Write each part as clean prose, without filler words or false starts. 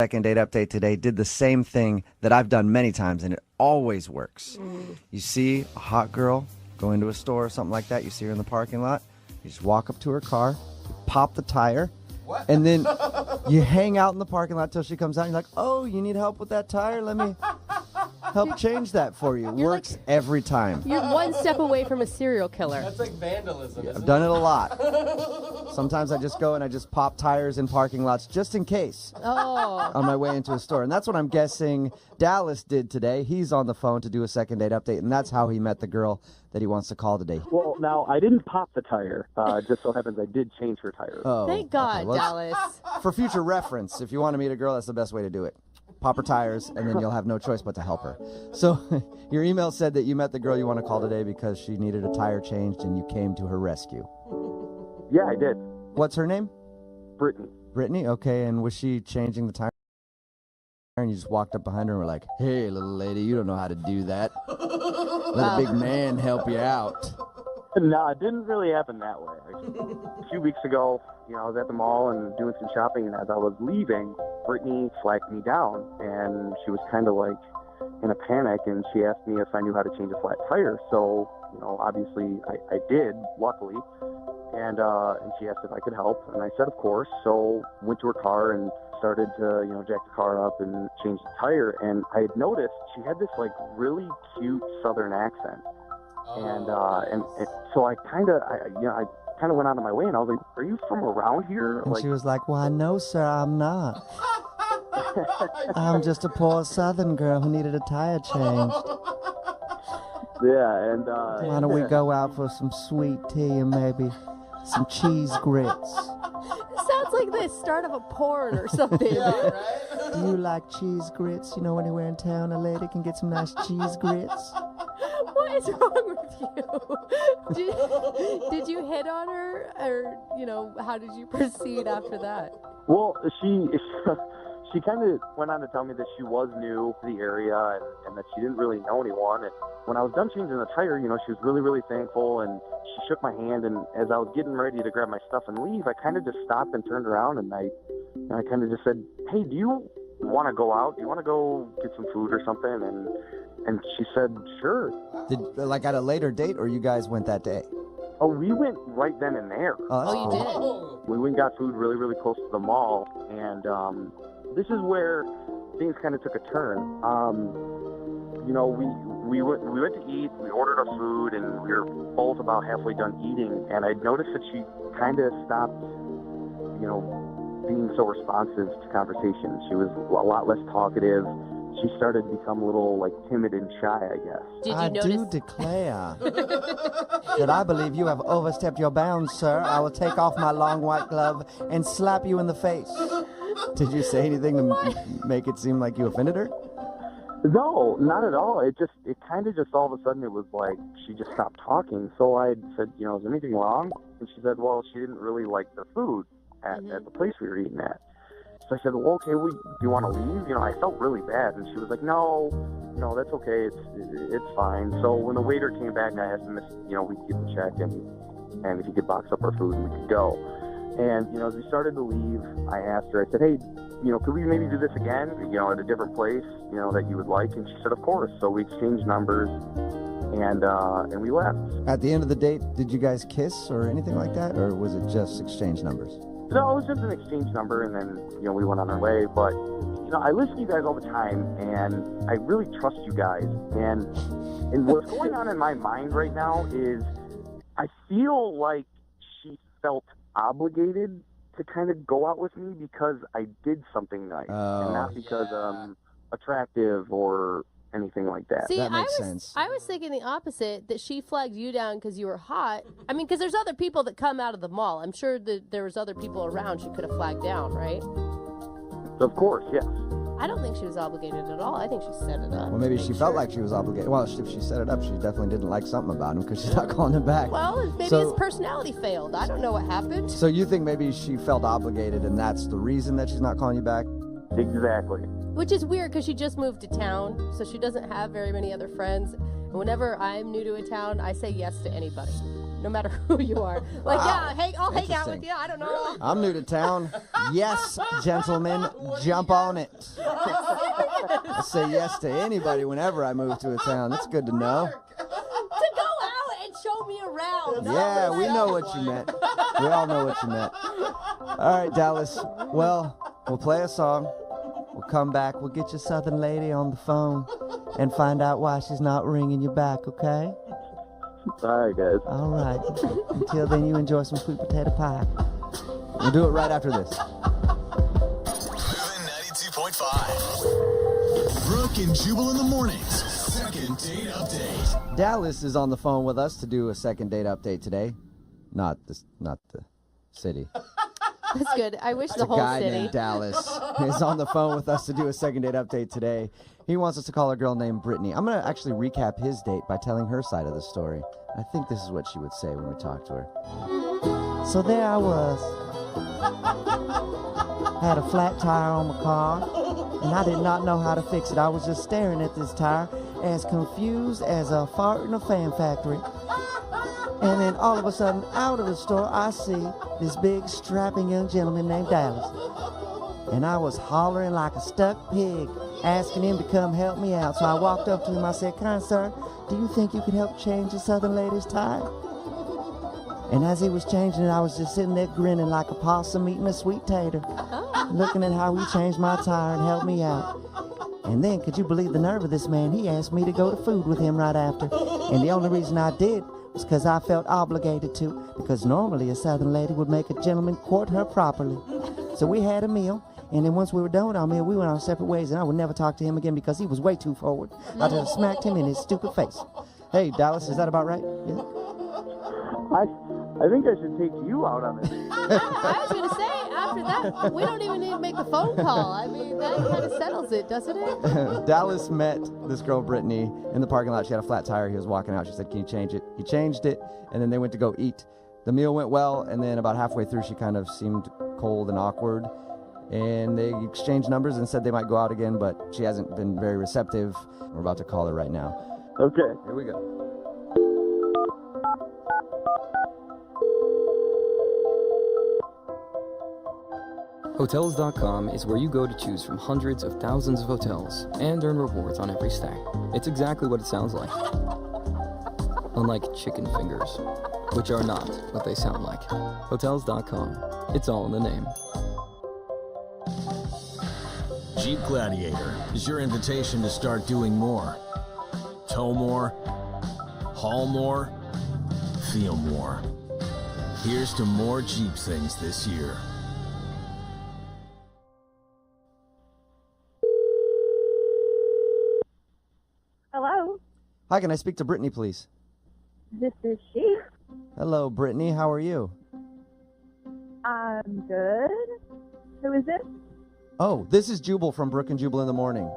Second date update today did the same thing that I've done many times, and it always works. You see a hot girl go into a store or something like that, you see her in the parking lot, you just walk up to her car, you pop the tire, and then you hang out in the parking lot till she comes out, and you're like, oh, you need help with that tire? Let me help change that for you. Works every time. You're one step away from a serial killer. That's like vandalism, isn't I've done it a lot. Sometimes I just go and I just pop tires in parking lots just in case on my way into a store. And that's what I'm guessing Dallas did today. He's on the phone to do a second date update, and that's how he met the girl that he wants to call today. Well, now, I didn't pop the tire. Just so happens I did change her tire. Oh, Thank God, okay, well, Dallas. for future reference, if you want to meet a girl, that's the best way to do it. Pop her tires, and then you'll have no choice but to help her. So your email said that you met the girl you want to call today because she needed a tire changed, and you came to her rescue. Yeah, I did. What's her name? Brittany. Brittany? Okay, and was she changing the tire? And you just walked up behind her and were like, hey, little lady, you don't know how to do that. Let a big man help you out. No, it didn't really happen that way. A few weeks ago, I was at the mall and doing some shopping, and as I was leaving, Brittany flagged me down, and she was kind of like in a panic, and she asked me if I knew how to change a flat tire. So, obviously I did, luckily, and she asked if I could help, and I said, of course. So went to her car and started to, jack the car up and change the tire, and I had noticed she had this like really cute Southern accent. And so I kind of went out of my way, and I was like, "Are you from around here?" And she was like, "Why, no, sir, I'm not. I'm just a poor Southern girl who needed a tire changed. Yeah, and why don't we go out for some sweet tea and maybe some cheese grits? It sounds like the start of a porn or something. Yeah, right? Do you like cheese grits? You know, anywhere in town a lady can get some nice cheese grits." What is wrong with you? Did you hit on her, or how did you proceed after that? Well, she kind of went on to tell me that she was new to the area and that she didn't really know anyone. And when I was done changing the tire, she was really, really thankful, and she shook my hand. And as I was getting ready to grab my stuff and leave, I kind of just stopped and turned around, and I kind of just said, "Hey, do you want to go out? Do you want to go get some food or something?" And she said, "Sure." Like at a later date, or you guys went that day? Oh, we went right then and there. Oh, you did? We went and got food really, really close to the mall, and this is where things kind of took a turn. We went to eat, we ordered our food, and we were both about halfway done eating, and I noticed that she kind of stopped, being so responsive to conversation. She was a lot less talkative. She started to become a little, timid and shy, I guess. Did you I notice? do declare that I believe you have overstepped your bounds, sir. I will take off my long white glove and slap you in the face. Did you say anything to make it seem like you offended her? No, not at all. It kind of just all of a sudden it was like she just stopped talking. So I said, is there anything wrong? And she said, well, she didn't really like the food at the place we were eating at. So I said, well, okay, do you want to leave? I felt really bad. And she was like, no, that's okay. It's fine. So when the waiter came back, I asked him if, we could get the check and if he could box up our food and we could go. And, as we started to leave, I asked her, I said, hey, could we maybe do this again, at a different place, that you would like? And she said, of course. So we exchanged numbers and we left. At the end of the date, did you guys kiss or anything like that? Or was it just exchange numbers? No, it was just an exchange number, and then, we went on our way. But, I listen to you guys all the time, and I really trust you guys. And what's going on in my mind right now is I feel like she felt obligated to kind of go out with me because I did something nice, and not because I'm attractive or anything like that. See, that makes sense. I was thinking the opposite, that she flagged you down because you were hot. I mean, because there's other people that come out of the mall. I'm sure that there was other people around she could have flagged down, right? Of course, yes. I don't think she was obligated at all. I think she set it up. Well, maybe she felt like she was obligated. Well, if she set it up, she definitely didn't like something about him because she's not calling him back. Well, maybe his personality failed. I don't know what happened. So you think maybe she felt obligated and that's the reason that she's not calling you back? Exactly. Which is weird because she just moved to town, so she doesn't have very many other friends. And whenever I'm new to a town, I say yes to anybody. no matter who you are. Like, yeah, hey, I'll hang out with you. I don't know. I'm new to town. Yes, gentlemen, jump on it. I say yes to anybody whenever I move to a town. That's good to know. To go out and show me around. Yeah, we know what you meant. We all know what you meant. All right, Dallas. Well, we'll play a song. We'll come back. We'll get your southern lady on the phone and find out why she's not ringing you back, okay? All right, guys. All right. Until then, you enjoy some sweet potato pie. We'll do it right after this. Moving 92.5. Brooke and Jubal in the mornings. Second date update. Dallas is on the phone with us to do a second date update today. Not the city. That's good. I wish the A whole guy city. named Dallas is on the phone with us to do a second date update today. He wants us to call a girl named Brittany. I'm going to actually recap his date by telling her side of the story. I think this is what she would say when we talk to her. So there I was. Had a flat tire on my car, and I did not know how to fix it. I was just staring at this tire, as confused as a fart in a fan factory. And then all of a sudden, out of the store, I see this big, strapping young gentleman named Dallas. And I was hollering like a stuck pig, asking him to come help me out. So I walked up to him. I said, "Kind sir, do you think you could help change the southern lady's tire?" And as he was changing it, I was just sitting there grinning like a possum eating a sweet tater, looking at how he changed my tire and helped me out. And then, could you believe the nerve of this man? He asked me to go to food with him right after. And the only reason I did was because I felt obligated to, because normally a southern lady would make a gentleman court her properly. So we had a meal, and then once we were done with our meal, we went our separate ways, and I would never talk to him again because he was way too forward. I just smacked him in his stupid face. Hey, Dallas, is that about right? Yeah. I think I should take you out on it. I was going to say, after that, we don't even need to make the phone call. I mean, that kind of settles it, doesn't it? Dallas met this girl, Brittany, in the parking lot. She had a flat tire. He was walking out. She said, "Can you change it?" He changed it, and then they went to go eat. The meal went well, and then about halfway through, she kind of seemed cold and awkward. And they exchanged numbers and said they might go out again, but she hasn't been very receptive. We're about to call her right now. Okay. Here we go. Hotels.com is where you go to choose from hundreds of thousands of hotels and earn rewards on every stay. It's exactly what it sounds like. Unlike chicken fingers, which are not what they sound like. Hotels.com. It's all in the name. Jeep Gladiator is your invitation to start doing more. Tow more, haul more, feel more. Here's to more Jeep things this year. Hello, Hi, can I speak to Brittany, please? this is she. Hello, Brittany. How are you? I'm good. Who is this? Oh, this is Jubal from Brooke and Jubal in the Morning.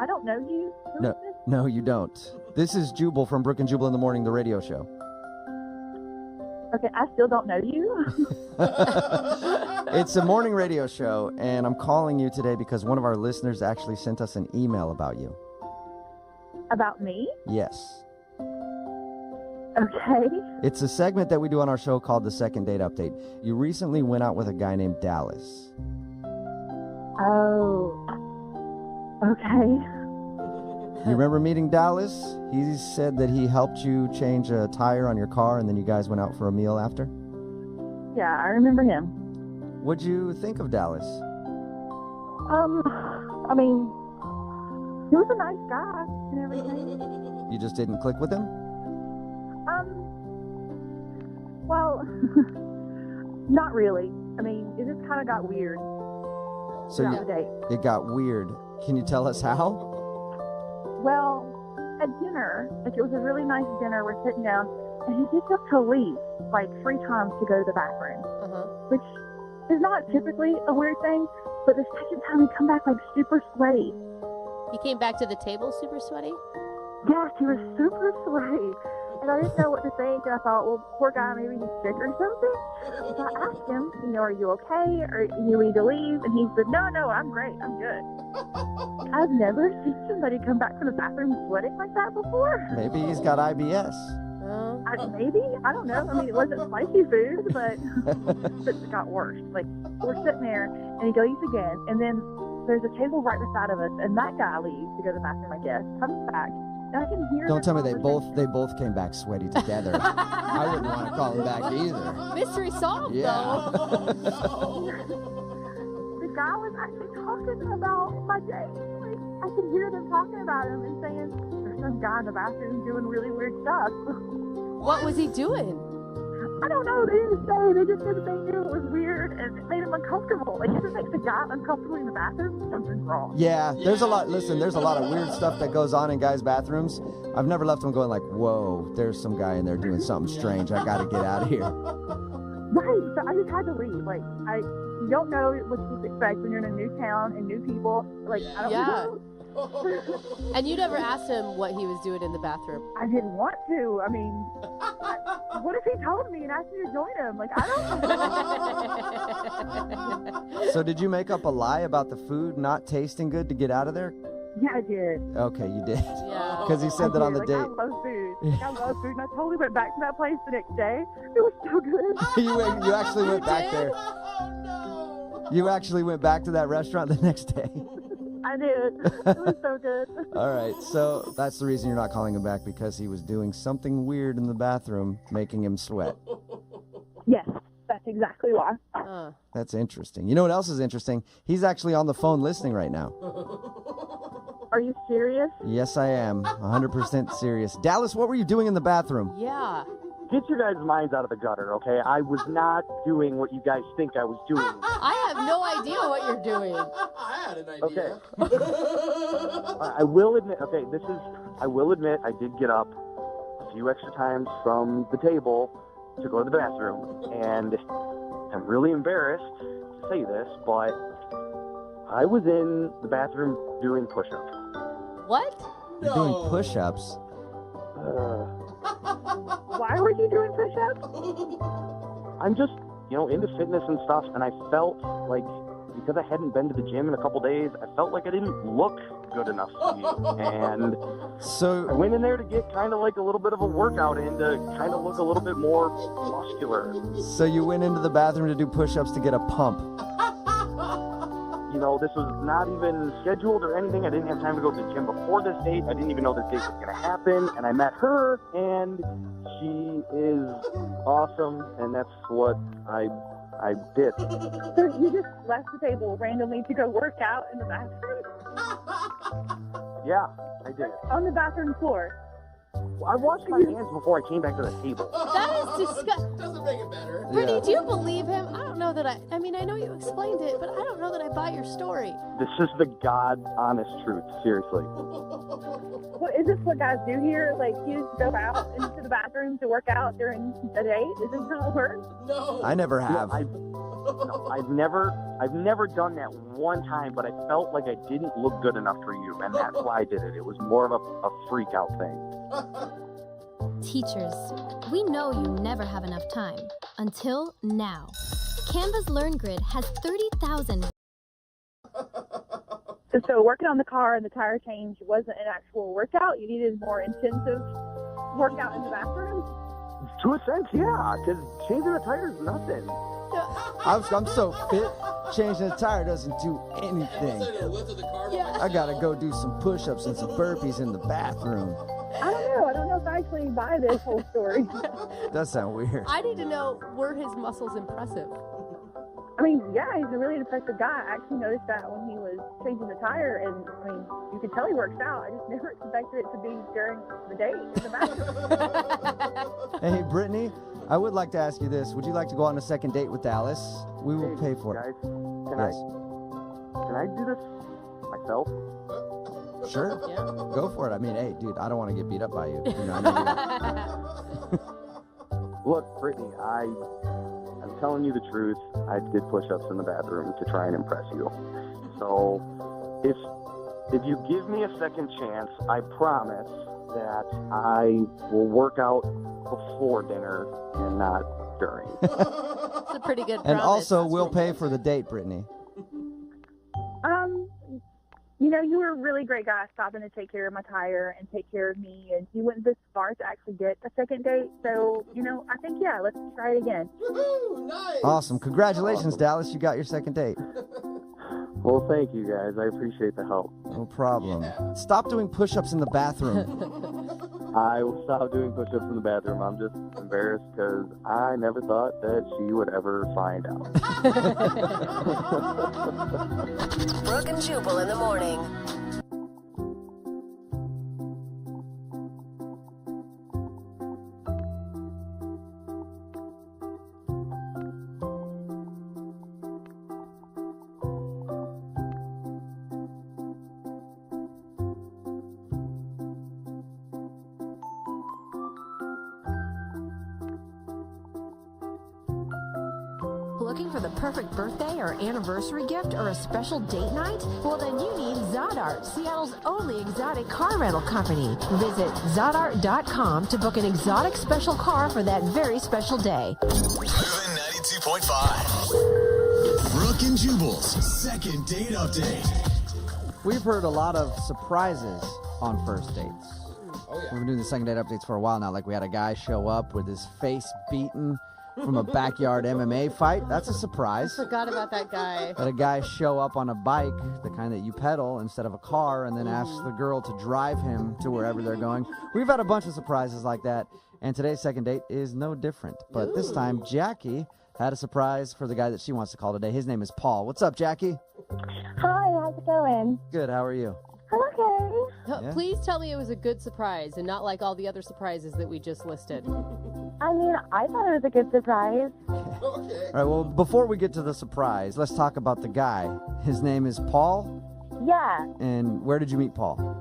I don't know you. Who is this? No, you don't. This is Jubal from Brooke and Jubal in the Morning, the radio show. Okay, I still don't know you. It's a morning radio show, and I'm calling you today because one of our listeners actually sent us an email about you. About me? Yes. Okay. It's a segment that we do on our show called the Second Date Update. You recently went out with a guy named Dallas. Oh. Okay. You remember meeting Dallas? He said that he helped you change a tire on your car, and then you guys went out for a meal after? Yeah, I remember him. What'd you think of Dallas? I mean, he was a nice guy and everything. You just didn't click with him? Well, not really. I mean, it just kind of got weird So throughout the date. it got weird. Can you tell us how? Well, at dinner, like it was a really nice dinner, we're sitting down, and he gets up to leave like 3 times to go to the bathroom, which is not typically a weird thing, but the second time he come back like super sweaty. He came back to the table super sweaty? Yes, he was super sweaty. And I didn't know what to think, and I thought, well, poor guy, maybe he's sick or something. So I asked him, are you okay? Or you need to leave? And he said, no, I'm great. I'm good. I've never seen somebody come back from the bathroom sweating like that before. Maybe he's got IBS. Maybe. I don't know. I mean, it wasn't spicy food, but it got worse. Like, we're sitting there, and he goes again, and then there's a table right beside of us, and that guy leaves to go to the bathroom, I guess, comes back, and I can hear Don't the tell me they conversation. both came back sweaty together. I wouldn't want to call them back either. Mystery solved, Yeah. though. The guy was actually talking about my day. Like, I could hear them talking about him and saying, there's some guy in the bathroom doing really weird stuff. What was he doing? I don't know. They didn't say. They just said that they knew it was weird and it made him uncomfortable. Like, if it makes a guy uncomfortable in the bathroom, something's wrong. Yeah, there's a lot. Listen, there's a lot of weird stuff that goes on in guys' bathrooms. I've never left them going like, whoa, there's some guy in there doing something strange. I got to get out of here. Right. So I just had to leave. Like, you don't know what to expect when you're in a new town and new people. Like, I don't know. And you never asked him what he was doing in the bathroom. I didn't want to. I mean, what if he told me and asked me to join him? Like, I don't know. So did you make up a lie about the food not tasting good to get out of there? Yeah, I did. Okay, you did. Yeah. Because he said that on the Like, date. I love food. I love food. And I totally went back to that place the next day. It was so good. You actually went back there. You actually went back to that restaurant the next day. I did. It was so good. All right, so that's the reason you're not calling him back, because he was doing something weird in the bathroom, making him sweat. Yes, that's exactly why. That's interesting. You know what else is interesting? He's actually on the phone listening right now. Are you serious? Yes, I am. 100% serious. Dallas, what were you doing in the bathroom? Yeah. Get your guys' minds out of the gutter, okay? I was not doing what you guys think I was doing. I have no idea what you're doing. I had an idea. Okay. I will admit, I did get up a few extra times from the table to go to the bathroom. And I'm really embarrassed to say this, but I was in the bathroom doing push-ups. What? You're doing push-ups? Why were you doing push-ups? I'm just, into fitness and stuff, and I felt like, because I hadn't been to the gym in a couple days, I felt like I didn't look good enough to you. And so I went in there to get kind of like a little bit of a workout in to kind of look a little bit more muscular. So you went into the bathroom to do push-ups to get a pump. This was not even scheduled or anything. I didn't have time to go to the gym before this date. I didn't even know this date was going to happen. And I met her, and she is awesome, and that's what I did. So you just left the table randomly to go work out in the bathroom? Yeah, I did. On the bathroom floor? I washed my hands before I came back to the table. That is disgusting. Doesn't make it better. Brittany, do you believe him? I don't know that I know you explained it, but I don't know that I buy your story. This is the God honest truth, seriously. What, is this what guys do here? Like, you just go out into the bathroom to work out during a date? Is this how it works? No. I never have. I've never done that one time, but I felt like I didn't look good enough for you, and that's why I did it. It was more of a freak out thing. Teachers, we know you never have enough time. Until now. Canva's Learn Grid has 30,000. So working on the car and the tire change wasn't an actual workout? You needed more intensive workout in the bathroom? To a sense, yeah, because changing the tire is nothing. I'm so fit, changing the tire doesn't do anything. I gotta go do some push-ups and some burpees in the bathroom. I don't know if I actually buy this whole story. Does sound weird. I need to know, were his muscles impressive? I mean, yeah, he's a really impressive guy. I actually noticed that when he was changing the tire, and I mean, you could tell he works out. I just never expected it to be during the date in the bathroom. Hey, Brittany, I would like to ask you this. Would you like to go on a second date with Dallas? We will pay for it. Guys, Yes. can I do this myself? Sure. Yeah. Go for it. I mean, hey, dude, I don't want to get beat up by you. I know Look, Brittany, I'm telling you the truth. I did push-ups in the bathroom to try and impress you. So, if you give me a second chance, I promise that I will work out before dinner and not during. It's a pretty good And promise. also, we'll pay for the date, Brittany. You know, you were a really great guy stopping to take care of my tire and take care of me, and you went this far to actually get a second date. So, you know, I think, yeah, let's try it again. Woohoo! Nice. Awesome. Congratulations, Dallas. You got your second date. Well, thank you guys. I appreciate the help. No problem. Stop doing push-ups in the bathroom. I will stop doing push-ups in the bathroom. I'm just embarrassed because I never thought that she would ever find out. Brooke and Jubal in the morning. Looking for the perfect birthday or anniversary gift or a special date night? Well, then you need Zodart, Seattle's only exotic car rental company. Visit Zodart.com to book an exotic special car for that very special day. Moving 92.5. Brooke and Jubal's second date update. We've heard a lot of surprises on first dates. Oh, yeah. We've been doing the second date updates for a while now. Like we had a guy show up with his face beaten from a backyard MMA fight. That's a surprise. Forgot about that guy. Had a guy show up on a bike, the kind that you pedal instead of a car, and then ask the girl to drive him to wherever they're going. We've had a bunch of surprises like that, and today's second date is no different. But this time, Jackie had a surprise for the guy that she wants to call today. His name is Paul. What's up, Jackie? Hi, how's it going? Good. How are you? I'm okay. Yeah. Please tell me it was a good surprise and not like all the other surprises that we just listed. I mean, I thought it was a good surprise. Okay. All right, well, before we get to the surprise, let's talk about the guy. His name is Paul, Yeah, and where did you meet Paul?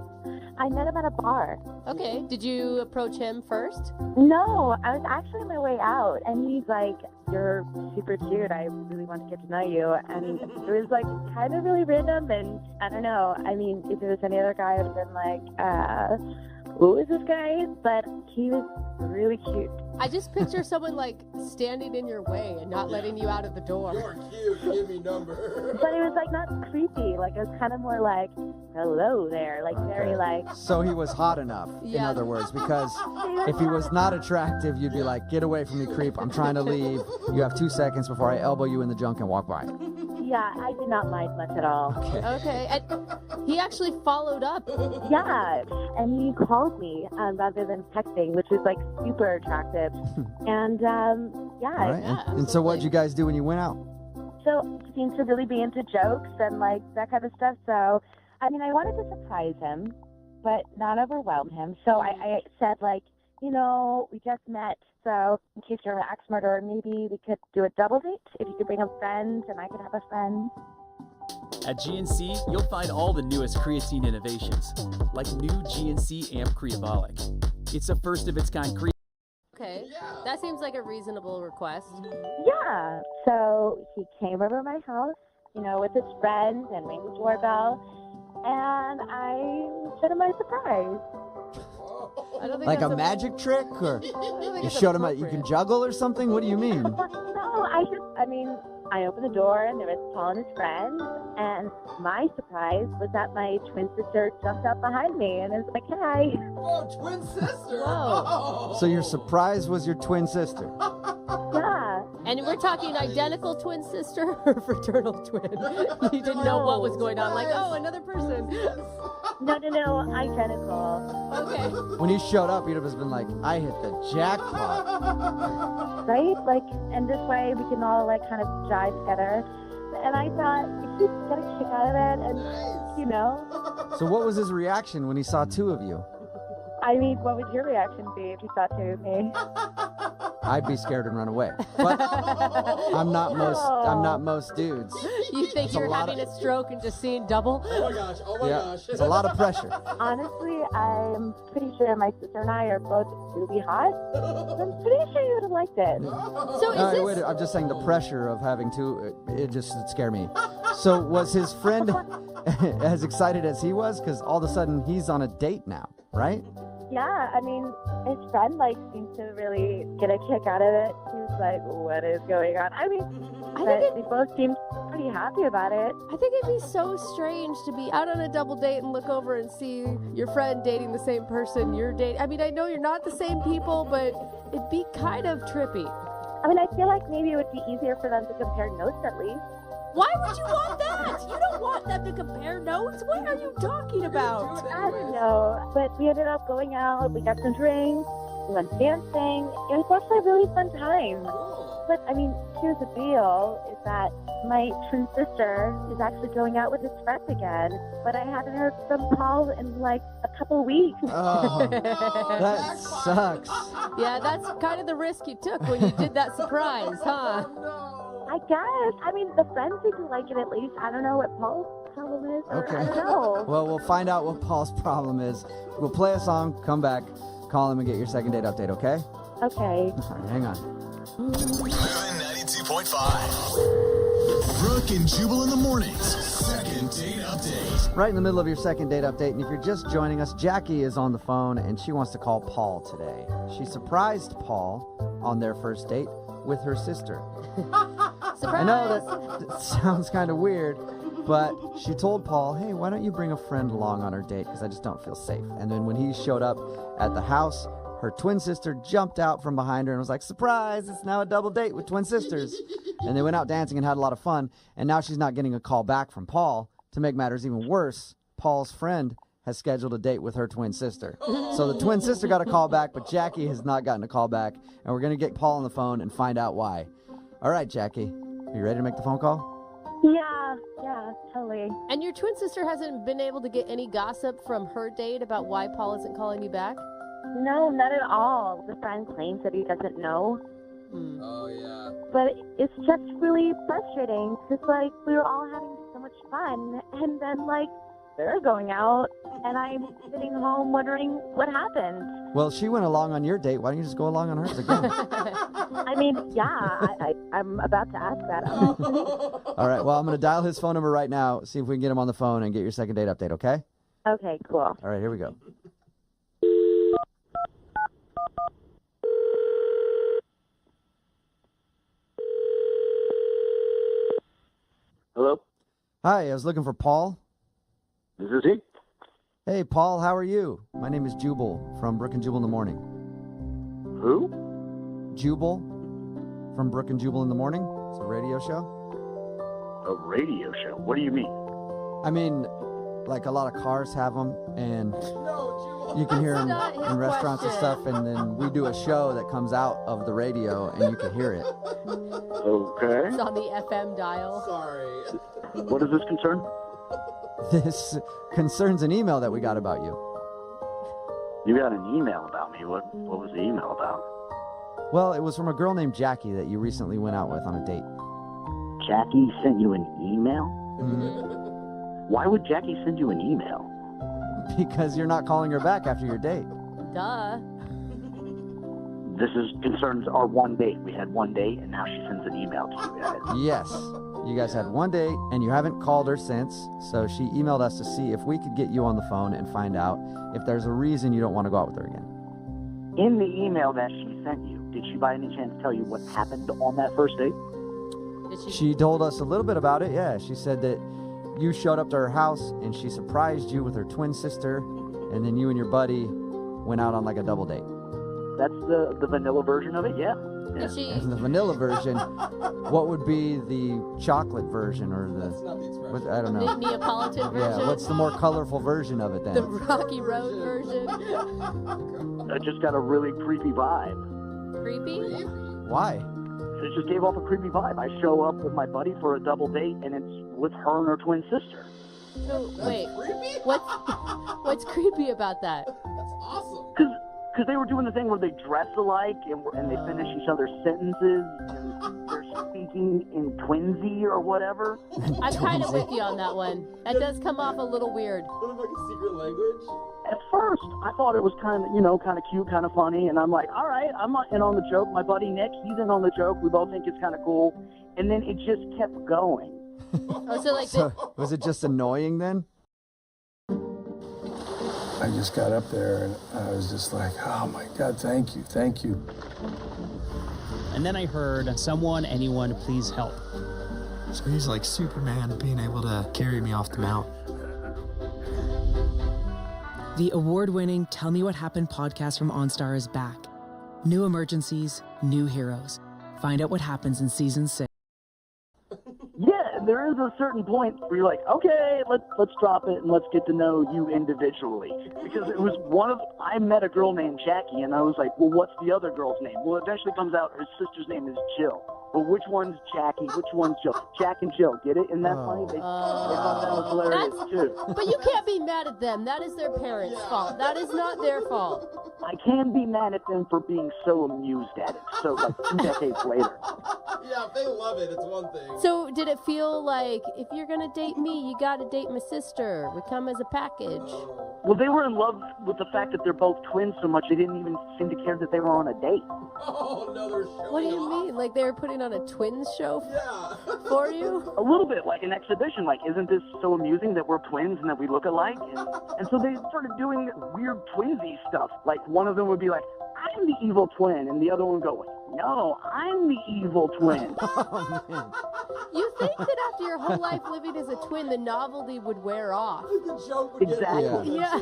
I met him at a bar. Okay, did you approach him first? No, I was actually on my way out, and he's like, "You're super cute. I really want to get to know you." And it was like kind of really random, and I don't know. I mean, if it was any other guy, I would have been like, "Who is this guy?" But he was really cute. I just picture someone like standing in your way and not letting you out of the door. You're cute. Give me number. But it was like not creepy. Like it was kind of more like, "Hello there," like very like. So he was hot enough, in Yeah. other words, because if he was not attractive, you'd be like, get away from me, creep. I'm trying to leave. You have 2 seconds before I elbow you in the junk and walk by. Yeah, I did not mind much at all. Okay, and he actually followed up. Yeah, and he called me rather than texting, which was like super attractive. And yeah, All right. And so what did you guys do when you went out? so he seems to really be into jokes and like that kind of stuff. So, I mean, I wanted to surprise him, but not overwhelm him. So I said like, you know, we just met. So in case you're an axe murderer, maybe we could do a double date. If you could bring a friend and I could have a friend. At GNC, you'll find all the newest creatine innovations, like new GNC Amp Creabolic. It's a first-of-its-kind creatine. Okay, that seems like a reasonable request. Yeah. So he came over to my house, you know, with his friend and rang the doorbell. And I sent him my surprise. I don't think Like that's a magic trick? Or I don't think you it's showed him that you can appropriate. juggle or something? What do you mean? No, I opened the door and there was Paul and his friend. And my surprise was that my twin sister jumped up behind me and was like, "Hi." Whoa, twin sister. Whoa. Oh. So your surprise was your twin sister? Yeah. And we're talking identical twin sister or fraternal twin? You didn't know what was going on. Like, oh, another person. No, identical. Okay. When he showed up, you'd have just been like, I hit the jackpot. Right? Like, and this way we can all like kind of jive together. And I thought he'd get a kick out of it and, you know. So what was his reaction when he saw two of you? I mean, what would your reaction be if you saw two of me? I'd be scared and run away. But I'm not most dudes. You think It's a you're lot having of- a stroke and just seeing double? Oh my gosh. Oh my Yeah, gosh. it's a lot of pressure. Honestly, I'm pretty sure my sister and I are both really hot. I'm pretty sure you would have liked it. So All is right, this... wait, I'm just saying the pressure of having two, it scared me. So was his friend as excited as he was? Because all of a sudden he's on a date now, right? Yeah, I mean, his friend, like, seems to really get a kick out of it. He was like, "What is going on?" I mean, But they both seemed pretty happy about it. I think it'd be so strange to be out on a double date and look over and see your friend dating the same person you're dating. I mean, I know you're not the same people, but it'd be kind of trippy. I mean, I feel like maybe it would be easier for them to compare notes at least. Why would you want that? You don't want them to compare notes. What are you talking about? I don't know. But we ended up going out. We got some drinks. We went dancing. It was actually a really fun time. But, I mean, here's the deal, is that my twin sister is actually going out with his friend again. But I haven't heard from Paul in, like, a couple weeks. Oh, that sucks. Yeah, that's kind of the risk you took when you did that surprise, huh? I guess. I mean, the friends seem to like it at least. I don't know what Paul's problem is. Or I don't know. Well, we'll find out what Paul's problem is. We'll play a song, come back, call him, and get your second date update, okay? Okay. All right, hang on. 92.5. Brooke and Jubal in the mornings. Second date update. Right in the middle of your second date update, and if you're just joining us, Jackie is on the phone, and she wants to call Paul today. She surprised Paul on their first date with her sister. Surprise! I know that sounds kind of weird, but she told Paul, hey, why don't you bring a friend along on our date, because I just don't feel safe. And then when he showed up at the house, her twin sister jumped out from behind her and was like, surprise, it's now a double date with twin sisters. And they went out dancing and had a lot of fun, and now she's not getting a call back from Paul. To make matters even worse, Paul's friend has scheduled a date with her twin sister. So the twin sister got a call back, but Jackie has not gotten a call back, and we're going to get Paul on the phone and find out why. All right, Jackie, are you ready to make the phone call? Yeah, totally. And your twin sister hasn't been able to get any gossip from her date about why Paul isn't calling you back? No, not at all. The friend claims that he doesn't know. Oh, yeah. But it's just really frustrating because, like, we were all having so much fun, and then, like, they're going out, and I'm sitting home wondering what happened. Well, she went along on your date. Why don't you just go along on hers again? I mean, yeah, I'm about to ask that. All right, well, I'm going to dial his phone number right now, see if we can get him on the phone and get your second date update, okay? Okay, cool. All right, here we go. Hello? Hi, I was looking for Paul. This is he. Hey, Paul, how are you? My name is Jubal from Brooke and Jubal in the Morning. Who? Jubal from Brooke and Jubal in the Morning. It's a radio show. A radio show? What do you mean? I mean, like a lot of cars have them, and you can hear them in restaurants and stuff, and then we do a show that comes out of the radio, and you can hear it. Okay. It's on the FM dial. Sorry. What does this concern? This concerns an email that we got about you. You got an email about me. What was the email about? Well, it was from a girl named Jackie that you recently went out with on a date. Jackie sent you an email? Mm-hmm. Why would Jackie send you an email? Because you're not calling her back after your date. Duh. This concerns our one date. We had one date, and now she sends an email to you guys. Yes. You guys had one date, and you haven't called her since, so she emailed us to see if we could get you on the phone and find out if there's a reason you don't want to go out with her again. In the email that she sent you, did she by any chance tell you what happened on that first date? She told us a little bit about it, yeah. She said that you showed up to her house, and she surprised you with her twin sister, and then you and your buddy went out on like a double date. That's the vanilla version of it, yeah. And the vanilla version, what would be the chocolate version or the... What, I don't know. The Neapolitan version? Yeah, what's the more colorful version of it then? The Rocky Road version? I just got a really creepy vibe. Creepy? Why? It just gave off a creepy vibe. I show up with my buddy for a double date, and it's with her and her twin sister. So, wait, what's creepy about that? That's awesome. Because they were doing the thing where they dress alike and they finish each other's sentences and they're speaking in twinsy or whatever. I'm kind of with you on that one. That does come off a little weird. What if like a secret language? At first, I thought it was kind of cute, kind of funny, and I'm like, all right, I'm in on the joke. My buddy Nick, he's in on the joke. We both think it's kind of cool. And then it just kept going. Oh, so like was it just annoying then? I just got up there and I was just like, oh my God, thank you. And then I heard, "Someone, anyone, please help." So he's like Superman being able to carry me off the mountain. The award-winning Tell Me What Happened podcast from OnStar is back. New emergencies, new heroes. Find out what happens in season 6. Yeah, there is a certain point where you're like, okay, let's drop it and let's get to know you individually. Because it was I met a girl named Jackie, and I was like, well, what's the other girl's name? Well, it eventually comes out her sister's name is Jill. But which one's Jackie? Which one's Jill? Jack and Jill, get it? Isn't that funny? They thought that was hilarious, too. But you can't be mad at them. That is their parents' fault. That is not their fault. I can be mad at them for being so amused at it. So, like, 2 decades later. Yeah, if they love it, it's one thing. So did it feel like, if you're going to date me, you got to date my sister? We come as a package. Well, they were in love with the fact that they're both twins so much they didn't even seem to care that they were on a date. Oh, no, they're showing What do you off. mean? Like they were putting on a twins show for you? A little bit, like an exhibition. Like, isn't this so amusing that we're twins and that we look alike? And so they started doing weird twinsy stuff. Like, one of them would be like, I'm the evil twin, and the other one would go, no, I'm the evil twin. You think that after your whole life living as a twin, the novelty would wear off? The joke would Exactly. Yeah.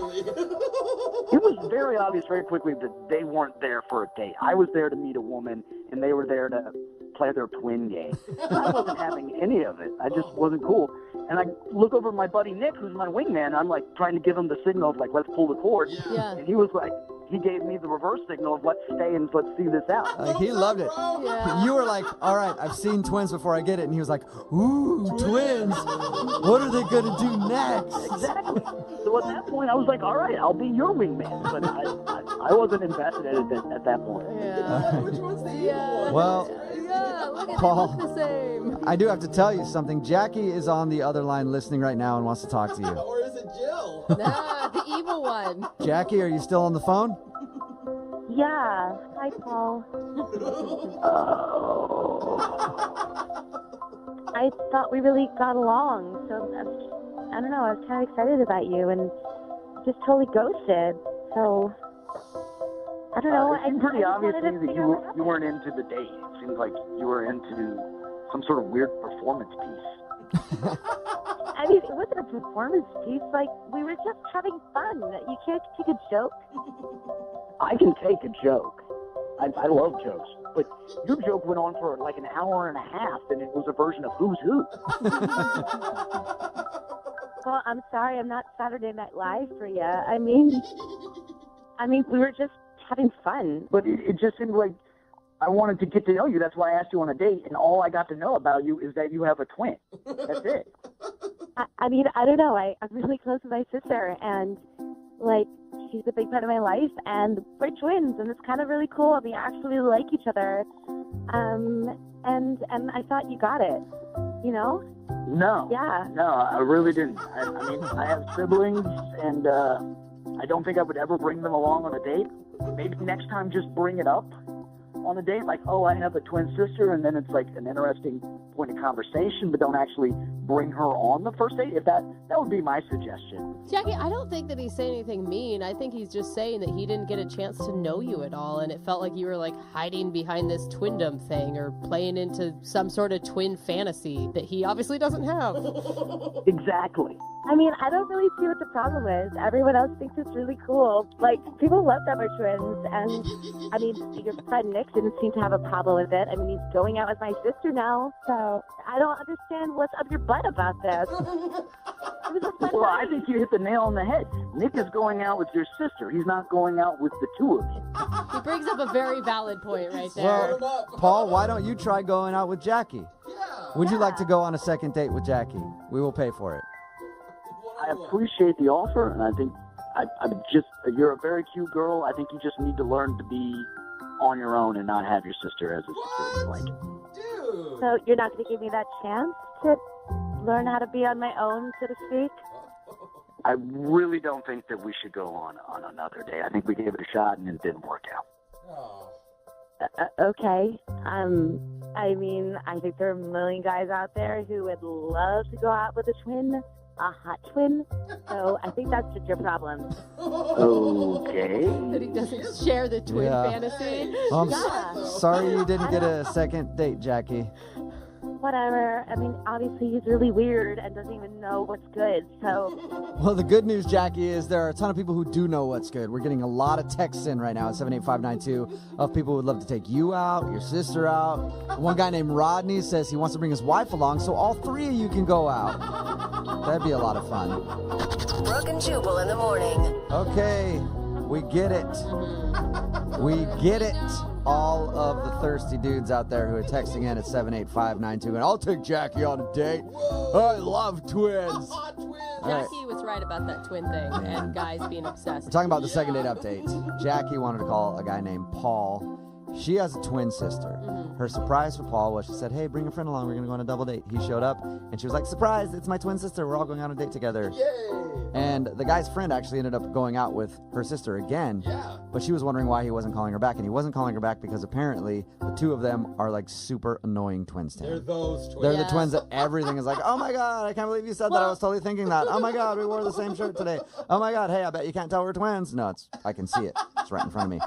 It was very obvious very quickly that they weren't there for a date. I was there to meet a woman, and they were there to play their twin game. I wasn't having any of it. I just wasn't cool. And I look over at my buddy Nick, who's my wingman. I'm like trying to give him the signal of like, let's pull the cord. Yeah. And he was like, he gave me the reverse signal of let's stay and let's see this out. He loved it. Yeah. You were like, all right, I've seen twins before I get it. And he was like, ooh, twins. What are they going to do next? Exactly. So at that point, I was like, all right, I'll be your wingman. But I wasn't invested in it at that point. Yeah. Which one's the evil one? Well, Yeah, look at Paul. they look the same. I do have to tell you something. Jackie is on the other line listening right now and wants to talk to you. Or is it Jill? Nah, the evil one. Jackie, are you still on the phone? Yeah. Hi, Paul. I thought we really got along, so I don't know. I was kind of excited about you, and just totally ghosted. So I don't know. It seemed pretty I just obvious to wanted me to that figure it out. you weren't into the date. It seemed like you were into some sort of weird performance piece. I mean, it wasn't a performance piece. Like, we were just having fun. You can't take a joke. I can take a joke. I love jokes. But your joke went on for like an hour and a half, and it was a version of Who's Who. Well, I'm sorry. I'm not Saturday Night Live for you. I mean, we were just having fun. But it just seemed like I wanted to get to know you. That's why I asked you on a date, and all I got to know about you is that you have a twin. That's it. I mean, I don't know. I'm really close with my sister, and, like, she's a big part of my life, and we're twins, and it's kind of really cool. We actually like each other. And I thought you got it, you know? No. Yeah. No, I really didn't. I mean, I have siblings, and I don't think I would ever bring them along on a date. Maybe next time just bring it up on a date, like, oh, I have a twin sister, and then it's like an interesting point of conversation, but don't actually bring her on the first date. If that would be my suggestion. Jackie, I don't think that he's saying anything mean. I think he's just saying that he didn't get a chance to know you at all, and it felt like you were like hiding behind this twindom thing or playing into some sort of twin fantasy that he obviously doesn't have. Exactly. I mean, I don't really see what the problem is. Everyone else thinks it's really cool. Like, people love that we're twins, and, I mean, your friend Nick didn't seem to have a problem with it. I mean, he's going out with my sister now, so I don't understand what's up your butt about this. It was a fun Well, I night. think you hit the nail on the head. Nick is going out with your sister. He's not going out with the two of you. He brings up a very valid point right there. Well, Paul, why don't you try going out with Jackie? Would you like to go on a second date with Jackie? We will pay for it. I appreciate the offer, and I think you're a very cute girl. I think you just need to learn to be on your own and not have your sister as a sister. Like, Dude. So you're not going to give me that chance to learn how to be on my own, so to speak? I really don't think that we should go on another day. I think we gave it a shot and it didn't work out. Oh. Okay. I mean, I think there are a million guys out there who would love to go out with a twin, a hot twin, so I think that's just your problem. Okay. That he doesn't share the twin fantasy. Sorry you didn't get a second date, Jackie. Whatever. I mean, obviously he's really weird and doesn't even know what's good, so... Well, the good news, Jackie, is there are a ton of people who do know what's good. We're getting a lot of texts in right now at 78592 of people who would love to take you out, your sister out. One guy named Rodney says he wants to bring his wife along, so all three of you can go out. That'd be a lot of fun. Brooke and Jubal in the morning. Okay, we get it. We get it. All of the thirsty dudes out there who are texting in at 78592, and I'll take Jackie on a date. I love twins. Jackie was right about that twin thing and guys being obsessed. We're talking about the second date update. Jackie wanted to call a guy named Paul. She has a twin sister. Her surprise for Paul was she said, hey, bring a friend along. We're going to go on a double date. He showed up, and she was like, surprise, it's my twin sister. We're all going on a date together. Yay! And the guy's friend actually ended up going out with her sister again. Yeah. But she was wondering why he wasn't calling her back. And he wasn't calling her back because apparently the two of them are like super annoying twins to him. They're those twins. They're the twins that everything is like, oh my God, I can't believe you said that. I was totally thinking that. Oh my God, we wore the same shirt today. Oh my God, hey, I bet you can't tell we're twins. No, I can see it. It's right in front of me.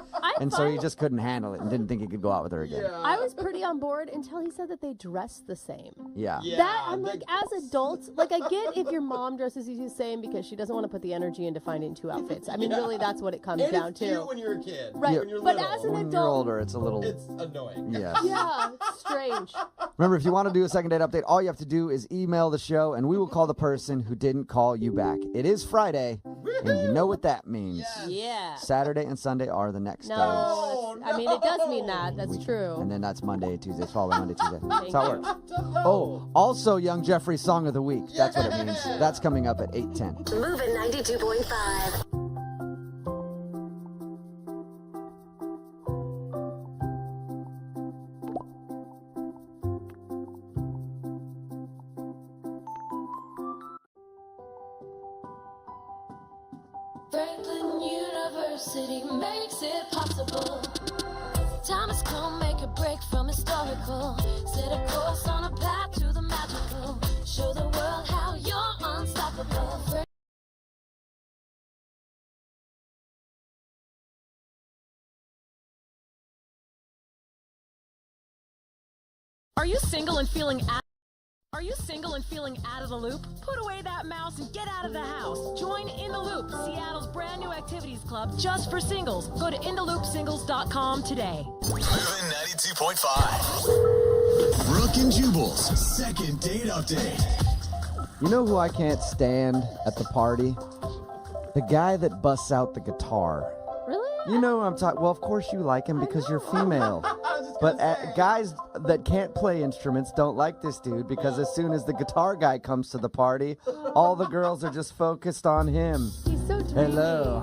So he just couldn't handle it and didn't think he could go out with her again. I was pretty on board until he said that they dress the same. Yeah. That, I'm like, as adults, like, I get if your mom dresses you the same because she doesn't want to put the energy into finding two outfits. I mean, really, that's what it comes down It's to. cute when you're a kid. Right, When you're but little. as an When adult... you're older, it's a little... It's annoying. Yeah. Yeah, it's strange. Remember, if you want to do a second date update, all you have to do is email the show, and we will call the person who didn't call you back. It is Friday, and you know what that means. Yeah. Saturday and Sunday are the next days. I mean, it does mean that. That's true. And then that's Monday, Tuesday, following Monday, Tuesday. That's Thank how it you. works. Oh, also Young Jeffrey's Song of the Week. That's what it means. That's coming up at 8:10. Moving 92.5. Franklin University makes it possible. Time has come, make a break from historical. Set a course on a path to the magical. Show the world how you're unstoppable. Are you single and feeling out of the loop? Put away that mouse and get out of the house. Join In the Loop, Seattle's brand new activities club just for singles. Go to intheloopsingles.com today. Moving 92.5. Brooke and Jubal's second date update. You know who I can't stand at the party? The guy that busts out the guitar. Really? You know who I'm talking. Well, of course you like him because you're female. But guys that can't play instruments don't like this dude because as soon as the guitar guy comes to the party, all the girls are just focused on him. He's so dreamy. Hello.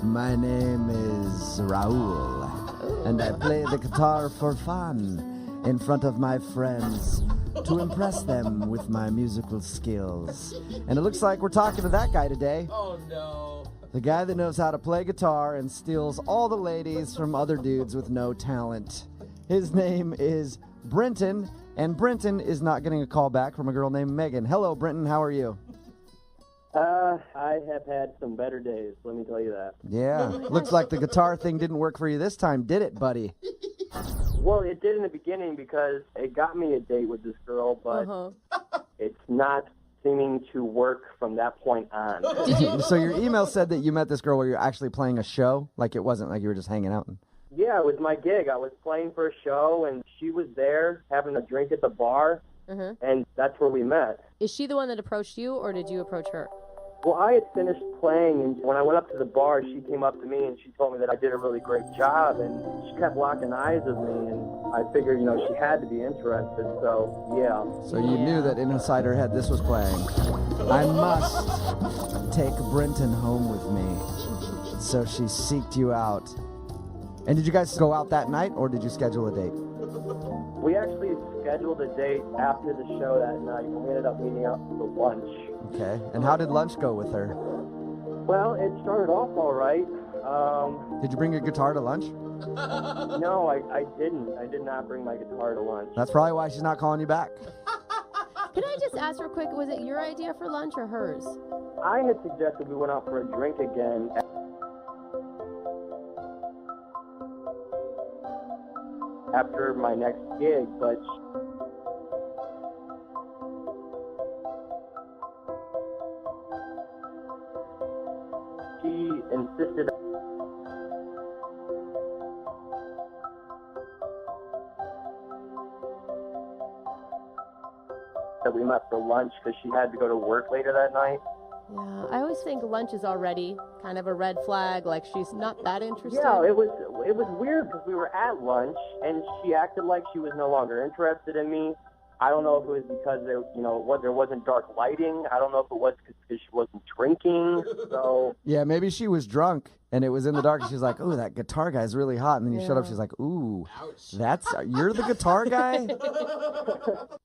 My name is Raul, and I play the guitar for fun in front of my friends to impress them with my musical skills. And it looks like we're talking to that guy today. Oh, no. The guy that knows how to play guitar and steals all the ladies from other dudes with no talent. His name is Brenton, and Brenton is not getting a call back from a girl named Megan. Hello, Brenton. How are you? I have had some better days, let me tell you that. Yeah. Looks like the guitar thing didn't work for you this time, did it, buddy? Well, it did in the beginning because it got me a date with this girl, but it's not seeming to work from that point on. So your email said that you met this girl where you're actually playing a show? Like it wasn't like you were just hanging out? Yeah, it was my gig. I was playing for a show, and she was there having a drink at the bar, and that's where we met. Is she the one that approached you, or did you approach her? Well, I had finished playing, and when I went up to the bar, she came up to me, and she told me that I did a really great job, and she kept locking eyes with me, and I figured, she had to be interested, so, yeah. So you knew that inside her head this was playing. I must take Brenton home with me. So she seeked you out. And did you guys go out that night, or did you schedule a date? We actually scheduled a date after the show that night, and we ended up meeting up for lunch. Okay. And how did lunch go with her? Well, it started off all right. Did you bring your guitar to lunch? No, I didn't. I did not bring my guitar to lunch. That's probably why she's not calling you back. Can I just ask real quick, was it your idea for lunch or hers? I had suggested we went out for a drink again. After my next gig, but she insisted that we met for lunch because she had to go to work later that night. Yeah, I always think lunch is already kind of a red flag, like she's not that interested. Yeah, it was weird because we were at lunch and she acted like she was no longer interested in me. I don't know if it was because there wasn't dark lighting. I don't know if it was because she wasn't drinking. So Yeah, maybe she was drunk and it was in the dark and she was like, "Ooh, that guitar guy's really hot." And then you showed up, she's like, "Ooh, you're the guitar guy?"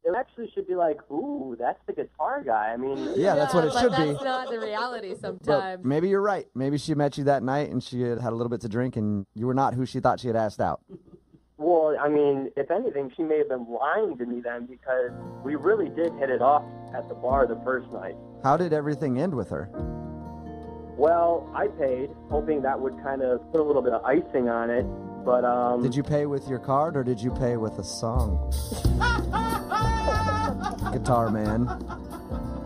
it actually should be like, "Ooh, that's the guitar guy." I mean, Yeah, that's what it should be. That's not the reality But sometimes. maybe you're right. Maybe she met you that night and she had a little bit to drink and you were not who she thought she had asked out. Well, I mean, if anything, she may have been lying to me then because we really did hit it off at the bar the first night. How did everything end with her? Well, I paid, hoping that would kind of put a little bit of icing on it, but Did you pay with your card or did you pay with a song? Guitar man.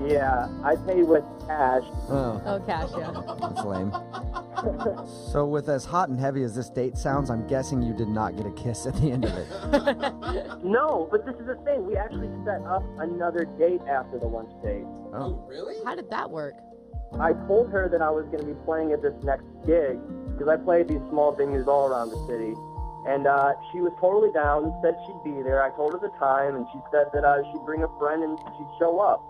Yeah, I paid with cash. Oh, cash, yeah. That's lame. So with as hot and heavy as this date sounds, I'm guessing you did not get a kiss at the end of it. No, but this is the thing. We actually set up another date after the lunch date. Oh, really? How did that work? I told her that I was going to be playing at this next gig because I play at these small venues all around the city. And she was totally down and said she'd be there. I told her the time, and she said that she'd bring a friend and she'd show up.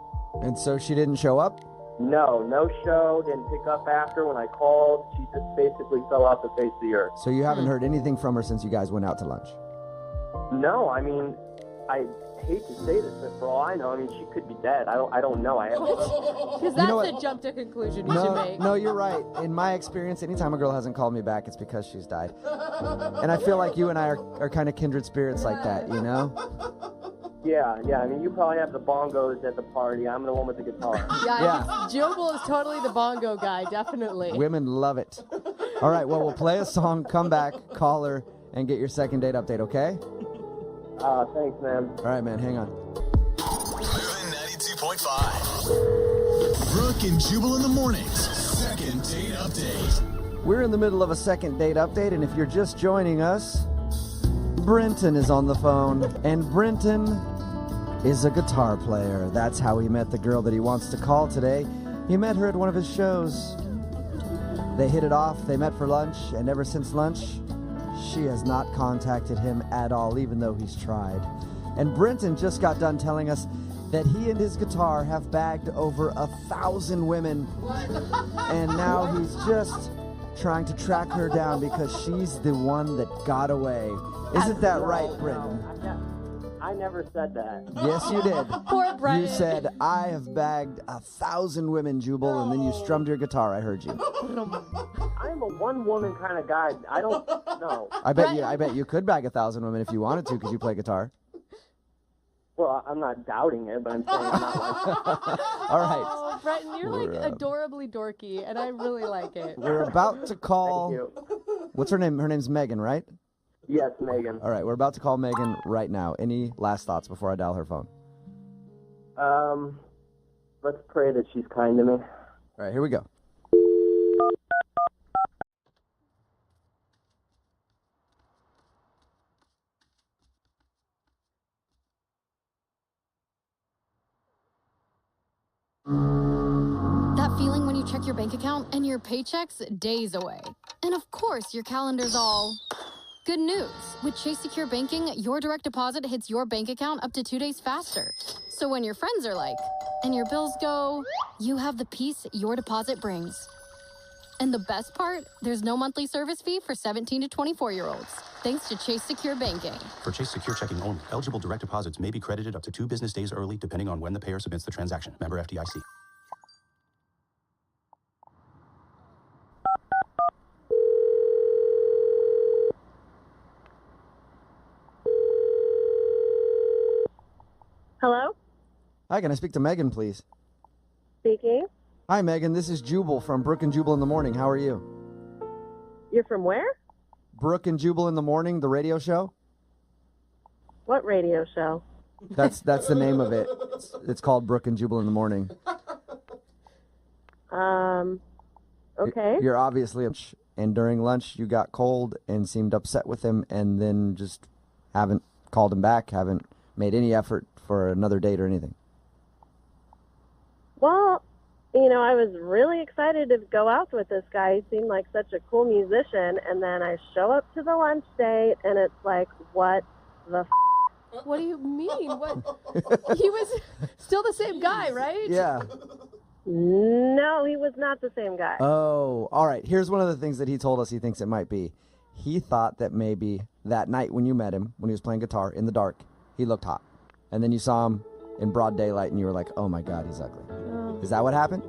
And so she didn't show up? No show, didn't pick up after when I called. She just basically fell off the face of the earth. So you haven't heard anything from her since you guys went out to lunch? No, I mean, I hate to say this, but for all I know, I mean, she could be dead. I don't know. I haven't. Because that's a jump to conclusion you should make. No, you're right. In my experience, anytime a girl hasn't called me back, it's because she's died. And I feel like you and I are kind of kindred spirits like that, you know? Yeah. I mean, you probably have the bongos at the party. I'm the one with the guitar. Yeah. Jubal is totally the bongo guy, definitely. Women love it. All right, well, we'll play a song, come back, call her, and get your second date update, okay? Thanks, man. All right, man, hang on. Moving 92.5. Brooke and Jubal in the mornings. Second date update. We're in the middle of a second date update, and if you're just joining us, Brenton is on the phone, and Brenton is a guitar player. That's how he met the girl that he wants to call today. He met her at one of his shows. They hit it off, they met for lunch, and ever since lunch, she has not contacted him at all, even though he's tried. And Brenton just got done telling us that he and his guitar have bagged over 1,000 women, and now he's just trying to track her down because she's the one that got away. Isn't that right, Brenton? I never said that. Yes, you did. Poor Brian. You said, "I have bagged 1,000 women, Jubal," and then you strummed your guitar. I heard you. I'm a one-woman kind of guy. I don't know. I bet you could bag 1,000 women if you wanted to because you play guitar. Well, I'm not doubting it, but I'm saying I'm not like... All right. Oh, Brenton, you're like adorably dorky, and I really like it. We're about to call... Thank you. What's her name? Her name's Megan, right? Yes, Megan. All right, we're about to call Megan right now. Any last thoughts before I dial her phone? Let's pray that she's kind to me. All right, here we go. That feeling when you check your bank account and your paycheck's days away. And of course, your calendar's all... Good news. With Chase Secure Banking, your direct deposit hits your bank account up to 2 days faster. So when your friends are like, and your bills go, you have the peace your deposit brings. And the best part? There's no monthly service fee for 17 to 24-year-olds. Thanks to Chase Secure Banking. For Chase Secure Checking only, eligible direct deposits may be credited up to 2 business days early, depending on when the payer submits the transaction. Member FDIC. Hello? Hi, can I speak to Megan, please? Speaking. Hi, Megan. This is Jubal from Brooke and Jubal in the Morning. How are you? You're from where? Brooke and Jubal in the Morning, the radio show. What radio show? That's the name of it. It's called Brooke and Jubal in the Morning. Okay. You're obviously, and during lunch you got cold and seemed upset with him, and then just haven't called him back, haven't made any effort for another date or anything. Well, I was really excited to go out with this guy. He seemed like such a cool musician, and then I show up to the lunch date, and it's like, what the What do you mean? What? He was still the same guy, right? Yeah. No, he was not the same guy. Oh, all right. Here's one of the things that he told us he thinks it might be. He thought that maybe that night when you met him, when he was playing guitar in the dark, he looked hot. And then you saw him in broad daylight and you were like, oh my God, he's ugly. Is that what happened?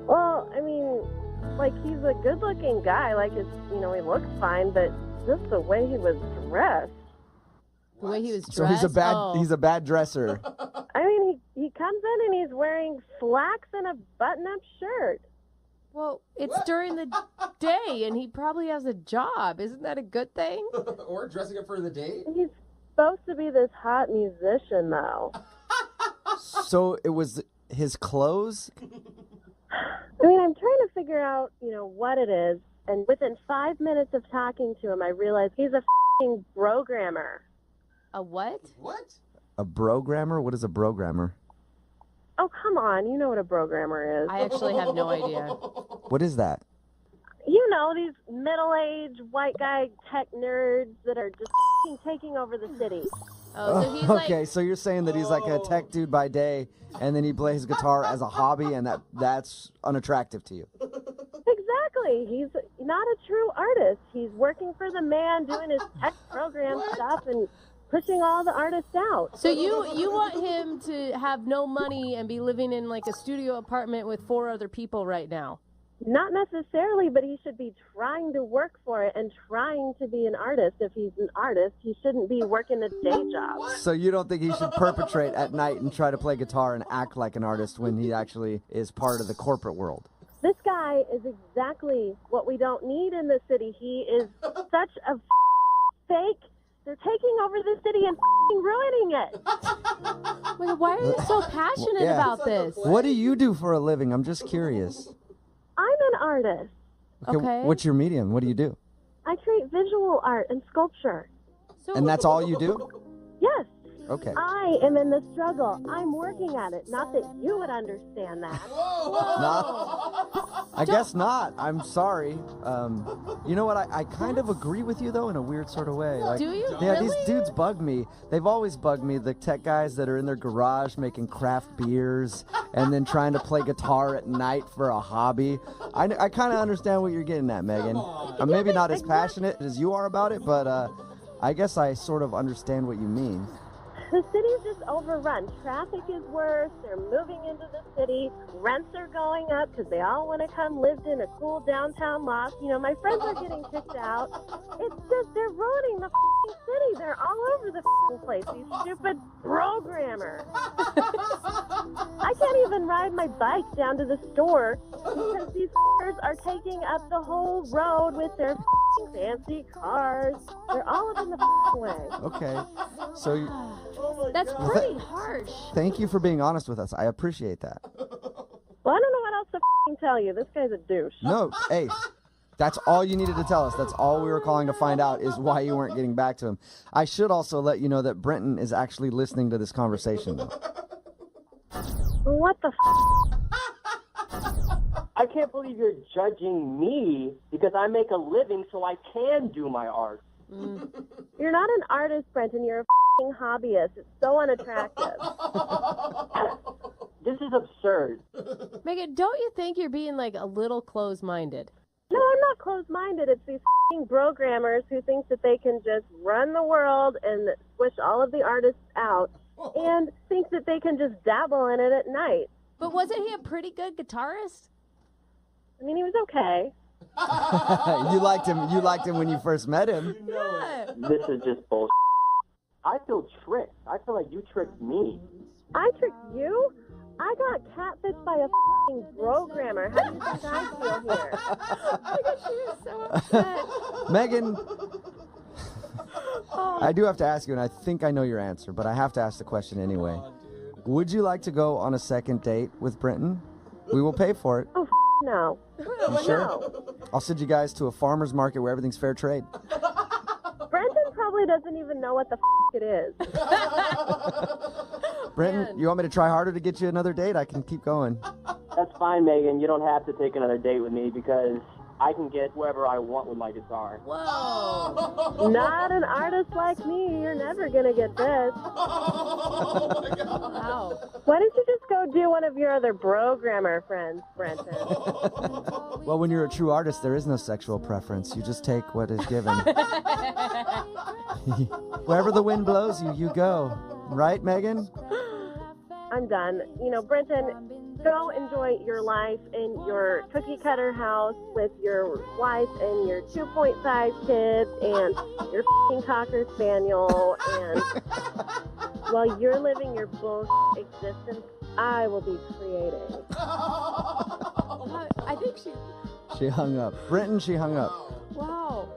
Well, I mean, like, he's a good-looking guy. Like, he looks fine, but just the way he was dressed. The way he was dressed? So he's a bad dresser. I mean, he comes in and he's wearing slacks and a button-up shirt. Well, it's during the day, and he probably has a job. Isn't that a good thing? Or dressing up for the date? He's supposed to be this hot musician, though. So it was his clothes? I mean, I'm trying to figure out, what it is. And within 5 minutes of talking to him, I realized he's a f***ing programmer. A what? What? A brogrammer? What is a brogrammer? Oh, come on. You know what a programmer is. I actually have no idea. What is that? These middle-aged white guy tech nerds that are just f***ing taking over the city. Oh, so he's okay, so you're saying that he's like a tech dude by day, and then he plays guitar as a hobby, and that's unattractive to you. Exactly. He's not a true artist. He's working for the man, doing his tech program stuff, and pushing all the artists out. So you want him to have no money and be living in like a studio apartment with 4 other people right now? Not necessarily, but he should be trying to work for it and trying to be an artist. If he's an artist, he shouldn't be working a day job. So you don't think he should perpetrate at night and try to play guitar and act like an artist when he actually is part of the corporate world? This guy is exactly what we don't need in the city. He is such a fake. They're taking over the city and ruining it. Wait, why are you so passionate about this? What do you do for a living? I'm just curious. I'm an artist. Okay. What's your medium? What do you do? I create visual art and sculpture. And that's all you do? Yes. Okay. I am in the struggle. I'm working at it. Not that you would understand that. I guess not. I'm sorry. You know what? I kind of agree with you, though, in a weird sort of way. Like, do you? Yeah, Really? these dudes bug me. They've always bugged me, the tech guys that are in their garage making craft beers and then trying to play guitar at night for a hobby. I kind of understand what you're getting at, Megan. I'm maybe not as passionate as you are about it, but I guess I sort of understand what you mean. The city's just overrun. Traffic is worse. They're moving into the city. Rents are going up because they all want to come live in a cool downtown loft. My friends are getting kicked out. It's just, they're ruining the city. They're all over the place. These stupid programmers. I can't even ride my bike down to the store because these are taking up the whole road with their fancy cars. They're all up in the way. Okay. So That's pretty harsh. thank you for being honest with us. I appreciate that. Well, I don't know what else to tell you. This guy's a douche. No, hey, that's all you needed to tell us. That's all we were calling to find out is why you weren't getting back to him. I should also let you know that Brenton is actually listening to this conversation, though. What the I can't believe you're judging me because I make a living so I can do my art. You're not an artist, Brenton. You're a hobbyist. It's so unattractive. This is absurd. Megan, don't you think you're being like a little closed-minded? No, I'm not closed-minded. It's these programmers who think that they can just run the world and squish all of the artists out and think that they can just dabble in it at night. But wasn't he a pretty good guitarist? I mean, he was okay. You liked him. You liked him when you first met him. Yeah. This is just bullshit. I feel tricked. I feel like you tricked me. I tricked you? I got catfished by a f***ing programmer. How do you think I feel here? Oh my God, she is so upset. Megan, I do have to ask you, and I think I know your answer, but I have to ask the question anyway. Would you like to go on a second date with Brenton? We will pay for it. Oh, no. You sure? No. I'll send you guys to a farmer's market where everything's fair trade. Brenton probably doesn't even know what the it is. Brenton, you want me to try harder to get you another date? I can keep going. That's fine, Megan. You don't have to take another date with me because I can get wherever I want with my guitar. Whoa. Not an artist like me. You're never going to get this. Oh my God. Wow. Why don't you just go do one of your other programmer friends, Brenton? Well, when you're a true artist, there is no sexual preference. You just take what is given. Wherever the wind blows you, you go. Right, Megan? I'm done. You know, Brenton, go enjoy your life in your cookie cutter house with your wife and your 2.5 kids and your f***ing Cocker Spaniel. And while you're living your bullshit existence, I will be creating. I think She hung up. Brenton, she hung up. Wow.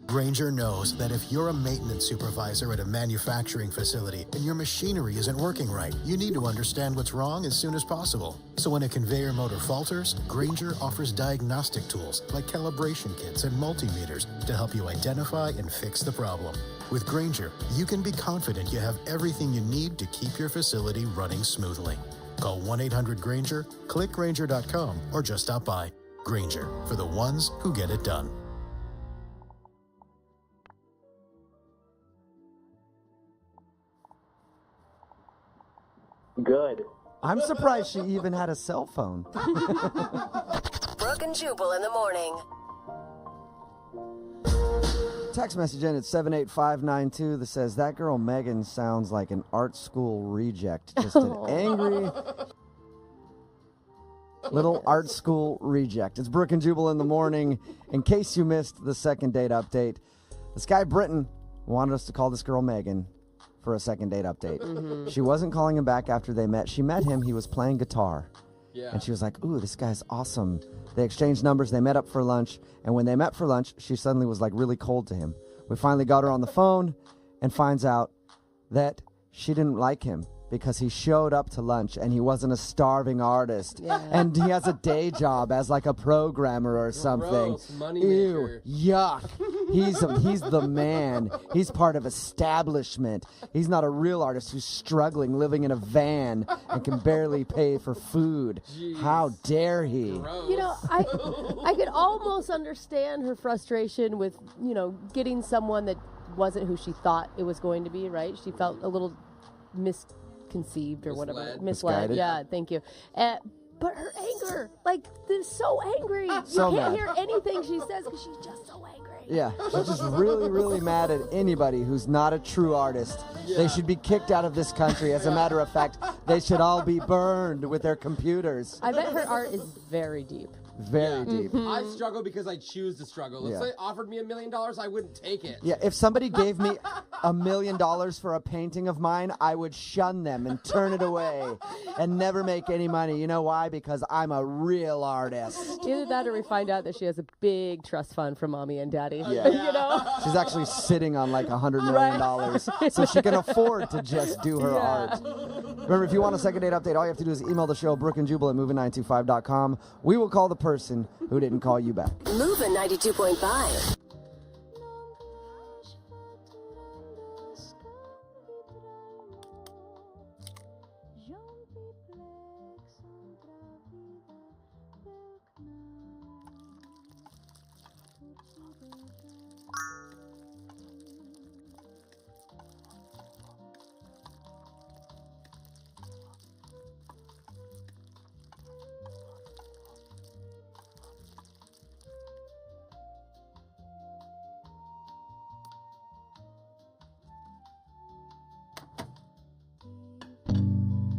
Grainger knows that if you're a maintenance supervisor at a manufacturing facility and your machinery isn't working right, you need to understand what's wrong as soon as possible. So when a conveyor motor falters, Grainger offers diagnostic tools like calibration kits and multimeters to help you identify and fix the problem. With Grainger, you can be confident you have everything you need to keep your facility running smoothly. Call 1-800-GRAINGER, click Grainger.com, or just stop by. Grainger, for the ones who get it done. Good. I'm surprised she even had a cell phone. Brooke and Jubal in the morning. Text message in at 78592 that says, that girl Megan sounds like an art school reject. Just an angry little art school reject. It's Brooke and Jubal in the morning. In case you missed the second date update, this guy Britton wanted us to call this girl Megan for a second date update. Mm-hmm. She wasn't calling him back after they met. She met him. He was playing guitar. Yeah. And she was like, ooh, this guy's awesome. They exchanged numbers. They met up for lunch. And when they met for lunch, she suddenly was like really cold to him. We finally got her on the phone and finds out that she didn't like him because he showed up to lunch and he wasn't a starving artist. Yeah. And he has a day job as like a programmer or something. Gross, money Ew, maker. yuck. He's the man. He's part of establishment. He's not a real artist who's struggling, living in a van and can barely pay for food. Jeez. How dare he? You know, I could almost understand her frustration with, you know, getting someone that wasn't who she thought it was going to be, right? She felt a little misconceived or whatever. Misguided. Yeah, thank you. But her anger, like, they're so angry. So you can't mad. hear anything she says because she's just so angry. Yeah, she's just really, really mad at anybody who's not a true artist. Yeah. They should be kicked out of this country. As a matter of fact, they should all be burned with their computers. I bet her art is very deep. Very deep. I struggle because I choose to struggle. If Yeah. they offered me $1 million, I wouldn't take it. Yeah, if somebody gave me $1 million for a painting of mine, I would shun them and turn it away and never make any money. You know why? Because I'm a real artist. Either that or we find out that she has a big trust fund from mommy and daddy. Yeah. You know? She's actually sitting on like $100 million, so she can afford to just do her art. Remember, if you want a second date update, all you have to do is email the show, brookandjubal@moving925.com. We will call the person who didn't call you back. Moving 92.5.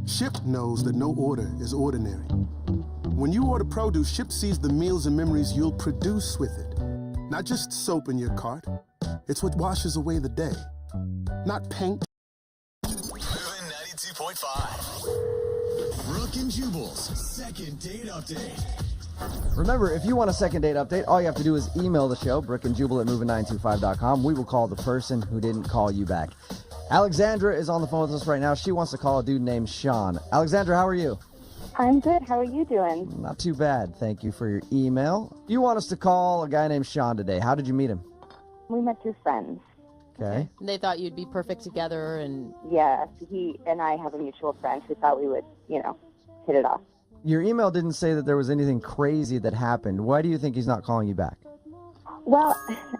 Shipt knows that no order is ordinary. When you order produce, Shipt sees the meals and memories you'll produce with it. Not just soap in your cart, It's what washes away the day. Not paint. Moving 92.5. Brooke and Jubal's second date update. Remember, if you want a second date update, all you have to do is email the show, brookandjubal@moving925.com. We will call the person who didn't call you back. Alexandra is on the phone with us right now. She wants to call a dude named Sean. Alexandra, how are you? I'm good. How are you doing? Not too bad. Thank you for your email. You want us to call a guy named Sean today. How did you meet him? We met through friends. Okay. And they thought you'd be perfect together, and Yeah, he and I have a mutual friend who thought we would, hit it off. Your email didn't say that there was anything crazy that happened. Why do you think he's not calling you back? Well,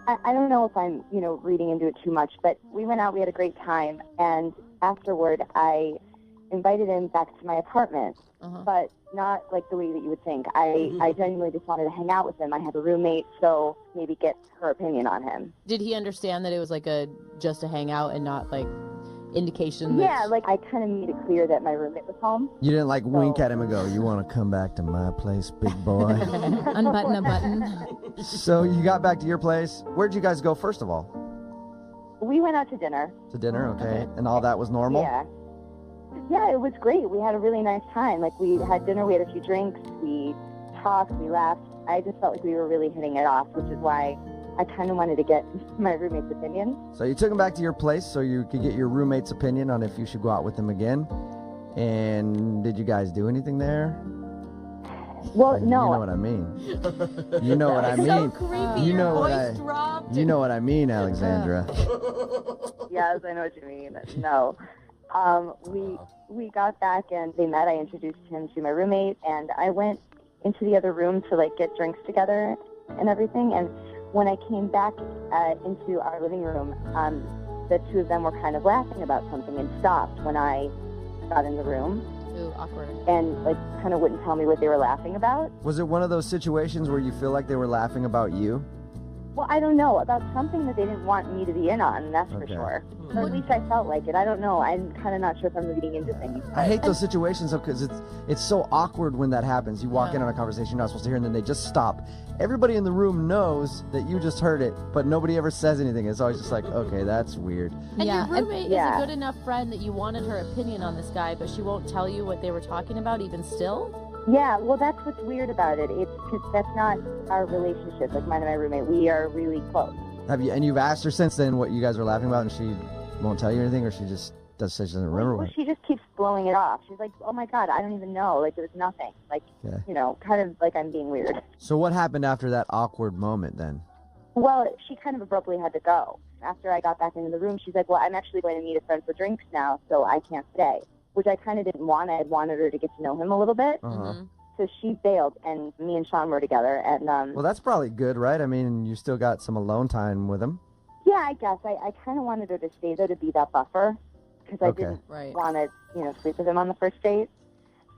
I don't know if I'm, reading into it too much, but we went out, we had a great time, and afterward I invited him back to my apartment, but not like the way that you would think. I genuinely just wanted to hang out with him. I have a roommate, so maybe get her opinion on him. did he understand that it was like just a hangout and not like indication that... Yeah, like I kind of made it clear that my roommate was home. You didn't wink at him and go, "You want to come back to my place, big boy?" Unbutton a button. So you got back to your place. Where'd you guys go first of all? We went out to dinner. To dinner, okay. And all that was normal? Yeah. Yeah, it was great. We had a really nice time. Like, we had dinner, we had a few drinks, we talked, we laughed. I just felt like we were really hitting it off, which is why I kind of wanted to get my roommate's opinion. So you took him back to your place so you could get your roommate's opinion on if you should go out with him again. And did you guys do anything there? Well, no. You know what I mean. You know what I mean. So creepy. You know Your what voice I. dropped. You know what I mean, Alexandra. Yes, I know what you mean. No. We got back and they met. I introduced him to my roommate, and I went into the other room to get drinks together and everything. And when I came back into our living room, the two of them were kind of laughing about something and stopped when I got in the room. Ooh, awkward. And kind of wouldn't tell me what they were laughing about. Was it one of those situations where you feel like they were laughing about you? Well, I don't know, about something that they didn't want me to be in on, that's for Okay. sure. Or at least I felt like it. I don't know. I'm kind of not sure if I'm reading into things. I hate those situations though, because it's so awkward when that happens. You walk in on a conversation you're not supposed to hear, and then they just stop. Everybody in the room knows that you just heard it, but nobody ever says anything. It's always just like, okay, that's weird. And your roommate is a good enough friend that you wanted her opinion on this guy, but she won't tell you what they were talking about even still? Yeah, well, that's what's weird about it. It's because that's not our relationship. Like, mine and my roommate, we are really close. You've asked her since then what you guys were laughing about, and she won't tell you anything, or she just say she doesn't remember Well, what? she just keeps blowing it off. She's like, oh my God, I don't even know. Like, it was nothing. Like, Yeah. kind of like I'm being weird. So what happened after that awkward moment then? Well, she kind of abruptly had to go. After I got back into the room, she's like, well, I'm actually going to meet a friend for drinks now, so I can't stay. Which I kind of didn't want. I had wanted her to get to know him a little bit. So she bailed, and me and Sean were together. And Well, that's probably good, right? I mean, you still got some alone time with him. yeah, I guess I kind of wanted her to stay there to be that buffer, because I Okay. didn't want to sleep with him on the first date.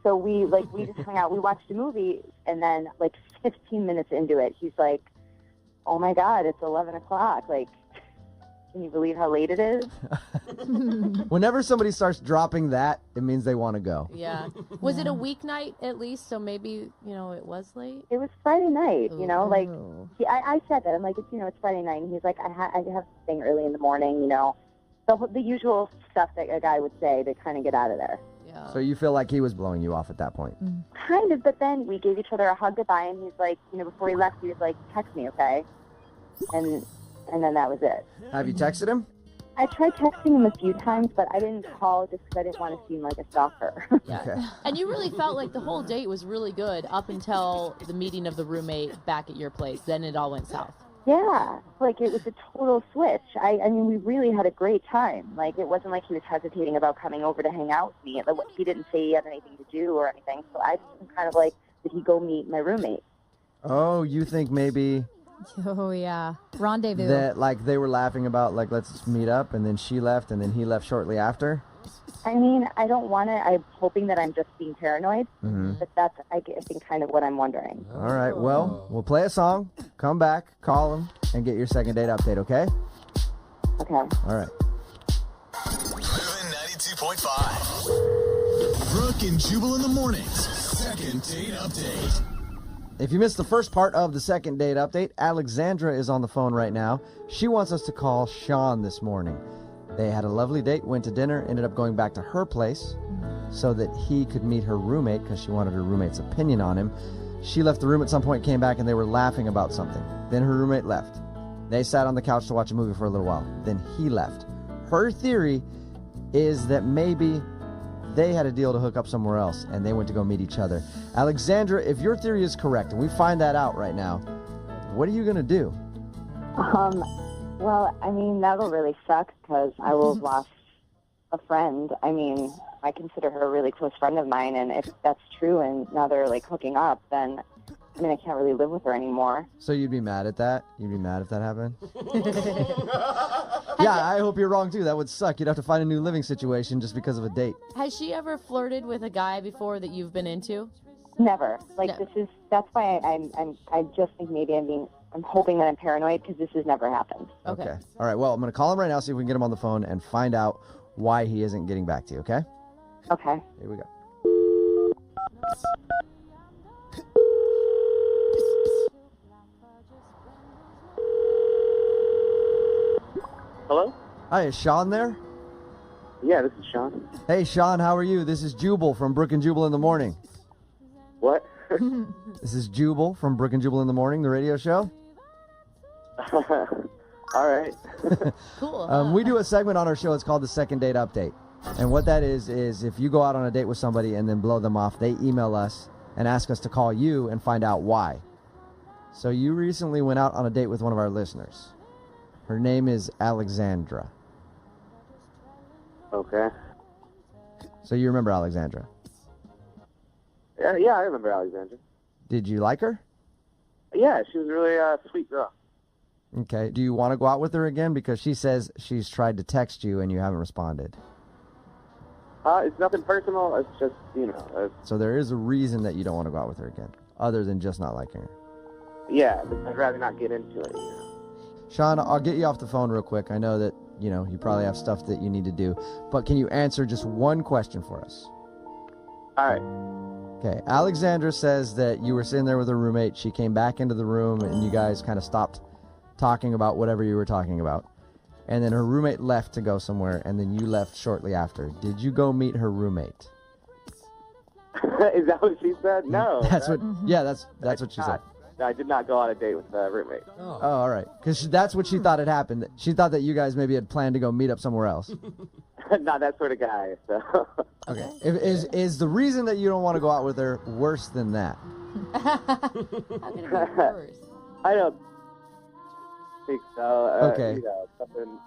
So we just hung out. We watched a movie, and then 15 minutes into it, he's like, "Oh my God, it's 11 o'clock! Like, can you believe how late it is?" Whenever somebody starts dropping that, it means they want to go. Yeah. Was it a weeknight at least? So maybe, it was late? It was Friday night, I said that. I'm like, it's Friday night. And he's like, I have this thing early in the morning, the usual stuff that a guy would say to kind of get out of there. Yeah. So you feel like he was blowing you off at that point. Kind of, but then we gave each other a hug goodbye, and he's like, before he left, he was like, text me, okay? And then that was it. Have you texted him? I tried texting him a few times, but I didn't call just because I didn't want to seem like a stalker. Okay. And you really felt like the whole date was really good up until the meeting of the roommate back at your place. Then it all went south. Yeah, it was a total switch. I mean, we really had a great time. It wasn't like he was hesitating about coming over to hang out with me. He didn't say he had anything to do or anything. So I just was kind of like, did he go meet my roommate? Oh, you think maybe Oh, yeah. Rendezvous. that they were laughing about let's meet up, and then she left, and then he left shortly after? I mean, I don't want to. I'm hoping that I'm just being paranoid, Mhm. but that's, I think, kind of what I'm wondering. All right, well, we'll play a song, come back, call him, and get your second date update, okay? Okay. All right. Moving 92.5. Brooke and Jubal in the mornings. Second date update. If you missed the first part of the second date update, Alexandra is on the phone right now. She wants us to call Sean this morning. They had a lovely date, went to dinner, ended up going back to her place so that he could meet her roommate because she wanted her roommate's opinion on him. She left the room at some point, came back, and they were laughing about something. Then her roommate left. They sat on the couch to watch a movie for a little while. Then he left. Her theory is that maybe they had a deal to hook up somewhere else, and they went to go meet each other. Alexandra, if your theory is correct, and we find that out right now, what are you going to do? Well, I mean, that'll really suck because I will have lost a friend. I mean, I consider her a really close friend of mine, and if that's true and now they're, like, hooking up, then, I mean, I can't really live with her anymore. So you'd be mad at that? You'd be mad if that happened? Yeah, I hope you're wrong, too. That would suck. You'd have to find a new living situation just because of a date. Has she ever flirted with a guy before that you've been into? Never. Like, that's why I just think maybe I'm hoping that I'm paranoid because this has never happened. Okay. All right, well, I'm going to call him right now, see if we can get him on the phone and find out why he isn't getting back to you, okay? Okay. Here we go. Hello? Hi, is Sean there? Yeah, this is Sean. Hey, Sean, how are you? This is Jubal from Brook and Jubal in the Morning. What? This is Jubal from Brook and Jubal in the Morning, the radio show. All right. Cool. We do a segment on our show. It's called the Second Date Update. And what that is if you go out on a date with somebody and then blow them off, they email us and ask us to call you and find out why. So you recently went out on a date with one of our listeners. Her name is Alexandra. Okay. So you remember Alexandra? Yeah, I remember Alexandra. Did you like her? Yeah, she was a really sweet girl. Okay. Do you want to go out with her again? Because she says she's tried to text you and you haven't responded. It's nothing personal. It's just, So there is a reason that you don't want to go out with her again, other than just not liking her. Yeah, I'd rather not get into it. Sean, I'll get you off the phone real quick. I know that, you probably have stuff that you need to do. But can you answer just one question for us? All right. Okay. Alexandra says that you were sitting there with her roommate. She came back into the room, and you guys kind of stopped talking about whatever you were talking about. And then her roommate left to go somewhere, and then you left shortly after. Did you go meet her roommate? Is that what she said? No. That's what she said. I did not go on a date with a roommate. Oh, all right. Because that's what she thought had happened. She thought that you guys maybe had planned to go meet up somewhere else. Not that sort of guy. So. Okay. Is the reason that you don't want to go out with her worse than that? How can it be worse? I don't think so. Okay.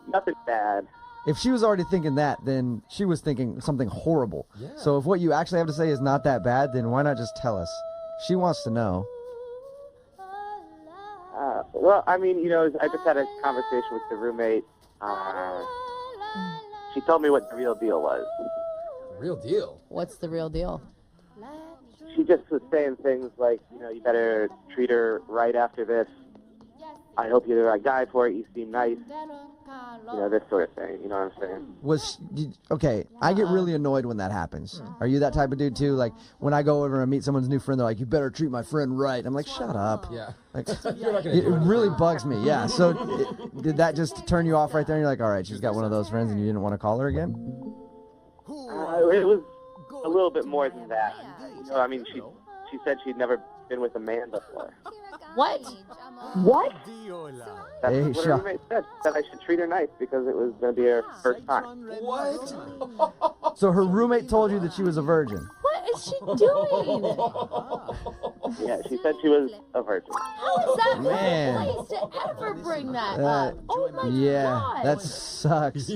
Nothing bad. If she was already thinking that, then she was thinking something horrible. Yeah. So if what you actually have to say is not that bad, then why not just tell us? She wants to know. Well, I mean, I just had a conversation with the roommate. She told me what the real deal was. Real deal? What's the real deal? She just was saying things like, you better treat her right after this. I hope you're the right guy for it. You seem nice. This sort of thing. You know what I'm saying? Okay, I get really annoyed when that happens. Are you that type of dude too? Like when I go over and meet someone's new friend, they're like, "You better treat my friend right." I'm like, "Shut up." Yeah. Like, it really bugs me. Yeah. So did that just turn you off right there? And you're like, "All right, she's got one of those friends," and you didn't want to call her again? It was a little bit more than that. I mean, she said she'd never been with a man before. What? What? That's Hey, what her Sean. roommate said. That I should treat her nice because it was going to be her first time. What? So her roommate told you that she was a virgin. What is she doing? Yeah, she said she was a virgin. How is that Man. the place to ever bring that up? Oh my Yeah, God. that sucks.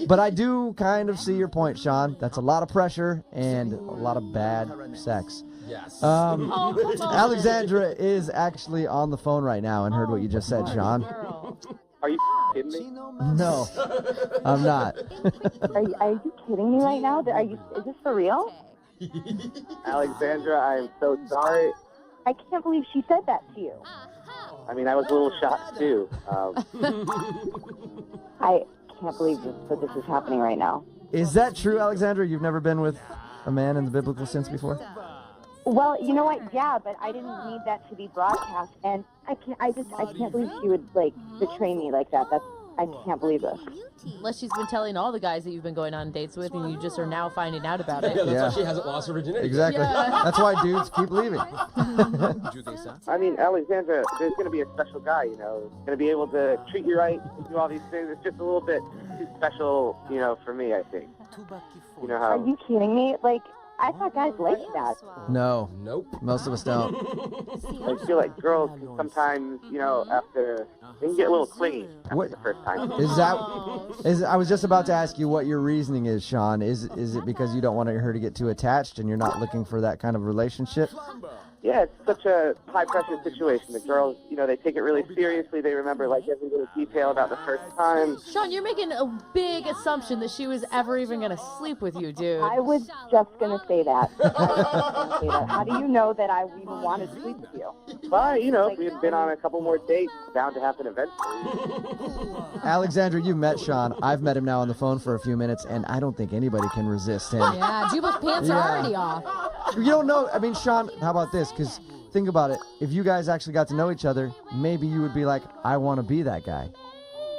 But I do kind of see your point, Sean. That's a lot of pressure and a lot of bad sex. Yes. come on. Alexandra is actually on the phone right now and heard what you just said, Sean. Are you kidding me? No, I'm not. Are you kidding me right now? Is this for real? Alexandra, I am so sorry. I can't believe she said that to you. I mean, I was a little shocked, too. I can't believe that this is happening right now. Is that true, Alexandra? You've never been with a man in the biblical sense before? Well, you know what? Yeah, but I didn't need that to be broadcast, and I can't believe she would like betray me like that. I can't believe this. Unless she's been telling all the guys that you've been going on dates with, and you just are now finding out about it. Yeah, that's why she hasn't lost her virginity. Exactly. Yeah. That's why dudes keep leaving. I mean, Alexandra, there's going to be a special guy, you know, going to be able to treat you right, do all these things. It's just a little bit too special, you know, for me, I think. You know how? Are you kidding me? Like, I thought guys liked that. No. Nope. Most of us don't. I feel like girls can sometimes, you know, after they can get a little clingy after the first time. I was just about to ask you what your reasoning is, Sean. Is it because you don't want her to get too attached and you're not looking for that kind of relationship? Yeah, it's such a high-pressure situation. The girls, you know, they take it really seriously. They remember, like, every little detail about the first time. Sean, you're making a big assumption that she was ever even going to sleep with you, dude. I was just going to say that. How do you know that I even want to sleep with you? But, you know, if we had been on a couple more dates, it's bound to happen eventually. Alexandra, you met Sean. I've met him now on the phone for a few minutes, and I don't think anybody can resist him. Yeah, Jubal's pants are already off. You don't know. I mean, Sean, how about this? Because think about it. If you guys actually got to know each other, maybe you would be like, I want to be that guy. You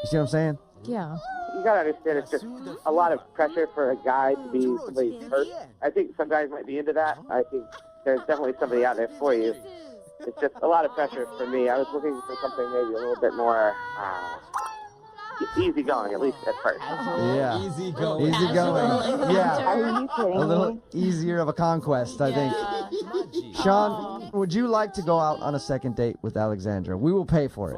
see what I'm saying? Yeah. You gotta understand, it's just a lot of pressure for a guy to be somebody's first. I think some guys might be into that. I think there's definitely somebody out there for you. It's just a lot of pressure for me. I was looking for something maybe a little bit more easy going, at least at first. Yeah. Easy going. Easy going. Yeah. Are you kidding A little me? easier of a conquest, I think. Sean, would you like to go out on a second date with Alexandra? We will pay for it.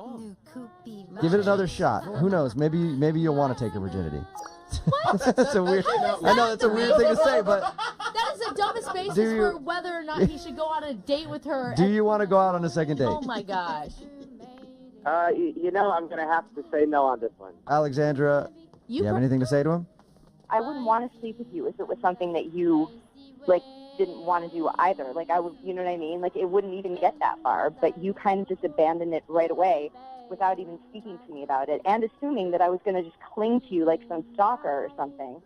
Give it another shot. Who knows? Maybe you'll want to take her virginity. That's a weird. I know that's a weird thing to say, but That is the dumbest basis for whether or not he should go on a date with her. do you want to go out on a second date? Oh my gosh. You know, I'm gonna have to say no on this one. Alexandra, you have anything to say to him? I wouldn't want to sleep with you if it was something that you, like, didn't want to do either. Like, I would, you know what I mean? Like, it wouldn't even get that far, but you kind of just abandoned it right away without even speaking to me about it and assuming that I was going to just cling to you like some stalker or something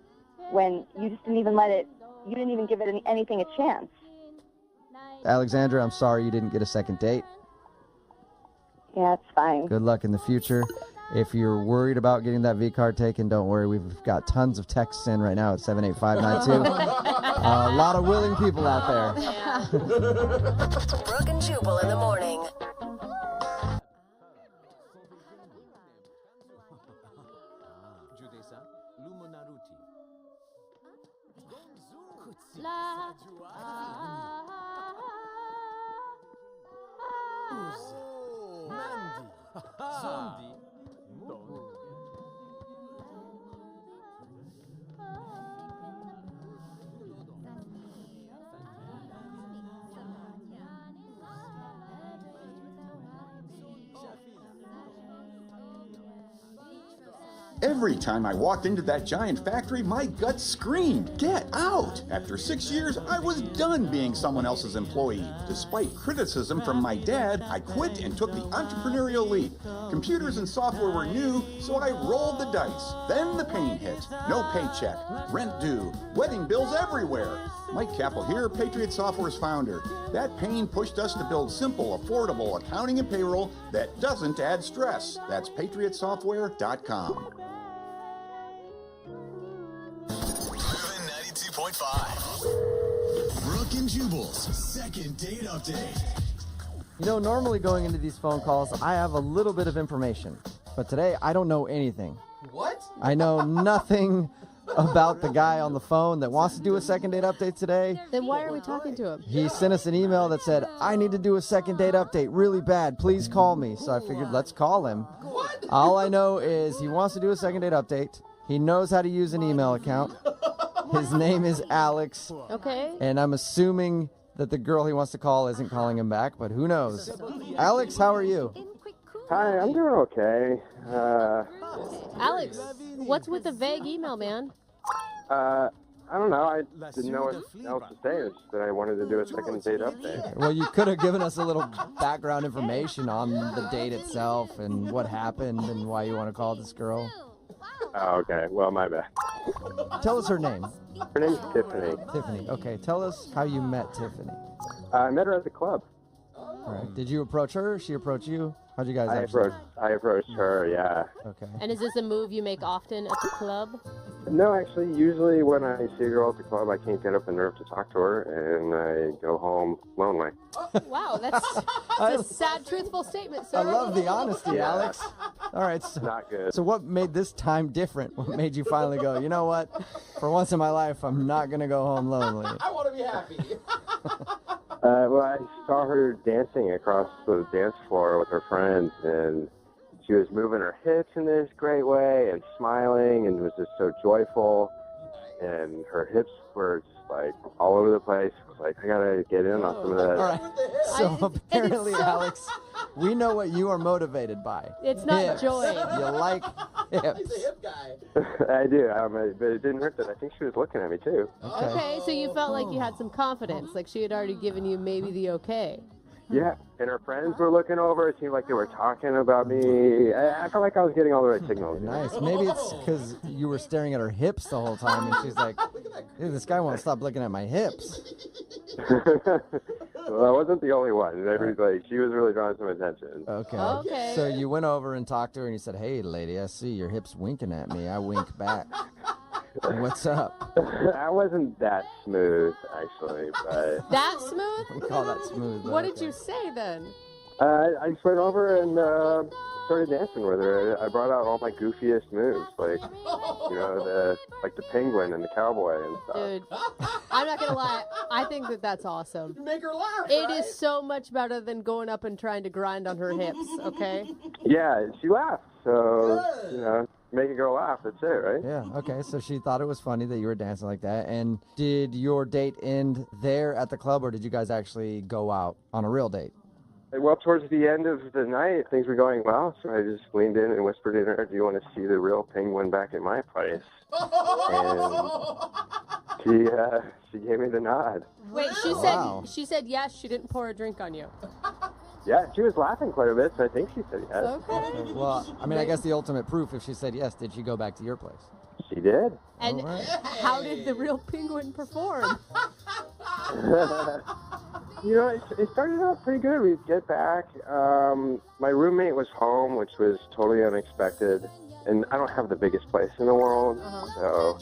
when you just didn't even you didn't even give it anything a chance. Alexandra, I'm sorry you didn't get a second date. Yeah, it's fine. Good luck in the future. If you're worried about getting that V card taken, don't worry. We've got tons of texts in right now at 78592. A lot of willing people out there. Brooke and Jubal in the morning. Every time I walked into that giant factory, my gut screamed, "Get out!" After 6 years, I was done being someone else's employee. Despite criticism from my dad, I quit and took the entrepreneurial leap. Computers and software were new, so I rolled the dice. Then the pain hit. No paycheck, rent due, wedding bills everywhere. Mike Capel here, Patriot Software's founder. That pain pushed us to build simple, affordable accounting and payroll that doesn't add stress. That's patriotsoftware.com. 92.5. Brooke and Jubal's second date update. You know, normally going into these phone calls, I have a little bit of information. But today, I don't know anything. What? I know nothing about the guy on the phone that wants to do a second date update today. Then why are we talking to him? He sent us an email that said, I need to do a second date update really bad. Please call me. So I figured, let's call him. What? All I know is he wants to do a second date update. He knows how to use an email account. His name is Alex. Okay. And I'm assuming that the girl he wants to call isn't calling him back, but who knows? Alex, how are you? Hi, I'm doing okay. Alex, what's with the vague email, man? I don't know. I didn't know what else to say. It's just that I wanted to do a second date update. Well, you could have given us a little background information on the date itself and what happened and why you want to call this girl. Oh, okay. Well, my bad. Tell us her name. Her name's Tiffany. Tiffany. Okay, tell us how you met Tiffany. I met her at the club. All right. Did you approach her? Or she approach you? How'd you guys I actually? approached her, yeah. Okay. And is this a move you make often at the club? No, actually, usually when I see a girl at the club, I can't get up the nerve to talk to her, and I go home lonely. Wow, that's a sad, truthful statement, sir. I love the honesty, Yeah. Alex. All right. So, Not good. So what made this time different? What made you finally go, you know what? For once in my life, I'm not going to go home lonely. I want to be happy. Well, I saw her dancing across the dance floor with her friends, and she was moving her hips in this great way and smiling and was just so joyful. And her hips were just like all over the place. I was like, I gotta get in on some of that. All right. So apparently, Alex, we know what you are motivated by. It's not Hips. joy. You like hips. He's a hip guy. I do, but it didn't hurt that I think she was looking at me too. Okay, so you felt like you had some confidence, like she had already given you maybe the okay. Yeah, and her friends were looking over. It seemed like they were talking about me. I felt like I was getting all the right signals. Nice. Maybe it's because you were staring at her hips the whole time, and she's like, "Dude, this guy won't stop looking at my hips." Well, I wasn't the only one. She was really drawing some attention. Okay. So you went over and talked to her, and you said, "Hey, lady, I see your hips winking at me. I wink back. What's up?" I wasn't that smooth, actually, but That smooth? We call that smooth. What did you say then? I just went over and started dancing with her. I brought out all my goofiest moves, like the penguin and the cowboy and stuff. Dude, I'm not gonna lie, I think that's awesome. Make her laugh. It is so much better than going up and trying to grind on her hips, okay? Yeah, she laughed, so make a girl laugh. That's it, right? Yeah, okay. So she thought it was funny that you were dancing like that. And did your date end there at the club, or did you guys actually go out on a real date? Well, towards the end of the night, things were going well, so I just leaned in and whispered in her, "Do you want to see the real penguin back at my place?" And she gave me the nod. Wait, she said yes, she didn't pour a drink on you. Yeah, she was laughing quite a bit, so I think she said yes. Okay. Well, I mean, I guess the ultimate proof, if she said yes, did she go back to your place? She did. And how did the real penguin perform? It started out pretty good. We'd get back. My roommate was home, which was totally unexpected. And I don't have the biggest place in the world, so,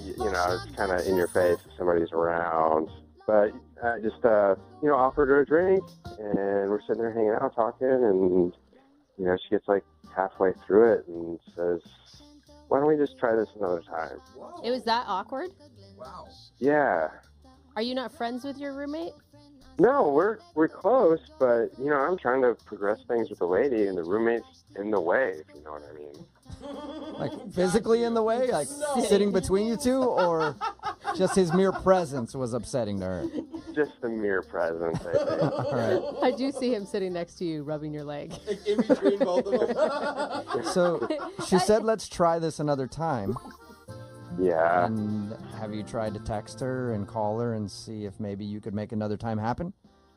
it's kind of in your face if somebody's around. But I just, offered her a drink, and we're sitting there hanging out talking, and, she gets like halfway through it and says, "Why don't we just try this another time?" It was that awkward? Wow. Yeah. Are you not friends with your roommate? No, we're close, but, I'm trying to progress things with the lady, and the roommate's in the way, if you know what I mean. Like physically in the way? Like sitting between you two? Or just his mere presence was upsetting to her? Just the mere presence, I think. All right. I do see him sitting next to you, rubbing your leg. In between both of them. So she said, "Let's try this another time." Yeah. And have you tried to text her and call her and see if maybe you could make another time happen?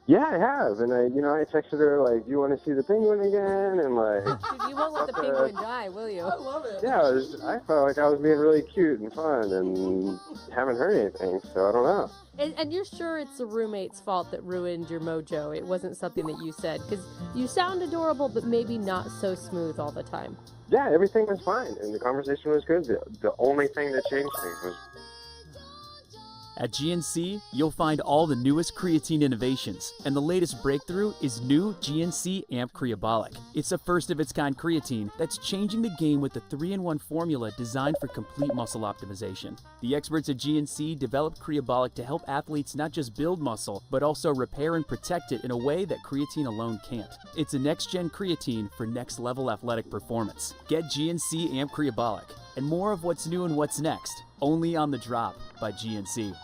Yeah, I have. And I texted her, like, "Do you want to see the penguin again?" And, like... Dude, you won't let the penguin die, will you? I love it. Yeah, I felt like I was being really cute and fun and haven't heard anything, so I don't know. And you're sure it's the roommate's fault that ruined your mojo? It wasn't something that you said? Because you sound adorable, but maybe not so smooth all the time. Yeah, everything was fine, and the conversation was good. The only thing that changed things was... At GNC, you'll find all the newest creatine innovations, and the latest breakthrough is new GNC Amp Creabolic. It's a first-of-its-kind creatine that's changing the game with the 3-in-1 formula designed for complete muscle optimization. The experts at GNC developed Creabolic to help athletes not just build muscle, but also repair and protect it in a way that creatine alone can't. It's a next-gen creatine for next-level athletic performance. Get GNC Amp Creabolic, and more of what's new and what's next, only on The Drop by GNC.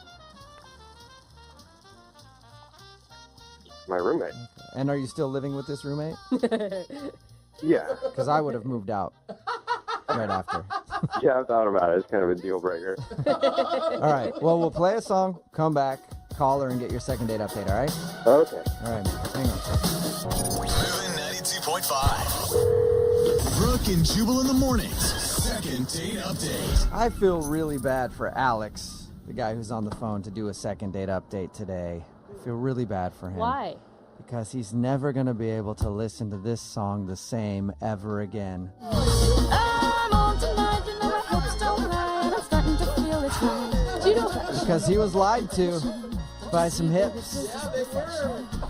My roommate. And are you still living with this roommate? Yeah. Because I would have moved out right after. Yeah, I've thought about it. It's kind of a deal breaker. All right. Well, we'll play a song, come back, call her, and get your second date update, all right? Okay. All right. Hang on. Moving 92.5. Brooke and Jubal in the mornings. Second date update. I feel really bad for Alex, the guy who's on the phone, to do a second date update today. I feel really bad for him. Why? Because he's never going to be able to listen to this song the same ever again. I'm on tonight, you know my hips don't lie, and I'm starting to feel it's right. Do you know? Because he was lied to by some hips.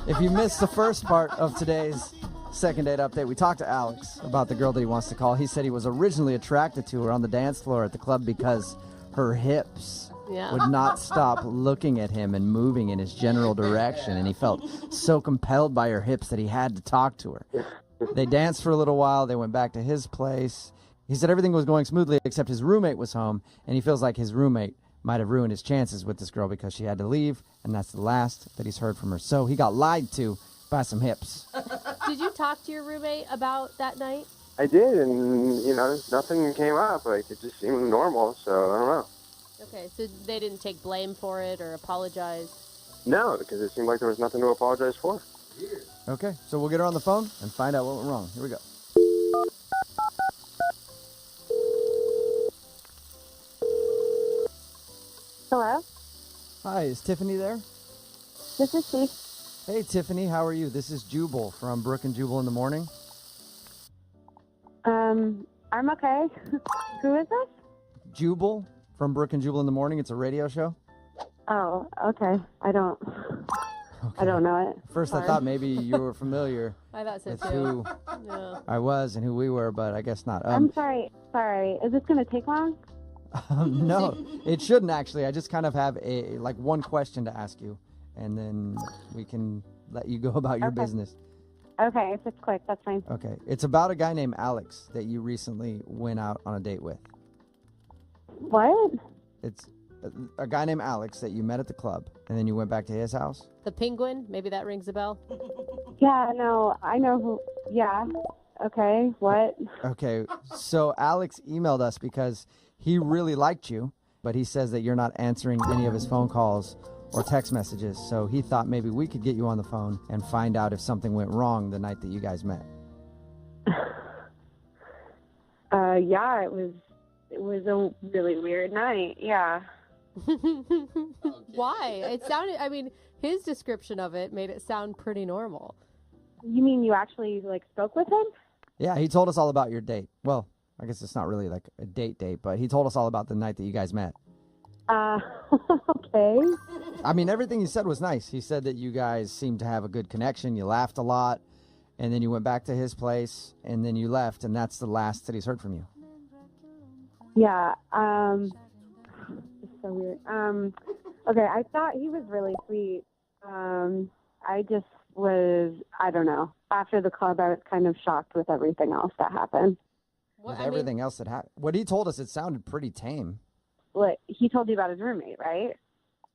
If you missed the first part of today's second date update, we talked to Alex about the girl that he wants to call. He said he was originally attracted to her on the dance floor at the club because her hips would not stop looking at him and moving in his general direction, and he felt so compelled by her hips that he had to talk to her. They danced for a little while. They went back to his place. He said everything was going smoothly except his roommate was home, and he feels like his roommate might have ruined his chances with this girl because she had to leave, and that's the last that he's heard from her. So he got lied to by some hips. Did you talk to your roommate about that night? I did, and, nothing came up. Like, it just seemed normal, so I don't know. Okay, so they didn't take blame for it or apologize? No, because it seemed like there was nothing to apologize for. Okay, so we'll get her on the phone and find out what went wrong. Here we go. Hello? Hi, is Tiffany there? This is she. Hey, Tiffany, how are you? This is Jubal from Brook and Jubal in the Morning. I'm okay. Who is this? Jubal from Brook and Jubal in the Morning. It's a radio show. Oh, okay. I don't know it. First, Sorry. I thought maybe you were familiar I thought so with too. who Yeah. I was and who we were, but I guess not. I'm sorry. Sorry. Is this going to take long? No, it shouldn't actually. I just kind of have one question to ask you, and then we can let you go about your business. Okay, if it's quick, that's fine. Okay. It's about a guy named Alex that you recently went out on a date with. What? It's a guy named Alex that you met at the club, and then you went back to his house. The penguin? Maybe that rings a bell? Yeah, no, I know who. Yeah. Okay, what? Okay, so Alex emailed us because he really liked you, but he says that you're not answering any of his phone calls or text messages, so he thought maybe we could get you on the phone and find out if something went wrong the night that you guys met. Yeah, it was a really weird night. Yeah. Why? It sounded, his description of it made it sound pretty normal. You mean you actually, spoke with him? Yeah, he told us all about your date. Well, I guess it's not really like a date, but he told us all about the night that you guys met. Okay. Everything he said was nice. He said that you guys seemed to have a good connection. You laughed a lot, and then you went back to his place, and then you left, and that's the last that he's heard from you. Yeah, it's so weird. Okay, I thought he was really sweet. I just was, I don't know. After the club, I was kind of shocked with everything else that happened. With everything else that happened. What he told us, it sounded pretty tame. What, he told you about his roommate, right?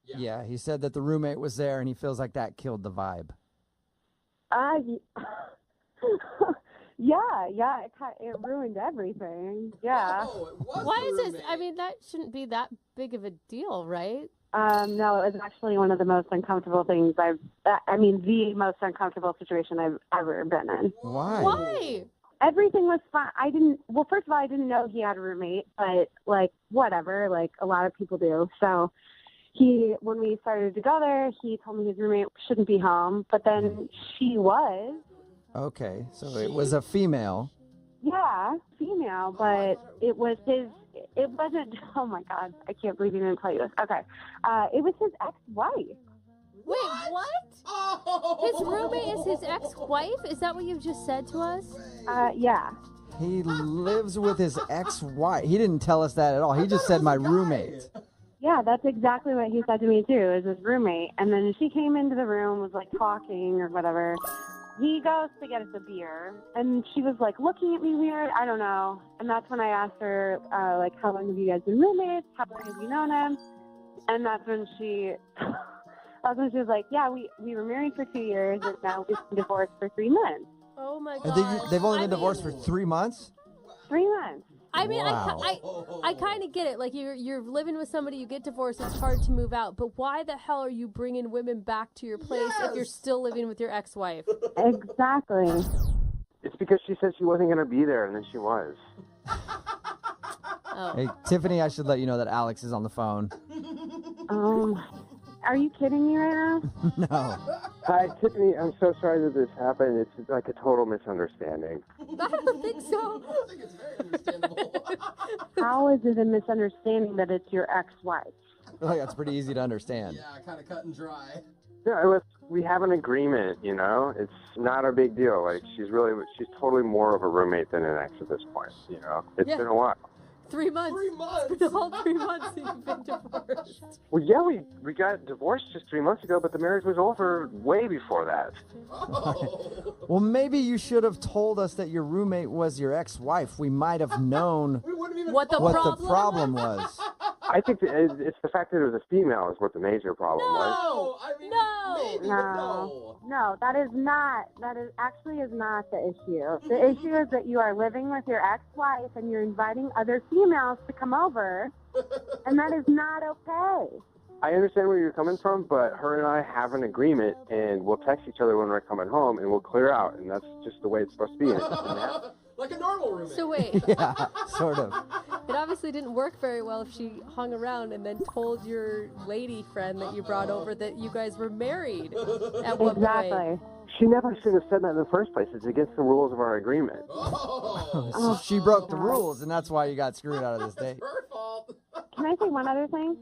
Yeah, he said that the roommate was there, and he feels like that killed the vibe. Yeah, it ruined everything. Yeah. Why is this? That shouldn't be that big of a deal, right? No, it was actually one of the most uncomfortable things the most uncomfortable situation I've ever been in. Why? Why? Everything was fine. First of all, I didn't know he had a roommate, but whatever, a lot of people do. So when we started to go there, he told me his roommate shouldn't be home, but then she was. Okay, so it was a female. Yeah, female, but it wasn't, oh my God, I can't believe you didn't tell you this. Okay, it was his ex-wife. Wait, what? His roommate is his ex-wife? Is that what you just said to us? Yeah. He lives with his ex-wife. He didn't tell us that at all. He just said my roommate. Yeah, that's exactly what he said to me too, is his roommate. And then she came into the room, was talking or whatever. He goes to get us a beer, and she was looking at me weird. I don't know. And that's when I asked her, how long have you guys been roommates? How long have you known him? And that's when she was like, yeah, we were married for 2 years, and now we've been divorced for 3 months. Oh my God. They've only been divorced for 3 months? 3 months. Wow. I kind of get it. You're living with somebody, you get divorced, it's hard to move out. But why the hell are you bringing women back to your place if you're still living with your ex-wife? Exactly. It's because she said she wasn't going to be there, and then she was. Oh. Hey, Tiffany, I should let you know that Alex is on the phone. Are you kidding me right now? No. Hi, Tiffany. I'm so sorry that this happened. It's like a total misunderstanding. I don't think so. I think it's very understandable. How is it a misunderstanding that it's your ex-wife? Oh, that's pretty easy to understand. Yeah, kind of cut and dry. Yeah, we have an agreement, you know? It's not a big deal. Like, she's totally more of a roommate than an ex at this point, you know? It's been a while. 3 months. 3 months. It's been all 3 months that you've been divorced. Well, yeah, we got divorced just 3 months ago, but the marriage was over way before that. Oh. Well, maybe you should have told us that your roommate was your ex-wife. We might have known what the problem was. I think it's the fact that it was a female is what the major problem was. No, I mean, maybe, No, that is actually not the issue. The issue is that you are living with your ex-wife and you're inviting other females to come over, and that is not okay. I understand where you're coming from, but her and I have an agreement, and we'll text each other when we're coming home, and we'll clear out, and that's just the way it's supposed to be. Like a normal roommate. So wait. Yeah, sort of. It obviously didn't work very well if she hung around and then told your lady friend that you brought over that you guys were married at one point. She never should have said that in the first place. It's against the rules of our agreement. So she broke the rules, and that's why you got screwed out of this date. Her fault. Can I say one other thing?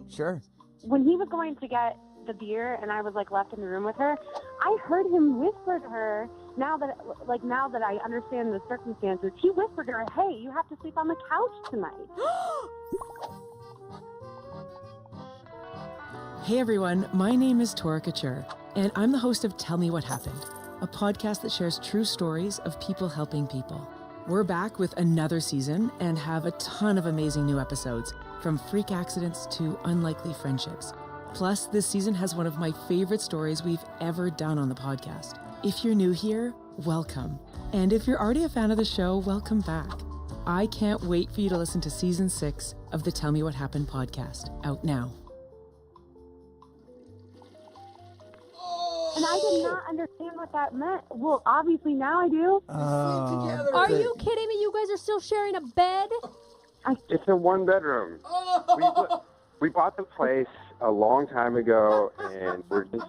Sure. When he was going to get the beer and I was like left in the room with her, I heard him whisper to her, now that I understand the circumstances, he whispered to her, hey, you have to sleep on the couch tonight. Hey everyone, my name is Tora Couture, and I'm the host of Tell Me What Happened, a podcast that shares true stories of people helping people. We're back with another season and have a ton of amazing new episodes, from freak accidents to unlikely friendships. Plus, this season has one of my favorite stories we've ever done on the podcast. If you're new here, welcome. And if you're already a fan of the show, welcome back. I can't wait for you to listen to season 6 of the Tell Me What Happened podcast, out now. And I did not understand what that meant. Well, obviously now I do. Are you kidding me? You guys are still sharing a bed? It's a one-bedroom. We bought the place a long time ago, and we're just,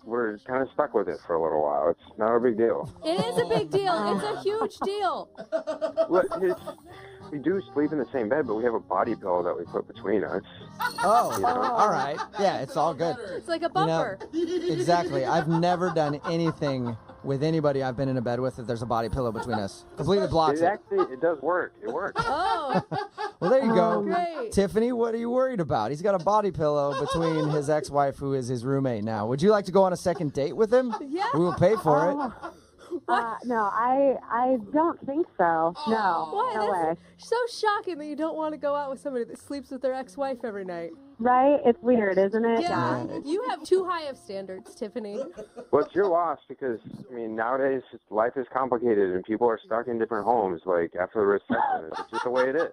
we're kind of stuck with it for a little while. It's not a big deal. It is a big deal. It's a huge deal. We do sleep in the same bed, but we have a body pillow that we put between us. Oh, all right. Yeah, it's all good. It's like a bumper. Exactly. I've never done anything with anybody I've been in a bed with if there's a body pillow between us. Completely blocks it. It does work. It works. Oh. Well, there you go. Great. Tiffany, what are you worried about? He's got a body pillow between his ex-wife, who is his roommate now. Would you like to go on a second date with him? Yeah. We will pay for it. No, I don't think so. No. Why? No way. That's so shocking that you don't want to go out with somebody that sleeps with their ex-wife every night. Right? It's weird, isn't it? Yeah. You have too high of standards, Tiffany. Well, it's your loss because, nowadays life is complicated and people are stuck in different homes, like after the recession. It's just the way it is.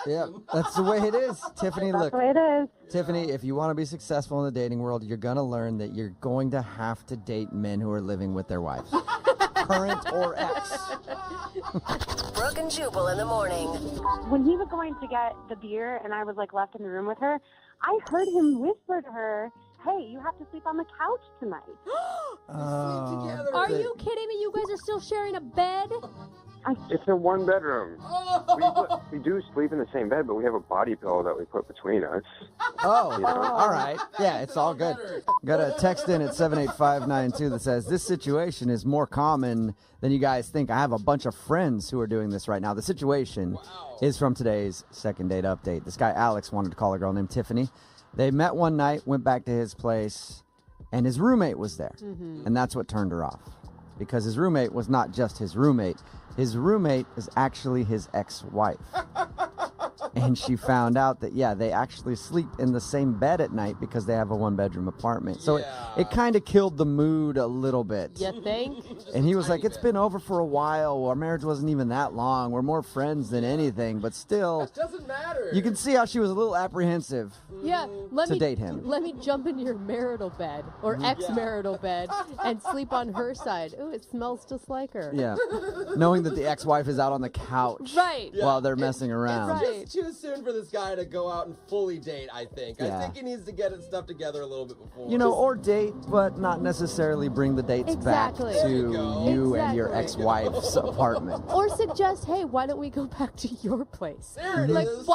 Yeah, that's the way it is. Tiffany, That's look. the way it is. Tiffany, if you want to be successful in the dating world, you're going to learn that you're going to have to date men who are living with their wives. Current or ex. Brooke and Jubal in the morning. When he was going to get the beer and I was like left in the room with her, I heard him whisper to her, hey, you have to sleep on the couch tonight. Are you kidding me? You guys are still sharing a bed? It's a one-bedroom. We do sleep in the same bed, but we have a body pillow that we put between us. Oh, all right. Yeah, it's all good. Got a text in at 78592 that says, this situation is more common than you guys think. I have a bunch of friends who are doing this right now. The situation is from today's second date update. This guy, Alex, wanted to call a girl named Tiffany. They met one night, went back to his place, and his roommate was there. Mm-hmm. And that's what turned her off. Because his roommate was not just his roommate. His roommate is actually his ex-wife. And she found out that, they actually sleep in the same bed at night because they have a one-bedroom apartment. So it kind of killed the mood a little bit. You think? And he was like, it's been over for a while. Our marriage wasn't even that long. We're more friends than anything. But still, It doesn't matter. you can see how she was a little apprehensive Yeah, let to me date him. Let me jump into your marital bed or ex-marital bed and sleep on her side. Ooh, it smells just like her. Yeah, knowing that the ex-wife is out on the couch Right. while they're messing around. It's just too soon for this guy to go out and fully date, I think. Yeah. I think he needs to get his stuff together a little bit before. You know, or date, but not necessarily bring the dates Exactly. back to you and Exactly. your ex-wife's apartment. Or suggest, hey, why don't we go back to your place? There it like, is.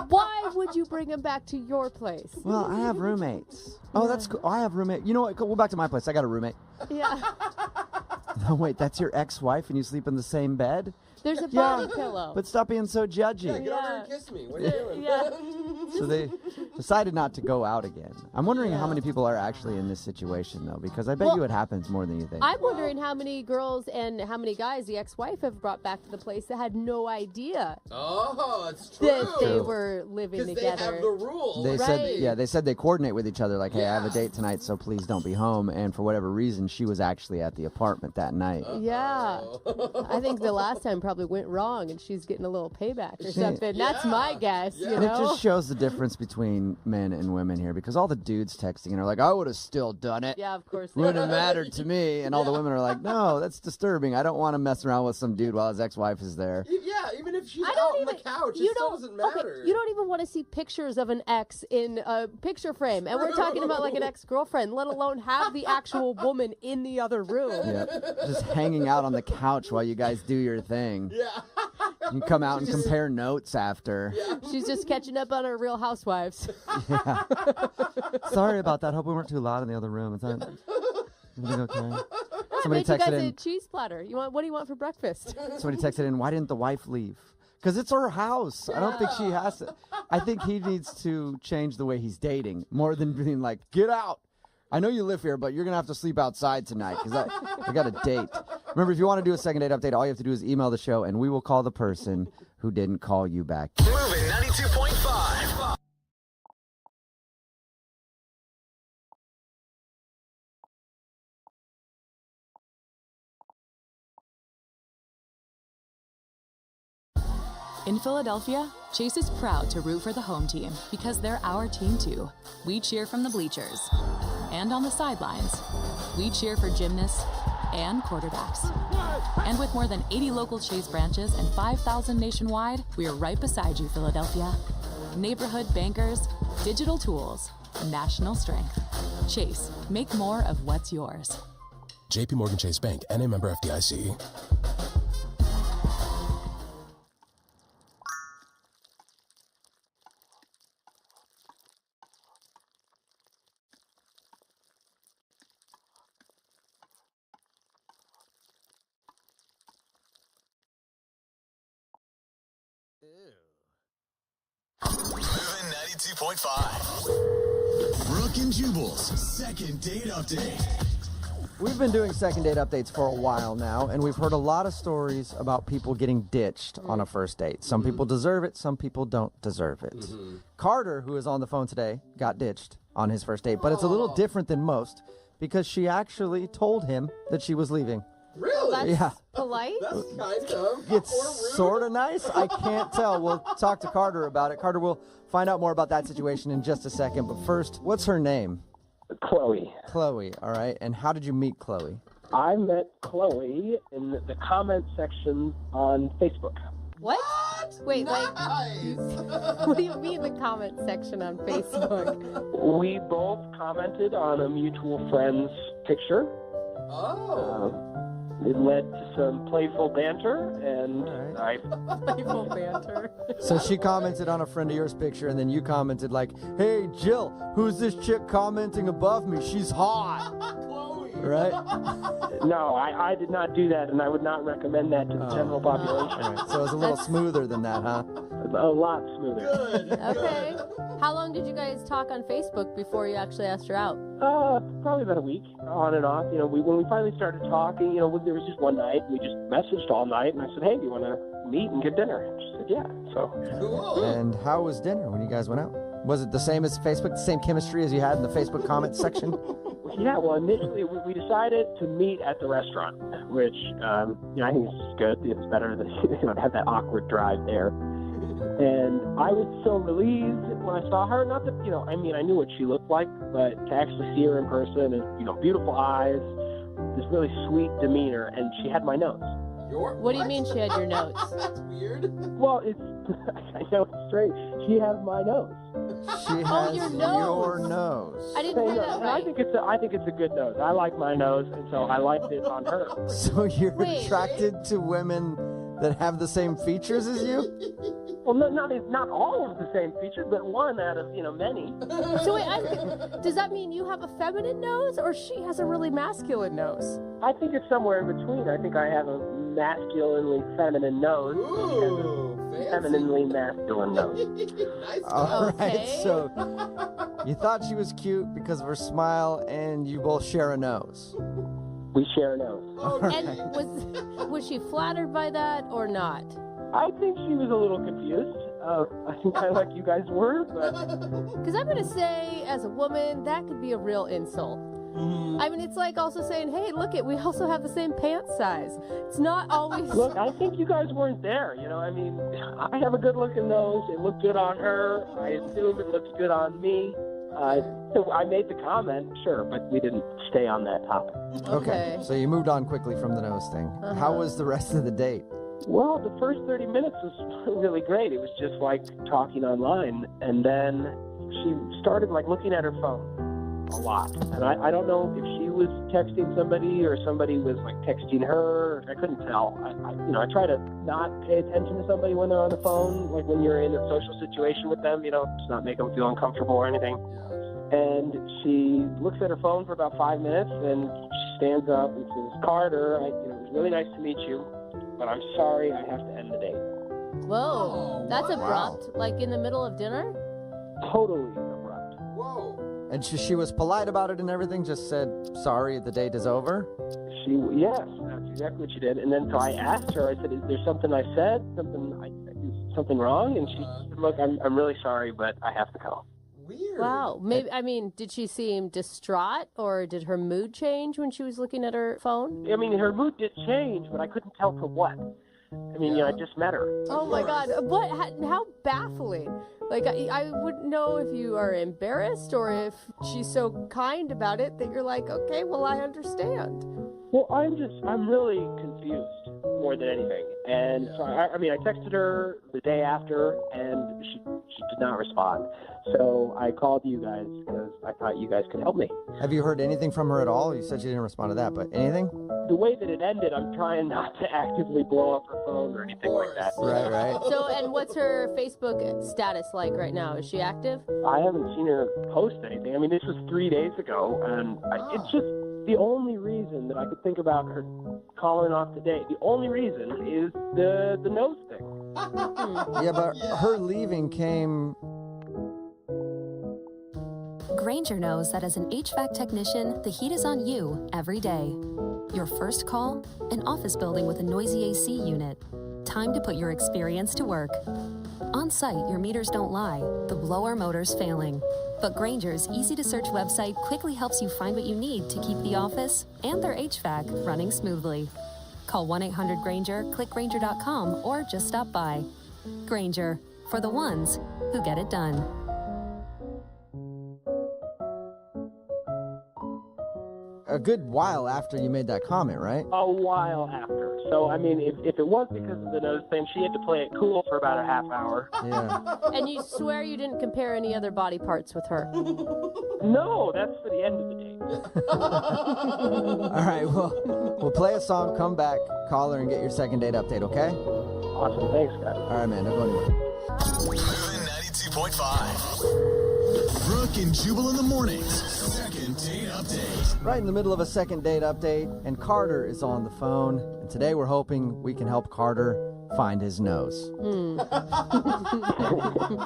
Why would you bring him back to your place? Well, I have roommates. Oh, that's cool. I have roommate. You know what? Go back to my place. I got a roommate. Yeah. No, wait, that's your ex-wife and you sleep in the same bed? There's a body pillow. But stop being so judgy. Yeah, get over here and kiss me. What are you doing? Yeah. So they decided not to go out again. I'm wondering how many people are actually in this situation, though, because I bet you it happens more than you think. I'm wondering how many girls and how many guys the ex-wife have brought back to the place that had no idea Oh, that's true. that they were living Because together. they have the rules. They said they coordinate with each other, like, hey, I have a date tonight, so please don't be home. And for whatever reason, she was actually at the apartment that night. Yeah. I think the last time probably went wrong and she's getting a little payback or something. That's my guess, you And it know? just shows the difference between men and women here, because all the dudes texting and are like, I would have still done it. Yeah, of course. they Wouldn't are. have mattered to me. And all the women are like, no, that's disturbing. I don't want to mess around with some dude while his ex-wife is there. Yeah, even if she's out on the couch, it still doesn't matter. You don't even want to see pictures of an ex in a picture frame. And we're talking about like an ex-girlfriend, let alone have the actual woman in the other room. Yeah, just hanging out on the couch while you guys do your thing. Yeah. You can come out and compare notes after. She's just catching up on her Real Housewives. Yeah. Sorry about that. Hope we weren't too loud in the other room. Is that everything okay? I Somebody made you guys texted a in. cheese platter. What do you want for breakfast? Somebody texted in. Why didn't the wife leave? Because it's her house. I don't think she has to. I think he needs to change the way he's dating more than being like, get out. I know you live here, but you're going to have to sleep outside tonight because I got a date. Remember, if you want to do a second date update, all you have to do is email the show, and we will call the person who didn't call you back. Moving 92.5. In Philadelphia, Chase is proud to root for the home team because they're our team too. We cheer from the bleachers and on the sidelines. We cheer for gymnasts and quarterbacks. And with more than 80 local Chase branches and 5,000 nationwide, we are right beside you, Philadelphia. Neighborhood bankers, digital tools, national strength. Chase, make more of what's yours. JP Morgan Chase Bank, N.A. member FDIC. Moving 92.5. Brooke and Jubal's second date update. We've been doing second date updates for a while now, and we've heard a lot of stories about people getting ditched on a first date. Some people deserve it, some people don't deserve it. Carter, who is on the phone today, got ditched on his first date, but it's a little different than most because she actually told him that she was leaving. Really? That's Yeah. polite. That's kind of. It's sort of nice. I can't tell. We'll talk to Carter about it. Carter, we'll find out more about that situation in just a second. But first, what's her name? Chloe. Chloe, all right. And how did you meet Chloe? I met Chloe in the comment section on Facebook. What? Wait, what do you mean the comment section on Facebook? We both commented on a mutual friend's picture. Oh. It led to some playful banter, and Playful banter. So she commented on a friend of yours picture, and then you commented like, hey, Jill, who's this chick commenting above me? She's hot. Right? No, I did not do that, and I would not recommend that to the general population. All right. So it was a little smoother than that, huh? A lot smoother. Okay. How long did you guys talk on Facebook before you actually asked her out? Probably about a week, on and off. You know, when we finally started talking, you know, there was just one night, we just messaged all night, and I said, hey, do you want to meet and get dinner? And she said, yeah. So. Cool. And how was dinner when you guys went out? Was it the same as Facebook, the same chemistry as you had in the Facebook comment section? Yeah, well, initially we decided to meet at the restaurant, which, you know, I think is good. It's better than, you know, to have that awkward drive there. And I was so relieved when I saw her. Not that, I knew what she looked like, but to actually see her in person and, beautiful eyes, this really sweet demeanor, and she had my nose. What do you mean she had your nose? That's weird. Well, I know it's straight. She has my nose. She has your nose. your nose. I didn't hear that right. I think it's a good nose. I like my nose, and so I liked it on her. So you're Wait. attracted to women that have the same features as you? Well, not all of the same features, but one out of, many. So wait, does that mean you have a feminine nose, or she has a really masculine nose? I think it's somewhere in between. I think I have a masculinely feminine nose. Ooh, femininely masculine nose. Nice. All right, Okay. so you thought she was cute because of her smile, and you both share a nose. We share a nose. And was she flattered by that or not? I think she was a little confused. I think kind of like you guys were, but... Because I'm going to say, as a woman, that could be a real insult. I mean, it's like also saying, hey, look we also have the same pant size. It's not always... Look, I think you guys weren't there, I have a good-looking nose. It looked good on her. I assume it looked good on me. So I made the comment, sure, but we didn't stay on that topic. Okay, so you moved on quickly from the nose thing. How was the rest of the date? Well, the first 30 minutes was really great. It was just like talking online. And then she started looking at her phone a lot. And I don't know if she was texting somebody or somebody was texting her. I couldn't tell. I try to not pay attention to somebody when they're on the phone, when you're in a social situation with them, just not make them feel uncomfortable or anything. And she looks at her phone for about 5 minutes, and she stands up and says, Carter, it was really nice to meet you, but I'm sorry I have to end the date. Whoa, that's abrupt. Like in the middle of dinner? Totally abrupt. Whoa. And she was polite about it and everything, just said, sorry, the date is over? Yes, that's exactly what she did. And then so I asked her, I said, is there something I said? Something wrong? And she said, look, I'm really sorry, but I have to go. Weird. Wow. Maybe, did she seem distraught, or did her mood change when she was looking at her phone? Her mood did change, but I couldn't tell to what. I just met her. Oh my God. How baffling. I wouldn't know if you are embarrassed or if she's so kind about it that you're like, okay, well, I understand. Well, I'm really confused more than anything. And so, I texted her the day after, and she did not respond. So I called you guys because I thought you guys could help me. Have you heard anything from her at all? You said she didn't respond to that, but anything? The way that it ended, I'm trying not to actively blow up her phone or anything like that. Right. So, and what's her Facebook status like right now? Is she active? I haven't seen her post anything. This was 3 days ago, and it's just the only reason that I could think about her calling off today. The only reason is the nose thing. Yeah, but her leaving came... Grainger knows that as an HVAC technician, the heat is on you every day. Your first call? An office building with a noisy AC unit. Time to put your experience to work. On site, your meters don't lie. The blower motor's failing. But Grainger's easy-to-search website quickly helps you find what you need to keep the office and their HVAC running smoothly. Call 1-800-GRAINGER, click Grainger.com, or just stop by. Grainger, for the ones who get it done. A good while after you made that comment, right? A while after. So, if it was because of the nose thing, she had to play it cool for about a half hour. Yeah. And you swear you didn't compare any other body parts with her? No, that's for the end of the date. All right, well, we'll play a song, come back, call her, and get your second date update, okay? Awesome. Thanks, guys. All right, man. Don't go anywhere. Moving 92.5. Brooke and Jubal in the mornings. Second date update. Right in the middle of a second date update, and Carter is on the phone. And today we're hoping we can help Carter find his nose.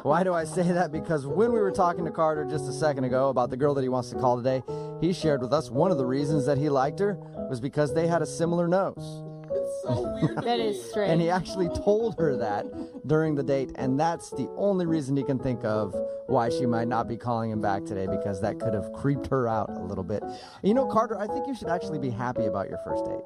Why do I say that? Because when we were talking to Carter just a second ago about the girl that he wants to call today, he shared with us one of the reasons that he liked her was because they had a similar nose. It's so weird. That is strange. And he actually told her that during the date, and that's the only reason he can think of why she might not be calling him back today, because that could have creeped her out a little bit. You know, Carter, I think you should actually be happy about your first date.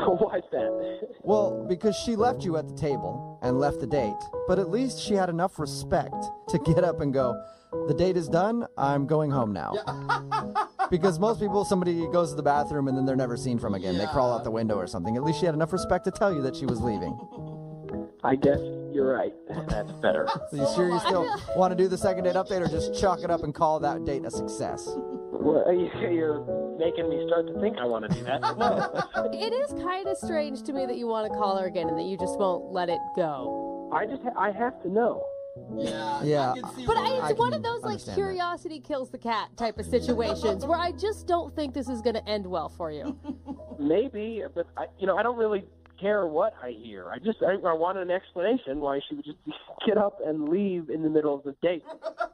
Why's that? Well, because she left you at the table and left the date, but at least she had enough respect to get up and go, the date is done, I'm going home now. Because most people, somebody goes to the bathroom and then they're never seen from again. They crawl out the window or something. At least she had enough respect to tell you that she was leaving. I guess you're right. That's better. So you sure you still want to do the second date update or just chalk it up and call that date a success? Well, you're making me start to think I want to do that. It is kind of strange to me that you want to call her again and that you just won't let it go. I have to know. Yeah. But it's one of those like curiosity kills the cat type of situations where I just don't think this is going to end well for you. Maybe, but I don't really care what I hear. I want an explanation why she would just get up and leave in the middle of the date.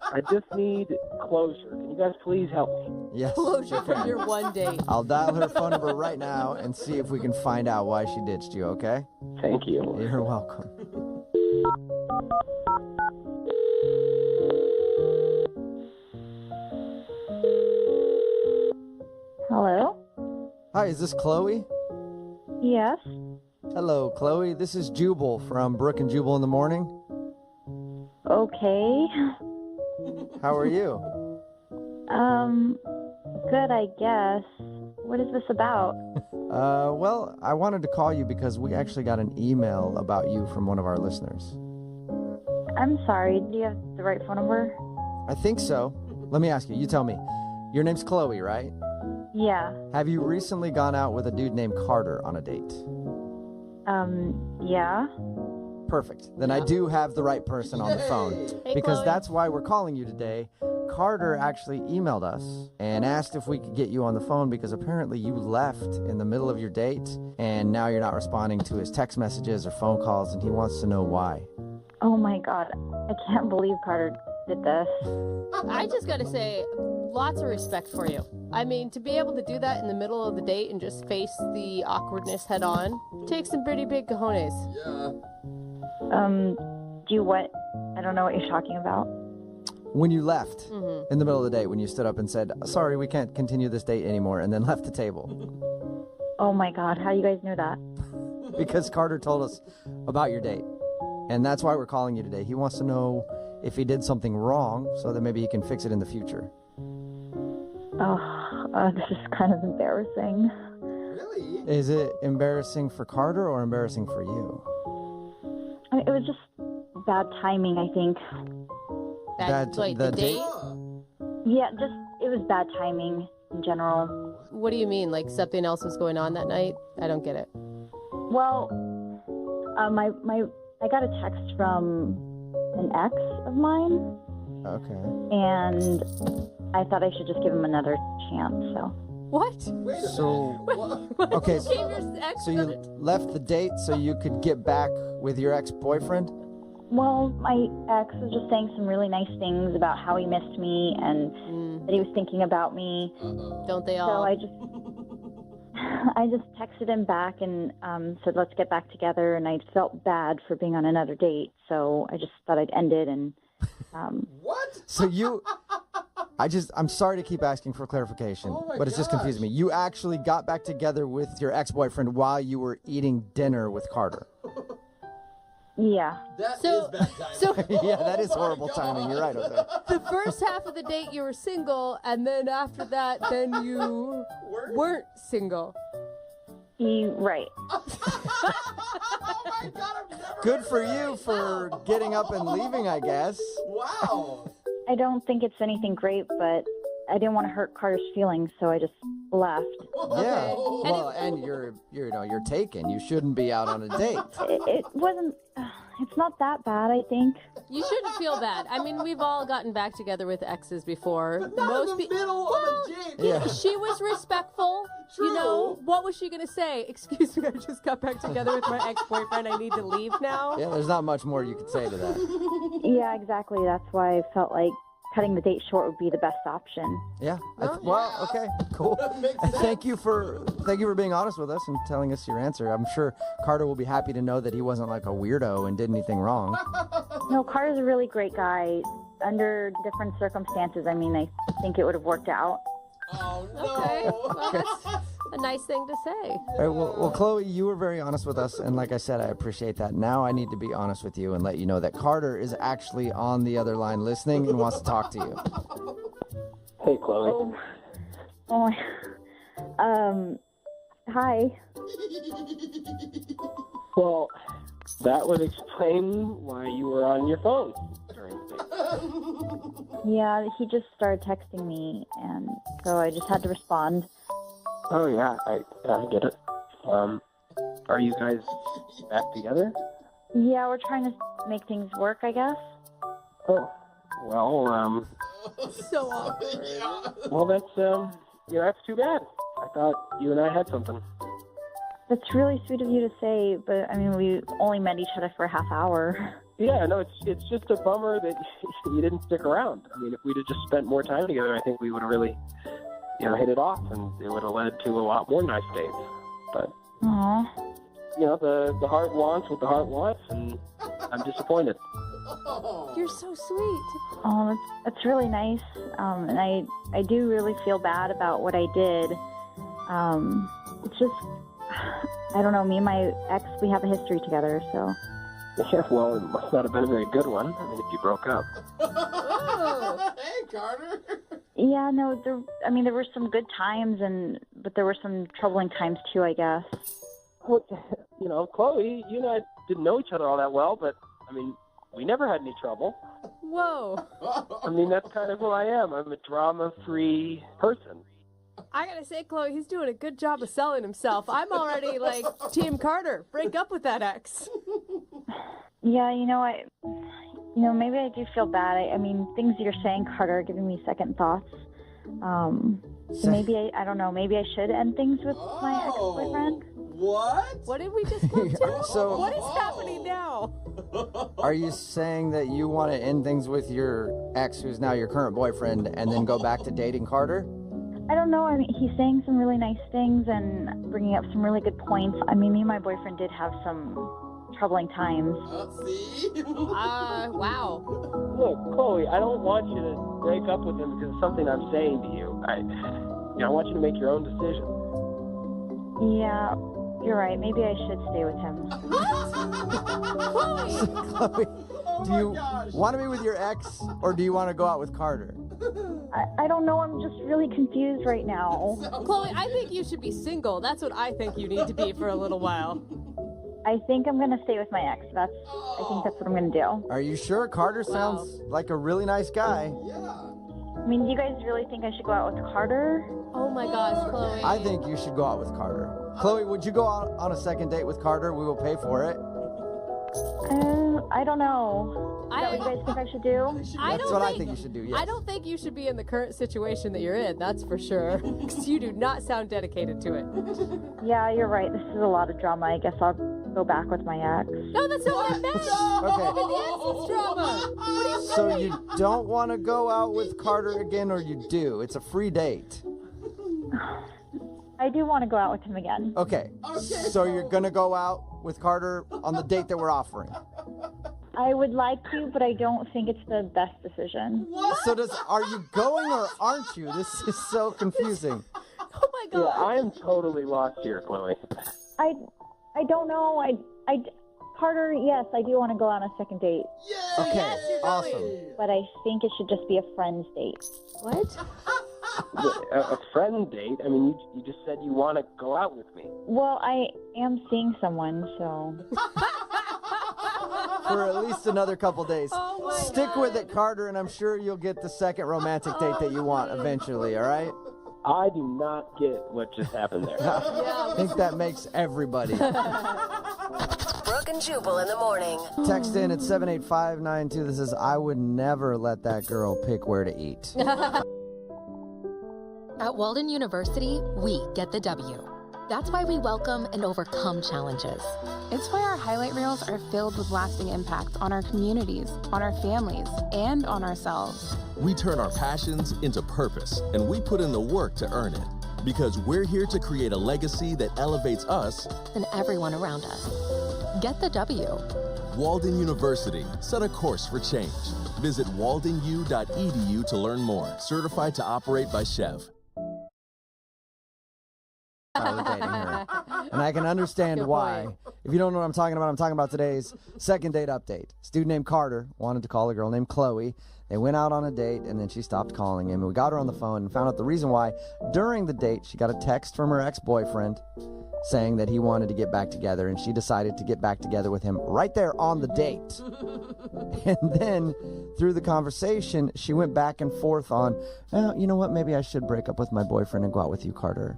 I just need closure. Can you guys please help me? Yes. Closure from your one date. I'll dial her phone number right now and see if we can find out why she ditched you, okay? Thank you. You're welcome. Hello? Hi, is this Chloe? Yes. Hello, Chloe. This is Jubal from Brooke and Jubal in the Morning. Okay. How are you? Good, I guess. What is this about? Well, I wanted to call you because we actually got an email about you from one of our listeners. I'm sorry, do you have the right phone number? I think so. Let me ask you. You tell me. Your name's Chloe, right? Yeah. Have you recently gone out with a dude named Carter on a date? Yeah. Perfect. Then I do have the right person on the phone. Hey, because Chloe. that's why we're calling you today. Carter actually emailed us and asked if we could get you on the phone because apparently you left in the middle of your date and now you're not responding to his text messages or phone calls and he wants to know why. Oh my God, I can't believe Carter did this. I just got to say, lots of respect for you. I mean, to be able to do that in the middle of the date and just face the awkwardness head on takes some pretty big cojones. Do you what? I don't know what you're talking about. When you left in the middle of the date, when you stood up and said, sorry, we can't continue this date anymore, and then left the table. Oh my God, how do you guys know that? Because Carter told us about your date. And that's why we're calling you today. He wants to know if he did something wrong so that maybe he can fix it in the future. This is kind of embarrassing. Really? Is it embarrassing for Carter or embarrassing for you? I mean, it was just bad timing, I think. The date? Yeah, it was bad timing in general. What do you mean? Like something else was going on that night? I don't get it. Well, I got a text from an ex of mine. Okay. And I thought I should just give him another chance, so. What? Okay, Gave your ex so you left the date so you could get back with your ex-boyfriend? Well, my ex was just saying some really nice things about how he missed me and that he was thinking about me. Don't they all? So I just texted him back and said, let's get back together. And I felt bad for being on another date. So I just thought I'd end it. And What? So I'm sorry to keep asking for clarification, but it's just confusing me. You actually got back together with your ex-boyfriend while you were eating dinner with Carter. Yeah. That is bad timing. Yeah, that is horrible timing. You're right, Jose. The first half of the date you were single, and then after that, then you weren't single. Right. Oh my God, I've never Good for you for getting up and leaving, I guess. Wow. I don't think it's anything great, but I didn't want to hurt Carter's feelings, so I just left. Yeah. Well, and you're taken. You shouldn't be out on a date. It wasn't. It's not that bad, I think. You shouldn't feel bad. I mean, we've all gotten back together with exes before. But not in the middle of a date. Yeah. She was respectful. True. You know, what was she going to say? Excuse me, I just got back together with my ex-boyfriend. I need to leave now. Yeah, there's not much more you could say to that. Yeah, exactly. That's why I felt like cutting the date short would be the best option. Yeah. Well, okay, cool. Thank you for being honest with us and telling us your answer. I'm sure Carter will be happy to know that he wasn't like a weirdo and did anything wrong. No, Carter's a really great guy. Under different circumstances, I mean, I think it would have worked out. Oh, no. Okay. Well, that's a nice thing to say. All right, well, Chloe, you were very honest with us, and like I said, I appreciate that. Now I need to be honest with you and let you know that Carter is actually on the other line listening and wants to talk to you. Hey, Chloe. Hi. Well, that would explain why you were on your phone during the day. Yeah, he just started texting me, and so I just had to respond. Oh, yeah, I get it. Are you guys back together? Yeah, we're trying to make things work, I guess. Oh, well, So awkward. well, that's too bad. I thought you and I had something. That's really sweet of you to say, but I mean, we only met each other for a half hour. Yeah, no, it's just a bummer that you didn't stick around. I mean, if we'd have just spent more time together, I think we would have really, hit it off, and it would have led to a lot more nice dates. But, Aww. The heart wants what the heart wants, and I'm disappointed. You're so sweet. Oh, that's really nice. And I do really feel bad about what I did. It's just, I don't know, me and my ex, we have a history together, so. Yeah, well, it must not have been a very good one. I mean, if you broke up. Oh, hey, Carter. Yeah, no, there were some good times, but there were some troubling times too, I guess. Well, Chloe, you and I didn't know each other all that well, but, I mean, we never had any trouble. Whoa. I mean, that's kind of who I am. I'm a drama-free person. I gotta say, Chloe, he's doing a good job of selling himself. I'm already like, Team Carter, break up with that ex. Yeah, maybe I do feel bad. I mean, things you're saying, Carter, are giving me second thoughts. So maybe I don't know, maybe I should end things with my ex-boyfriend. What? What did we just come to? So- what is happening now? Are you saying that you want to end things with your ex, who's now your current boyfriend, and then go back to dating Carter? I don't know. I mean, he's saying some really nice things and bringing up some really good points. I mean, me and my boyfriend did have some troubling times. See? Wow. Look, Chloe, I don't want you to break up with him because of something I'm saying to you. I want you to make your own decision. Yeah, you're right. Maybe I should stay with him. Chloe, do you want to be with your ex, or do you want to go out with Carter? I don't know. I'm just really confused right now. Chloe, I think you should be single. That's what I think you need to be for a little while. I think I'm going to stay with my ex. I think that's what I'm going to do. Are you sure? Carter sounds like a really nice guy. I mean, do you guys really think I should go out with Carter? Oh my gosh, Chloe. I think you should go out with Carter. Chloe, would you go out on a second date with Carter? We will pay for it. I don't know. Is that what you guys think I should do? That's what I think you should do, yes. I don't think you should be in the current situation that you're in, that's for sure. Because you do not sound dedicated to it. Yeah, you're right. This is a lot of drama. I guess I'll go back with my ex. No, that's not what I meant. Okay. The ex is drama. What are you So saying? you don't want to go out with Carter again, or you do? It's a free date. I do want to go out with him again. Okay. So you're going to go out with Carter on the date that we're offering? I would like to, but I don't think it's the best decision. So are you going or aren't you? This is so confusing. Oh my Yeah, I am totally lost here, Chloe. I don't know. Carter, yes, I do want to go on a second date. Okay, yes, you're going. awesome. But I think it should just be a friend's date. What? A friend date? I mean, you just said you want to go out with me. Well, I am seeing someone, so. For at least another couple days. Oh my Stick with it, Carter, and I'm sure you'll get the second romantic date that you want eventually, all right? I do not get what just happened there. I think that makes everybody. Brooke and Jubal in the morning. Text in at 78592. This is, I would never let that girl pick where to eat. At Walden University, we get the W. That's why we welcome and overcome challenges. It's why our highlight reels are filled with lasting impact on our communities, on our families, and on ourselves. We turn our passions into purpose, and we put in the work to earn it. Because we're here to create a legacy that elevates us And everyone around us. Get the W. Walden University, set a course for change. Visit waldenu.edu to learn more. Certified to operate by Chev. Tyler dating her. And I can understand Good why. point. If you don't know what I'm talking about today's second date update. This dude named Carter wanted to call a girl named Chloe. They went out on a date, and then she stopped calling him. And we got her on the phone and found out the reason why. During the date, she got a text from her ex-boyfriend saying that he wanted to get back together, and she decided to get back together with him right there on the date. And then, through the conversation, she went back and forth on, oh, you know what, maybe I should break up with my boyfriend and go out with you, Carter.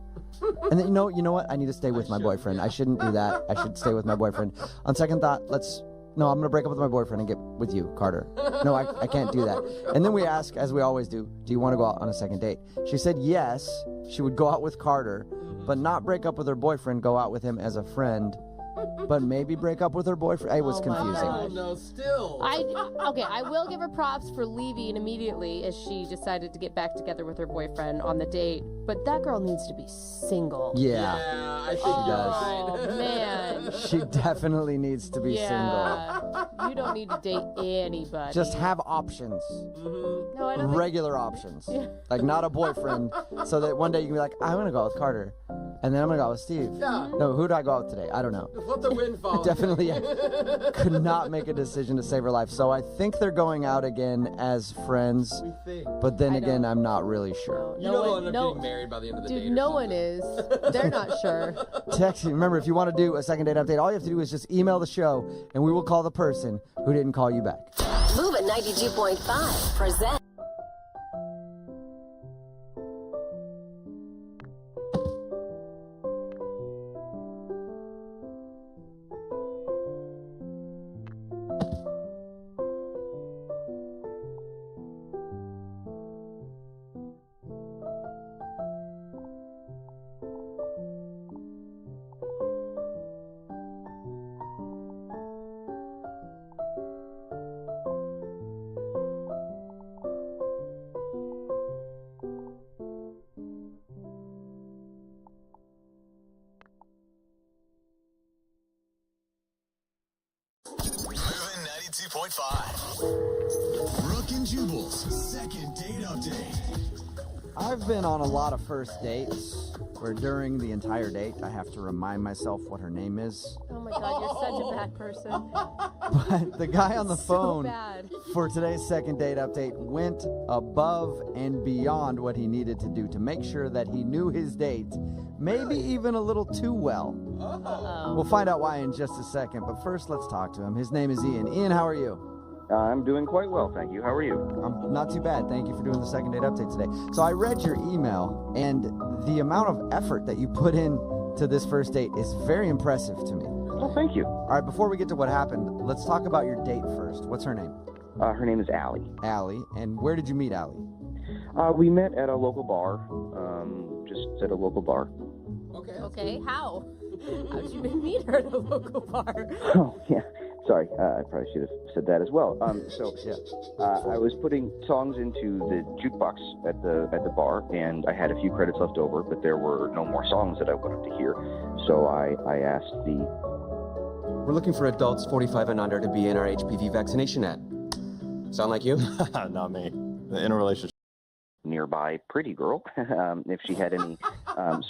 And then, you know what, I need to stay with my boyfriend. I shouldn't do that. I should stay with my boyfriend. On second thought, no, I'm going to break up with my boyfriend and get with you, Carter. No, I can't do that. And then we ask, as we always do you want to go out on a second date? She said yes, she would go out with Carter, but not break up with her boyfriend, go out with him as a friend, but maybe break up with her boyfriend. It was confusing. Oh, no, still. I will give her props for leaving immediately as she decided to get back together with her boyfriend on the date, but that girl needs to be single. Yeah, I think she does. Oh, man. She definitely needs to be Yeah. You don't need to date anybody. single. Just have options. No, I don't think... Regular options. Yeah. Like, not a boyfriend, so that one day you can be like, I'm going to go out with Carter, and then I'm going to go out with Steve. Yeah. No, who do I go out with today? I don't know. Let the wind follow. Definitely could not make a decision to save her life. So I think they're going out again as friends. But then again, I'm not really sure. You know they'll end up getting married by the end of the date. Dude, no one is. They're not sure. Text. Remember, if you want to do a second date update, all you have to do is just email the show, and we will call the person who didn't call you back. Move at 92.5 present. Moving 92.5. Brooke and Jubal's second date update. I've been on a lot of first dates where during the entire date I have to remind myself what her name is. Oh my God, you're such a bad person. But the guy on the phone bad. for today's second date update went above and beyond what he needed to do to make sure that he knew his date, maybe even a little too well. We'll find out why in just a second, but first let's talk to him. His name is Ian. Ian, how are you? I'm doing quite well, thank you. How are you? I'm not too bad. Thank you for doing the second date update today. So I read your email, and the amount of effort that you put in to this first date is very impressive to me. Well, thank you. All right, before we get to what happened, let's talk about your date first. What's her name? Her name is Allie. Allie. And where did you meet Allie? We met at a local bar, just at a local bar. Okay, how? How did you meet her at a local bar? Oh, yeah. Sorry, I probably should have said that as well. I was putting songs into the jukebox at the bar, and I had a few credits left over, but there were no more songs that I wanted to hear. So I asked We're looking for adults 45 and under to be in our HPV vaccination ad. Sound like you? Not me. In a relationship. nearby pretty girl if she had any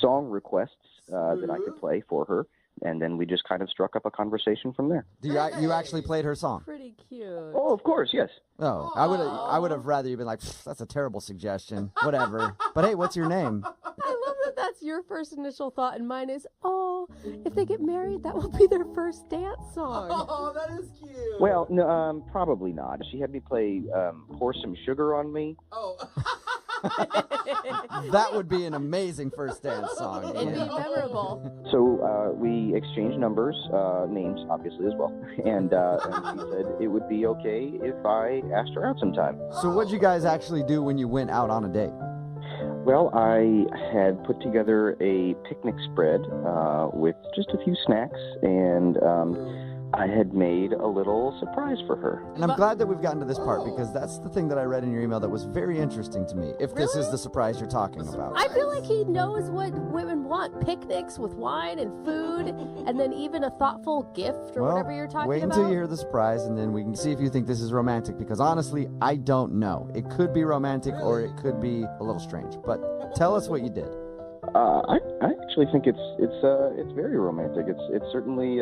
song requests that I could play for her. And then we just kind of struck up a conversation from there. You actually played her song? Pretty cute. Oh, of course, yes. Oh, I would have rather you been like, that's a terrible suggestion. Whatever. But hey, what's your name? I love that that's your first initial thought, and mine is, oh, if they get married, that will be their first dance song. Oh, that is cute. Well, no, probably not. She had me play Pour Some Sugar on Me. Oh. That would be an amazing first dance song. It'd be memorable. So we exchanged numbers, names obviously as well, and she said it would be okay if I asked her out sometime. So what'd you guys actually do when you went out on a date? Well, I had put together a picnic spread with just a few snacks, and I had made a little surprise for her. And I'm glad that we've gotten to this part, because that's the thing that I read in your email that was very interesting to me, if this is the surprise you're talking about. I feel like he knows what women want. Picnics with wine and food, and then even a thoughtful gift or whatever you're talking wait about. until you hear the surprise, and then we can see if you think this is romantic, because honestly, I don't know. It could be romantic or it could be a little strange, but tell us what you did. I actually actually think it's very romantic. It's certainly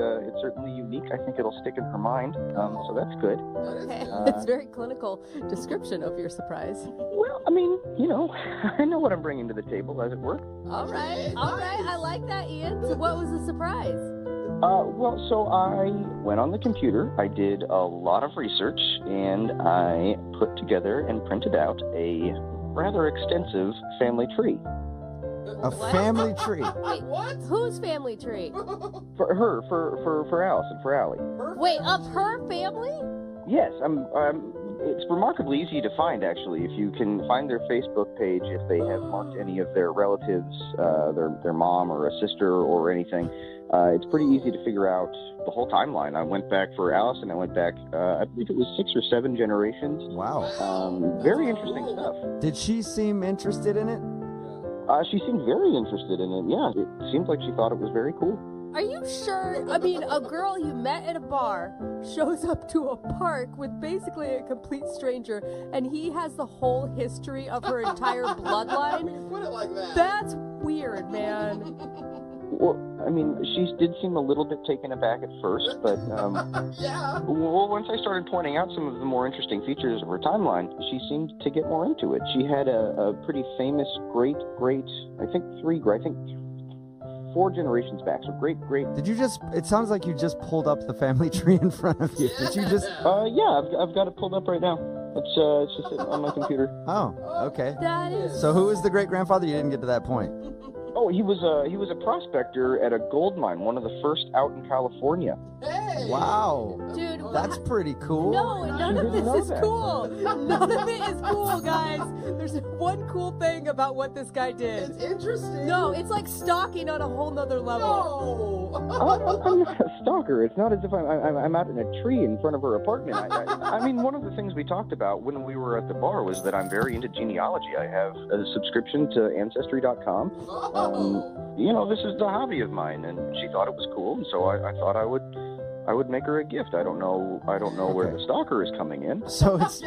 unique. I think it'll stick in her mind. So that's good. Okay. It's a very clinical description of your surprise. Well, I mean, I know what I'm bringing to the table, as it were. All right. I like that, Ian. So what was the surprise? Well, so I went on the computer, I did a lot of research, and I put together and printed out a rather extensive family tree. A family tree? Wait, what? Whose family tree? For her, for Allison, for Allie. Wait, of her family? Yes, it's remarkably easy to find, actually. If you can find their Facebook page, if they have marked any of their relatives, their mom or a sister or anything, it's pretty easy to figure out the whole timeline. I went back for Allison. I went back, I believe it was 6 or 7 generations. Wow. Very interesting stuff. Did she seem interested in it? She seemed very interested in it, yeah. It seemed like she thought it was very cool. Are you sure? I mean, a girl you met at a bar shows up to a park with basically a complete stranger, and he has the whole history of her entire bloodline? When you put it like that. That's weird, man. Well, I mean, she did seem a little bit taken aback at first, but yeah. Well, once I started pointing out some of the more interesting features of her timeline, she seemed to get more into it. She had a pretty famous great, I think 4 generations back, so great. Did you just, it sounds like you just pulled up the family tree in front of you. Did you just? Yeah, I've got it pulled up right now. It's just sitting on my computer. Oh, okay. That is... So who was the great-grandfather? You didn't get to that point. Oh, he was a prospector at a gold mine, one of the first out in California. Hey! Wow. Dude, that's pretty cool. No, none of this is cool. None of it is cool, guys. There's one cool thing about what this guy did. It's interesting. No, it's like stalking on a whole nother level. No. I'm not a stalker. It's not as if I'm out in a tree in front of her apartment. I mean, one of the things we talked about when we were at the bar was that I'm very into genealogy. I have a subscription to Ancestry.com. This is the hobby of mine, and she thought it was cool, and so I thought I would make her a gift. I don't know where the stalker is coming in. So it's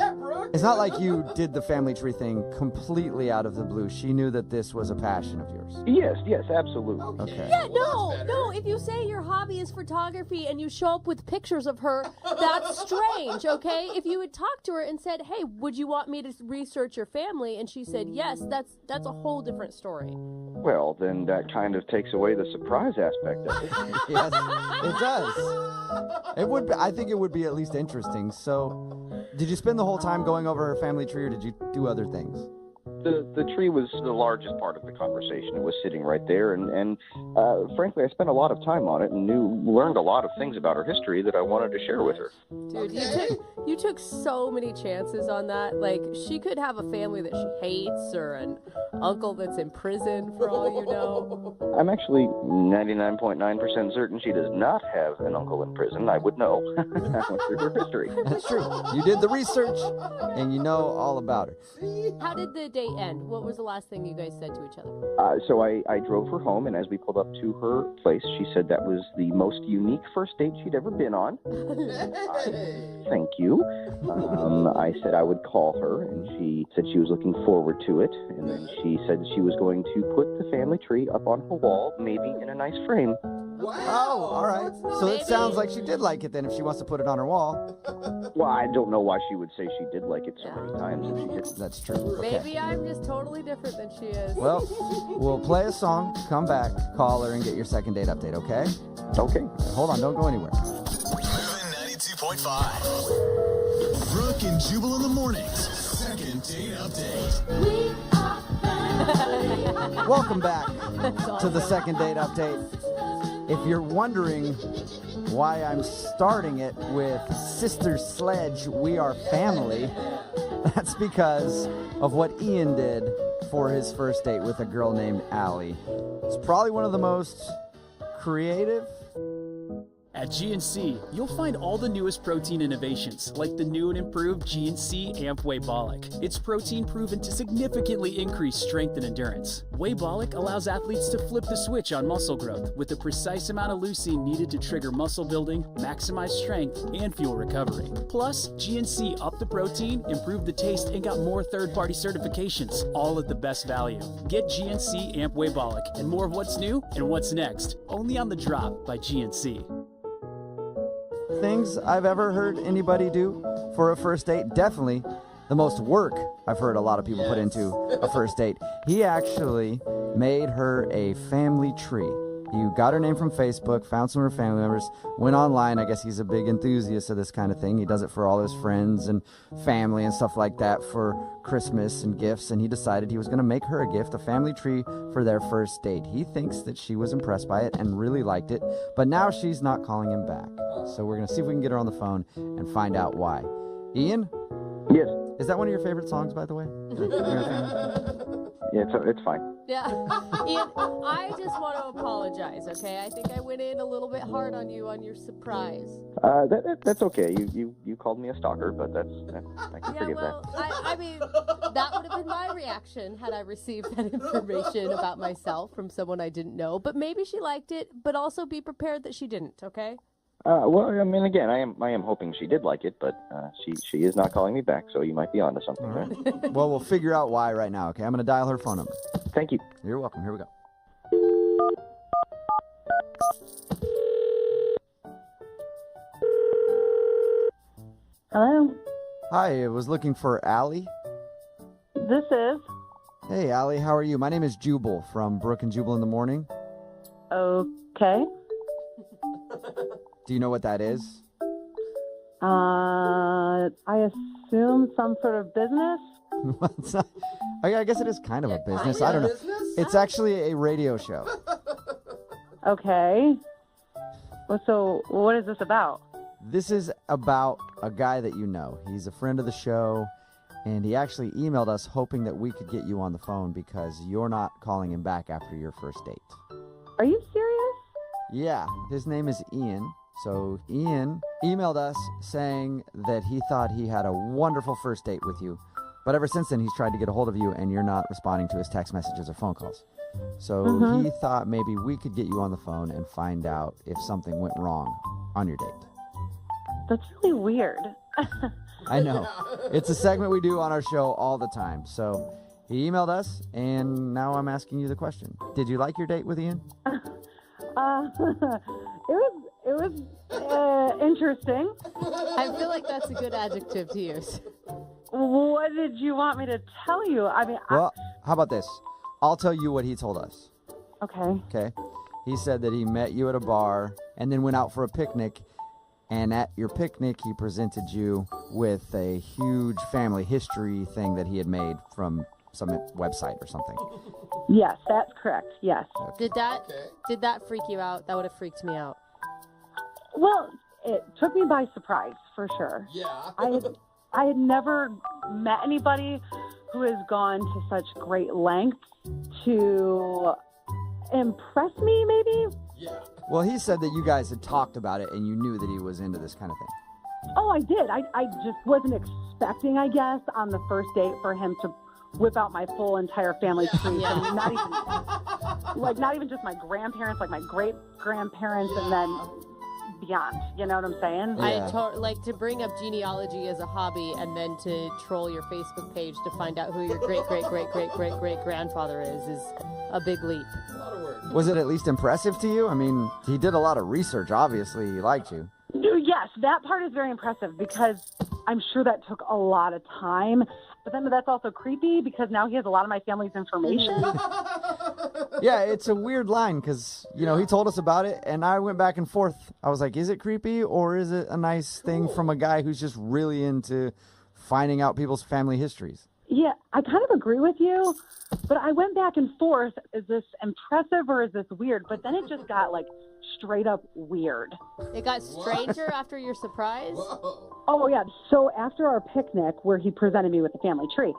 not like you did the family tree thing completely out of the blue. She knew that this was a passion of yours. Yes, absolutely. Okay. Yeah, no. If you say your hobby is photography and you show up with pictures of her, that's strange, okay? If you had talked to her and said, hey, would you want me to research your family? And she said yes, that's a whole different story. Well, then that kind of takes away the surprise aspect of it. Yes, it does. It would. I think it would be at least interesting. So, did you spend the whole time going over her family tree, or did you do other things? The tree was the largest part of the conversation. It was sitting right there, and frankly, I spent a lot of time on it and learned a lot of things about her history that I wanted to share with her. Dude, you took so many chances on that. Like, she could have a family that she hates, or an uncle that's in prison, for all you know. I'm actually 99.9% certain she does not have an uncle in prison. I would know. I went through her history. That's true. You did the research, and you know all about her. How did the date end? What was the last thing you guys said to each other? So I drove her home, and as we pulled up to her place, she said that was the most unique first date she'd ever been on. Thank you. I said I would call her, and she said she was looking forward to it. And then she said she was going to put the family tree up on her wall, maybe in a nice frame. Wow. Oh, all right. So it sounds like she did like it then if she wants to put it on her wall. Well, I don't know why she would say she did like it so many times if she didn't. That's true. Okay. Maybe I'm just totally different than she is. Well, we'll play a song, come back, call her, and get your second date update, okay? Okay. Hold on, don't go anywhere. 92.5. Brooke and Jubal in the mornings. Second date update. Welcome back to the second date update. If you're wondering why I'm starting it with Sister Sledge, We Are Family, that's because of what Ian did for his first date with a girl named Allie. It's probably one of the most creative At GNC, you'll find all the newest protein innovations, like the new and improved GNC Amp Waybolic. It's protein proven to significantly increase strength and endurance. Waybolic allows athletes to flip the switch on muscle growth with the precise amount of leucine needed to trigger muscle building, maximize strength, and fuel recovery. Plus, GNC upped the protein, improved the taste, and got more third-party certifications, all at the best value. Get GNC Amp Waybolic and more of what's new and what's next, only on The Drop by GNC. Things I've ever heard anybody do for a first date, definitely the most work I've heard a lot of people put into a first date. He actually made her a family tree. He got her name from Facebook, found some of her family members, went online. I guess he's a big enthusiast of this kind of thing. He does it for all his friends and family and stuff like that for Christmas and gifts, and he decided he was going to make her a gift, a family tree for their first date. He thinks that she was impressed by it and really liked it, but now she's not calling him back. So we're going to see if we can get her on the phone and find out why. Ian? Yes. Is that one of your favorite songs, by the way? Yeah, it's fine. Yeah. Ian, I just want to apologize, okay? I think I went in a little bit hard on you on your surprise. That's okay. You called me a stalker, but I can forgive that. I mean, that would have been my reaction had I received that information about myself from someone I didn't know. But maybe she liked it, but also be prepared that she didn't, okay? Well, I mean, again, I am hoping she did like it, but she is not calling me back, so you might be onto something there. Well, we'll figure out why right now, okay? I'm going to dial her phone number. Thank you. You're welcome. Here we go. Hello? Hi, I was looking for Allie. This is. Hey, Allie, how are you? My name is Jubal from Brooke and Jubal in the Morning. Okay. Do you know what that is? I assume some sort of business? I guess it is kind of a business. I don't know. It's actually a radio show. Okay. Well, so what is this about? This is about a guy that you know. He's a friend of the show, and he actually emailed us hoping that we could get you on the phone because you're not calling him back after your first date. Are you serious? Yeah, his name is Ian. So Ian emailed us saying that he thought he had a wonderful first date with you. But ever since then, he's tried to get a hold of you, and you're not responding to his text messages or phone calls. So he thought maybe we could get you on the phone and find out if something went wrong on your date. That's really weird. I know. It's a segment we do on our show all the time. So he emailed us, and now I'm asking you the question. Did you like your date with Ian? It was interesting. I feel like that's a good adjective to use. What did you want me to tell you? I mean, Well, how about this? I'll tell you what he told us. Okay. Okay? He said that he met you at a bar and then went out for a picnic. And at your picnic, he presented you with a huge family history thing that he had made from some website or something. Yes, that's correct. Yes. Did that freak you out? That would have freaked me out. Well, it took me by surprise for sure. Yeah. I had never met anybody who has gone to such great lengths to impress me, maybe. Yeah. Well, he said that you guys had talked about it and you knew that he was into this kind of thing. Oh, I did. I just wasn't expecting, I guess, on the first date for him to whip out my full entire family tree. Yeah. And not even just my grandparents, like my great grandparents, and then beyond. You know what I'm saying? Yeah. Like to bring up genealogy as a hobby and then to troll your Facebook page to find out who your great grandfather is a big leap. A lot of work. Was it at least impressive to you? I mean, he did a lot of research. Obviously, he liked you. Yes, that part is very impressive because I'm sure that took a lot of time. But then that's also creepy because now he has a lot of my family's information. Yeah, it's a weird line because, you know, he told us about it and I went back and forth. I was like, is it creepy or is it a nice thing from a guy who's just really into finding out people's family histories? Yeah, I kind of agree with you, but I went back and forth. Is this impressive or is this weird? But then it just got, like, straight up weird. It got stranger after your surprise? Whoa. Oh, yeah. So after our picnic where he presented me with the family tree,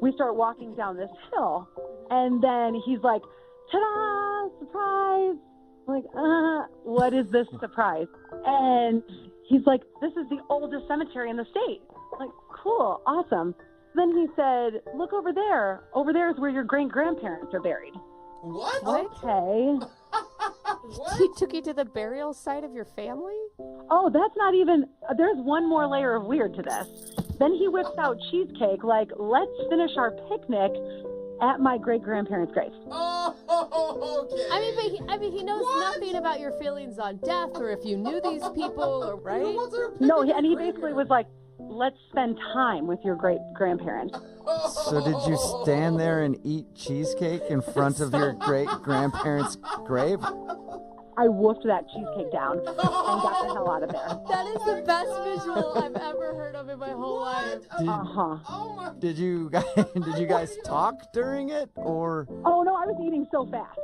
we start walking down this hill, and then he's like, ta-da, surprise. I'm like, what is this surprise? And he's like, this is the oldest cemetery in the state. Like, cool, awesome. Then he said, look over there. Over there is where your great-grandparents are buried. What? Okay. He took you to the burial site of your family? Oh, that's not even, there's one more layer of weird to this. Then he whips out cheesecake, like, let's finish our picnic at my great-grandparents' grave. Oh, okay. I mean, he knows nothing about your feelings on death or if you knew these people, or right? No, and he basically was like, let's spend time with your great-grandparents. So did you stand there and eat cheesecake in front of your great-grandparents' grave? I woofed that cheesecake down and got the hell out of there. That is the best visual I've ever heard of in my whole life. Did you guys talk during it, or? Oh no, I was eating so fast.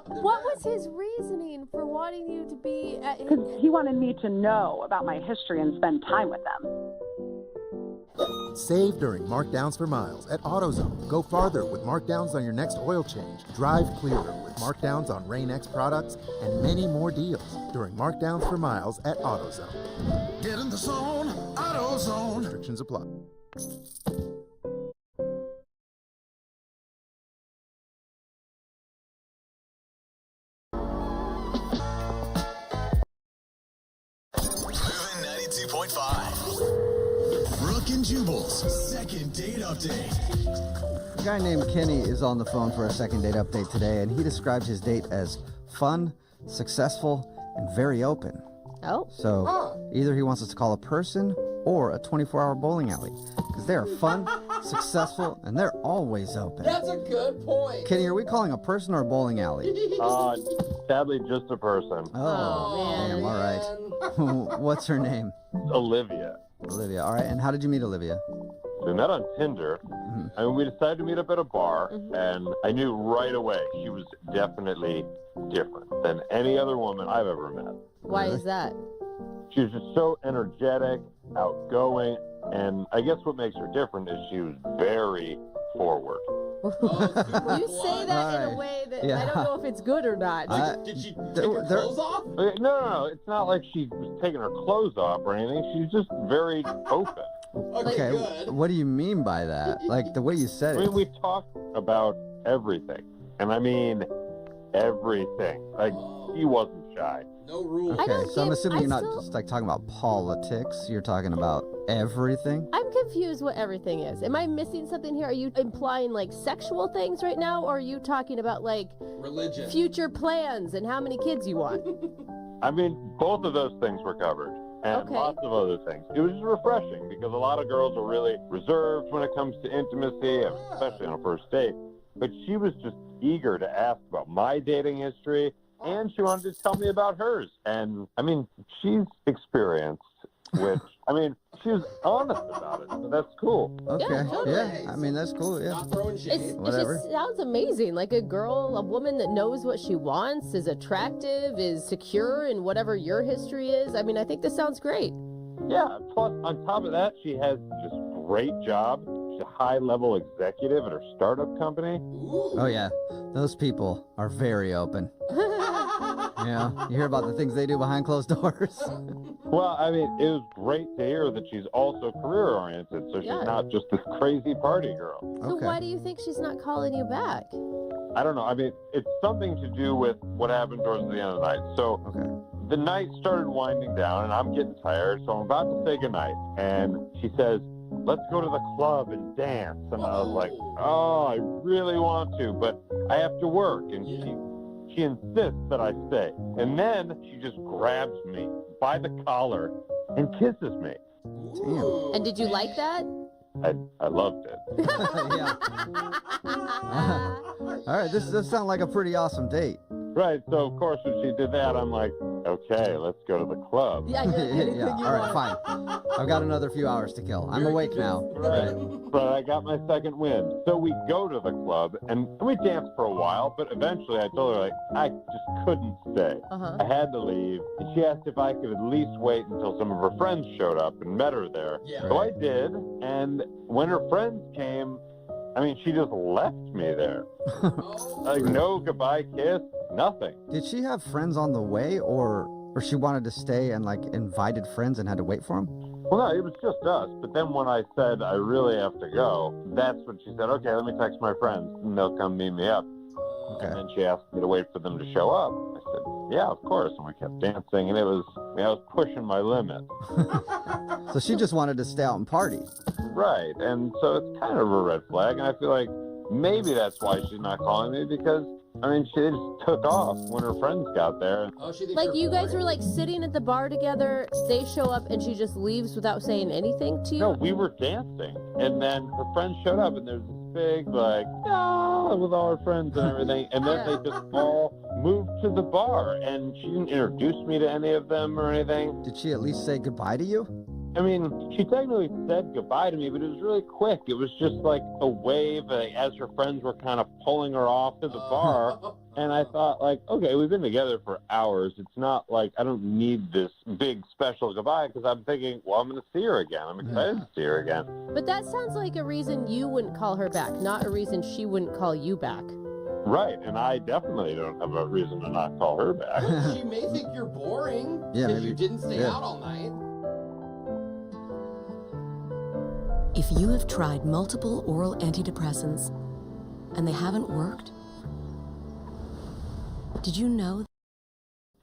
What was his reasoning for wanting you to be at his... Because he wanted me to know about my history and spend time with them. Save during markdowns for miles at AutoZone. Go farther with markdowns on your next oil change. Drive clearer with markdowns on Rain-X products and many more deals during markdowns for miles at AutoZone. Get in the zone, AutoZone. Restrictions apply. Moving 92.5. Brooke and Jubal's second date update. A guy named Kenny is on the phone for a second date update today, and he describes his date as fun, successful, and very open. Oh. So either he wants us to call a person or a 24-hour bowling alley, because they are fun, successful, and they're always open. That's a good point. Kenny, are we calling a person or a bowling alley? Sadly, just a person. Oh, damn, all right. What's her name? Olivia. Olivia, all right. And how did you meet Olivia? We met on Tinder, and we decided to meet up at a bar, and I knew right away she was definitely different than any other woman I've ever met. Why is that? She was just so energetic, outgoing, and I guess what makes her different is she was very forward. You say that in a way that I don't know if it's good or not. Did she take her clothes off? No. It's not like she was taking her clothes off or anything. She's just very open. Okay, what do you mean by that? Like, the way you said it. I mean, we talked about everything. And I mean everything. Like, she wasn't shy. No rules. Okay, so I'm assuming you're not just like talking about politics. You're talking about everything. I'm confused what everything is. Am I missing something here? Are you implying like sexual things right now, or are you talking about like religion, future plans, and how many kids you want? I mean, both of those things were covered. And lots of other things. It was just refreshing because a lot of girls are really reserved when it comes to intimacy, especially on a first date. But she was just eager to ask about my dating history, and she wanted to tell me about hers. And, I mean, she's experienced, which, I mean, she was honest about it, so that's cool. Okay, Yeah, totally. yeah. I mean, that's cool, yeah. Not throwing shade. It Whatever. just sounds amazing. Like a woman that knows what she wants, is attractive, is secure in whatever your history is. I mean, I think this sounds great. Yeah, plus, on top of that, she has just a great job. She's a high-level executive at her startup company. Oh, yeah. Those people are very open. Yeah, you hear about the things they do behind closed doors. Well, I mean, it was great to hear that she's also career-oriented, so she's not just this crazy party girl. So why do you think she's not calling you back? I don't know. I mean, it's something to do with what happened towards the end of the night. So the night started winding down, and I'm getting tired, so I'm about to say goodnight. And she says, let's go to the club and dance. And I was like, oh, I really want to, but I have to work. And she insists that I stay. And then she just grabs me by the collar and kisses me. Damn. And did you like that? I loved it. Yeah. All right, this does sound like a pretty awesome date. Right, so of course when she did that, I'm like, okay, let's go to the club. Yeah, All right, fine. I've got another few hours to kill. I'm awake now. Right. But I got my second wind. So we go to the club, and we danced for a while, but eventually I told her, like, I just couldn't stay. I had to leave. And she asked if I could at least wait until some of her friends showed up and met her there. So I did, and when her friends came, I mean, she just left me there. Like, no goodbye kiss, nothing. Did she have friends on the way, or Or she wanted to stay and, like, invited friends and had to wait for them? Well, no, it was just us. But then when I said I really have to go, that's when she said, okay, let me text my friends and they'll come meet me up. Okay. And then she asked me to wait for them to show up. I said, yeah, of course. And we kept dancing, and I was pushing my limit. So she just wanted to stay out and party. Right. And so it's kind of a red flag. And I feel like maybe that's why she's not calling me, because I mean, she just took off when her friends got there. Oh, like, you guys were, like, sitting at the bar together, they show up, and she just leaves without saying anything to you? No, we were dancing, and then her friends showed up, and there's this big, like, ah, with all her friends and everything, and then they just all moved to the bar, and she didn't introduce me to any of them or anything. Did she at least say goodbye to you? I mean, she technically said goodbye to me, but it was really quick. It was just like a wave as her friends were kind of pulling her off to the bar. And I thought, like, okay, we've been together for hours. It's not like I don't need this big special goodbye, because I'm thinking, well, I'm going to see her again. I'm excited to see her again. But that sounds like a reason you wouldn't call her back, not a reason she wouldn't call you back. Right, and I definitely don't have a reason to not call her back. She may think you're boring maybe. you didn't stay out all night. If you have tried multiple oral antidepressants and they haven't worked, did you know?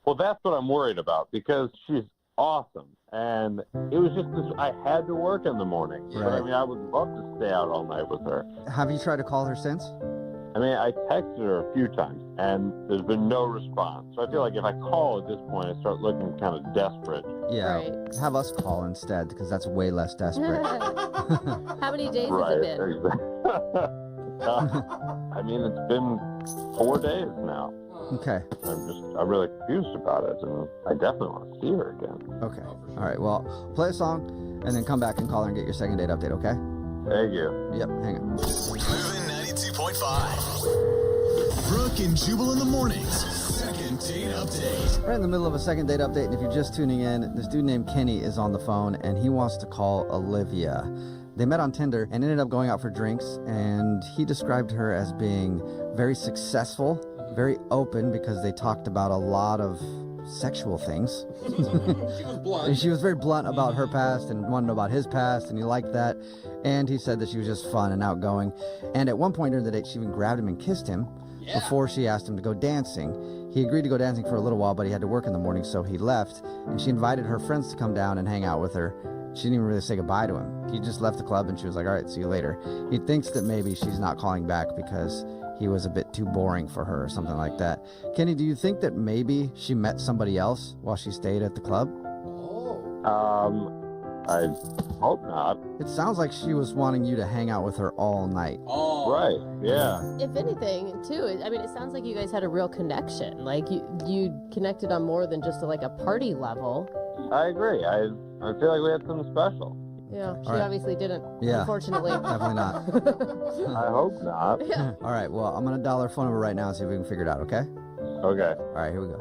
Well, that's what I'm worried about, because she's awesome. And it was just this, I had to work in the morning. Right. But I mean, I would love to stay out all night with her. Have you tried to call her since? I mean, I texted her a few times, and there's been no response. So I feel like if I call at this point, I start looking kind of desperate. Yeah, Right. have us call instead, because that's way less desperate. How many days has it been? I mean, it's been 4 days now. Okay. I'm really confused about it, and I definitely want to see her again. Okay. All right, well, play a song, and then come back and call her and get your second date update, okay? Thank you. Yep, hang on. Moving 92.5. Brooke and Jubal in the mornings. Second date update. We're in the middle of a second date update, and if you're just tuning in, this dude named Kenny is on the phone, and he wants to call Olivia. They met on Tinder and ended up going out for drinks, and he described her as being very successful, very open, because they talked about a lot of sexual things. She was blunt. And she was very blunt about her past and wanted to know about his past, and he liked that. And he said that she was just fun and outgoing. And at one point during the date, she even grabbed him and kissed him before she asked him to go dancing. He agreed to go dancing for a little while, but he had to work in the morning, so he left. And she invited her friends to come down and hang out with her. She didn't even really say goodbye to him. He just left the club, and she was like, all right, see you later. He thinks that maybe she's not calling back because he was a bit too boring for her or something like that. Kenny, do you think that maybe she met somebody else while she stayed at the club? I hope not. It sounds like she was wanting you to hang out with her all night. Oh. Right, yeah. If anything, too, I mean, it sounds like you guys had a real connection. Like, you connected on more than just like a party level. I agree. I feel like we had something special. Yeah, she All right. obviously didn't, Yeah. unfortunately. Definitely not. I hope not. Yeah. All right, well, I'm going to dial her phone number right now and see if we can figure it out, okay? Okay. All right, here we go.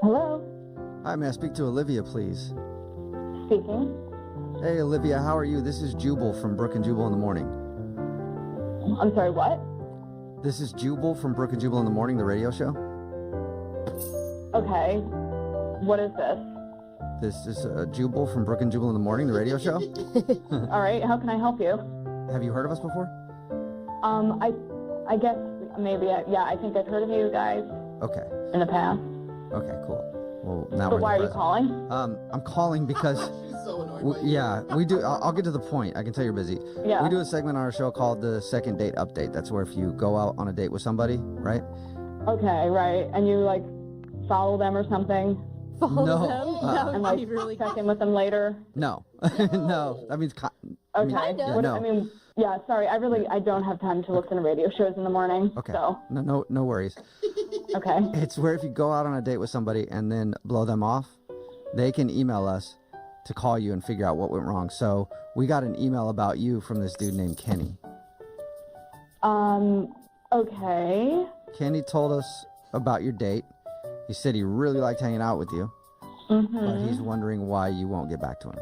Hello, Hi, may I speak to Olivia, please? speaking. Hey, Olivia, how are you? This is Jubal from Brooke and Jubal in the Morning. I'm sorry, what? This is Jubal from Brooke and Jubal in the Morning, the radio show. Okay, what is this? This is Jubal from Brooke and Jubal in the Morning, the radio show. All right, how can I help you? Have you heard of us before? I guess maybe, I think I've heard of you guys Okay. in the past. Okay, cool. Well, now But we're why in are the you present. calling? I'm calling because So annoyed by you. yeah, we do. I'll get to the point. I can tell you're busy. Yeah. We do a segment on our show called the Second Date Update. That's where if you go out on a date with somebody, right? Okay, right. And you, like, follow them or something? Follow No. them? That would And, like, be really check in with them later? No, no. That means Okay. yeah, What- no. I mean, yeah, sorry. I don't have time to listen to radio shows in the morning. Okay. So, No worries. okay. It's where if you go out on a date with somebody and then blow them off, they can email us to call you and figure out what went wrong. So we got an email about you from this dude named Kenny. Okay. Kenny told us about your date. He said he really liked hanging out with you, but he's wondering why you won't get back to him.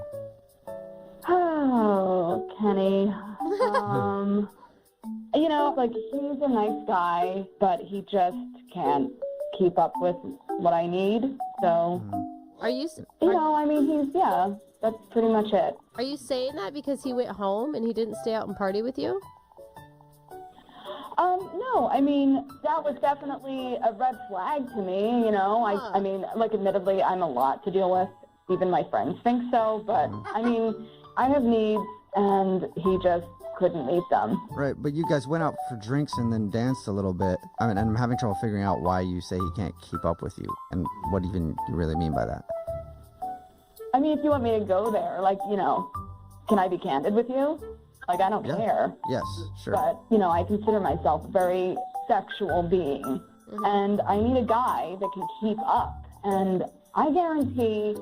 Oh, Kenny. You know, like, he's a nice guy, but he just can't keep up with what I need. So, I mean, that's pretty much it. Are you saying that because he went home and he didn't stay out and party with you? No, I mean, that was definitely a red flag to me, you know. I mean, like, admittedly, I'm a lot to deal with. Even my friends think so, but, I mean, I have needs, and he just couldn't meet them. Right, but you guys went out for drinks and then danced a little bit. I mean, I'm having trouble figuring out why you say he can't keep up with you, and what even you really mean by that. I mean, if you want me to go there, like, you know, can I be candid with you? Like, I don't care. Yes, sure. But, you know, I consider myself a very sexual being. And I need a guy that can keep up. And I guarantee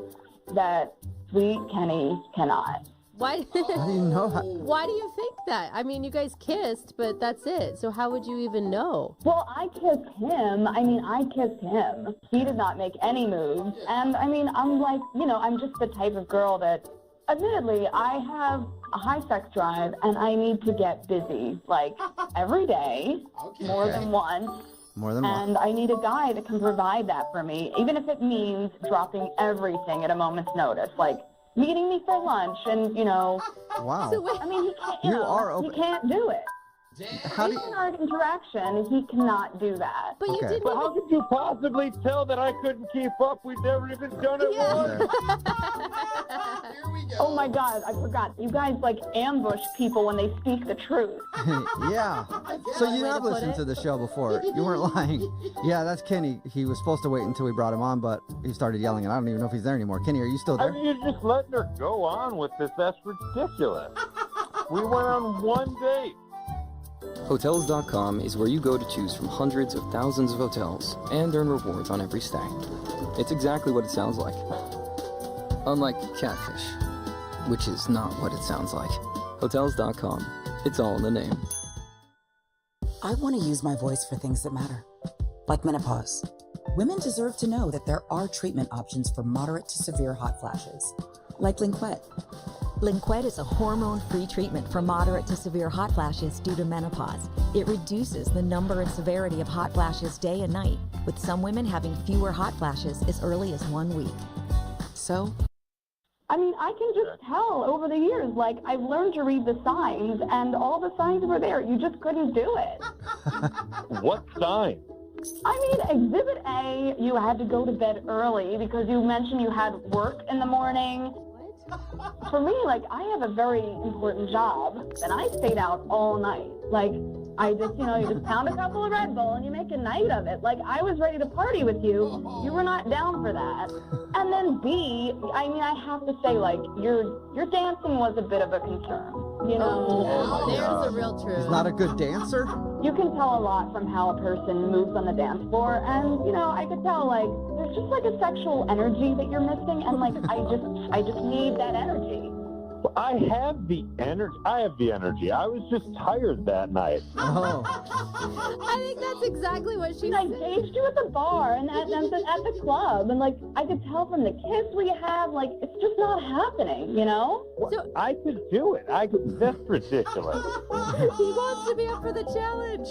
that sweet Kenny cannot. Why? How do you know? Why do you think that? I mean, you guys kissed, but that's it. So how would you even know? Well, I kissed him. I mean, I kissed him. He did not make any moves. And, I mean, I'm like, you know, I'm just the type of girl that, admittedly, I have a high sex drive, and I need to get busy, like, every day, more than once. More than one. And I need a guy that can provide that for me, even if it means dropping everything at a moment's notice, like meeting me for lunch and, you know. Wow. I mean, he can't, You are open. he can't do it. How do you... In our interaction, he cannot do that. But you didn't. But how could you possibly tell that I couldn't keep up? We've never even done it once. Oh my God, I forgot. You guys like ambush people when they speak the truth. Yeah. So you have listened to the show before. You weren't lying. Yeah, that's Kenny. He was supposed to wait until we brought him on, but he started yelling, and I don't even know if he's there anymore. Kenny, are you still there? I mean, you're just letting her go on with this. That's ridiculous. We went on one date. Hotels.com is where you go to choose from hundreds of thousands of hotels and earn rewards on every stay. It's exactly what it sounds like. Unlike catfish, which is not what it sounds like. Hotels.com. It's all in the name. I want to use my voice for things that matter, like menopause. Women deserve to know that there are treatment options for moderate to severe hot flashes, like Linquet. Linquet is a hormone-free treatment for moderate to severe hot flashes due to menopause. It reduces the number and severity of hot flashes day and night, with some women having fewer hot flashes as early as 1 week. So? I mean, I can just tell over the years, like, I've learned to read the signs, and all the signs were there. You just couldn't do it. What sign? I mean, Exhibit A, you had to go to bed early because you mentioned you had work in the morning. For me, like, I have a very important job, and I stayed out all night. Like, I just, you know, you just pound a couple of Red Bull and you make a night of it. Like, I was ready to party with you. You were not down for that. And then B, I mean, I have to say, like, your dancing was a bit of a concern, you know? There's the real truth. He's not a good dancer? You can tell a lot from how a person moves on the dance floor, and, you know, I could tell, like, there's just, like, a sexual energy that you're missing, and, like, I just need that energy. I have the energy. I was just tired that night. Oh. I think that's exactly what she said. I engaged you at the bar and at the club, and, like, I could tell from the kiss we have, like, it's just not happening, you know? So, I could do it. That's ridiculous. He wants to be up for the challenge.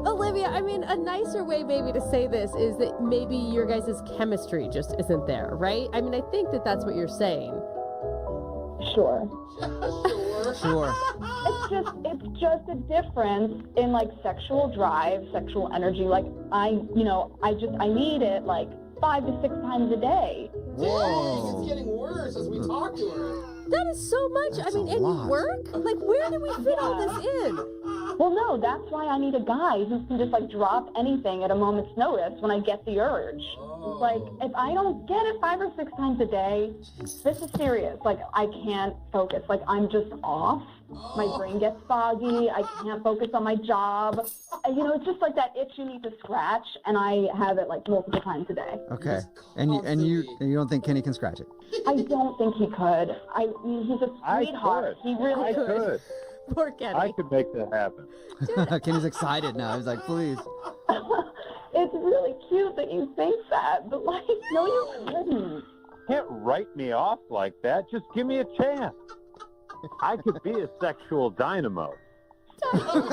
Olivia, I mean, a nicer way maybe to say this is that maybe your guys' chemistry just isn't there, right? I mean, I think that that's what you're saying. Sure. Sure. It's just a difference in, like, sexual drive, sexual energy. Like, I need it, like, 5 to 6 times a day. Whoa. It's getting worse as we talk to her. That is so much. That's I mean, and lot. you work? Like, where do we fit all this in? Well, no, that's why I need a guy who can just, like, drop anything at a moment's notice when I get the urge. Like, if I don't get it 5 or 6 times a day, this is serious. Like, I can't focus. Like, I'm just off. My brain gets foggy. I can't focus on my job. You know, it's just like that itch you need to scratch, and I have it, like, multiple times a day. Okay. And you don't think Kenny can scratch it? I don't think he could. I mean, he's a sweetheart. He really could. Poor Kenny. I could make that happen. Kenny's excited now. He's like, please. It's really cute that you think that, but, like, no, you couldn't. Can't write me off like that. Just give me a chance. I could be a sexual dynamo. dynamo. You did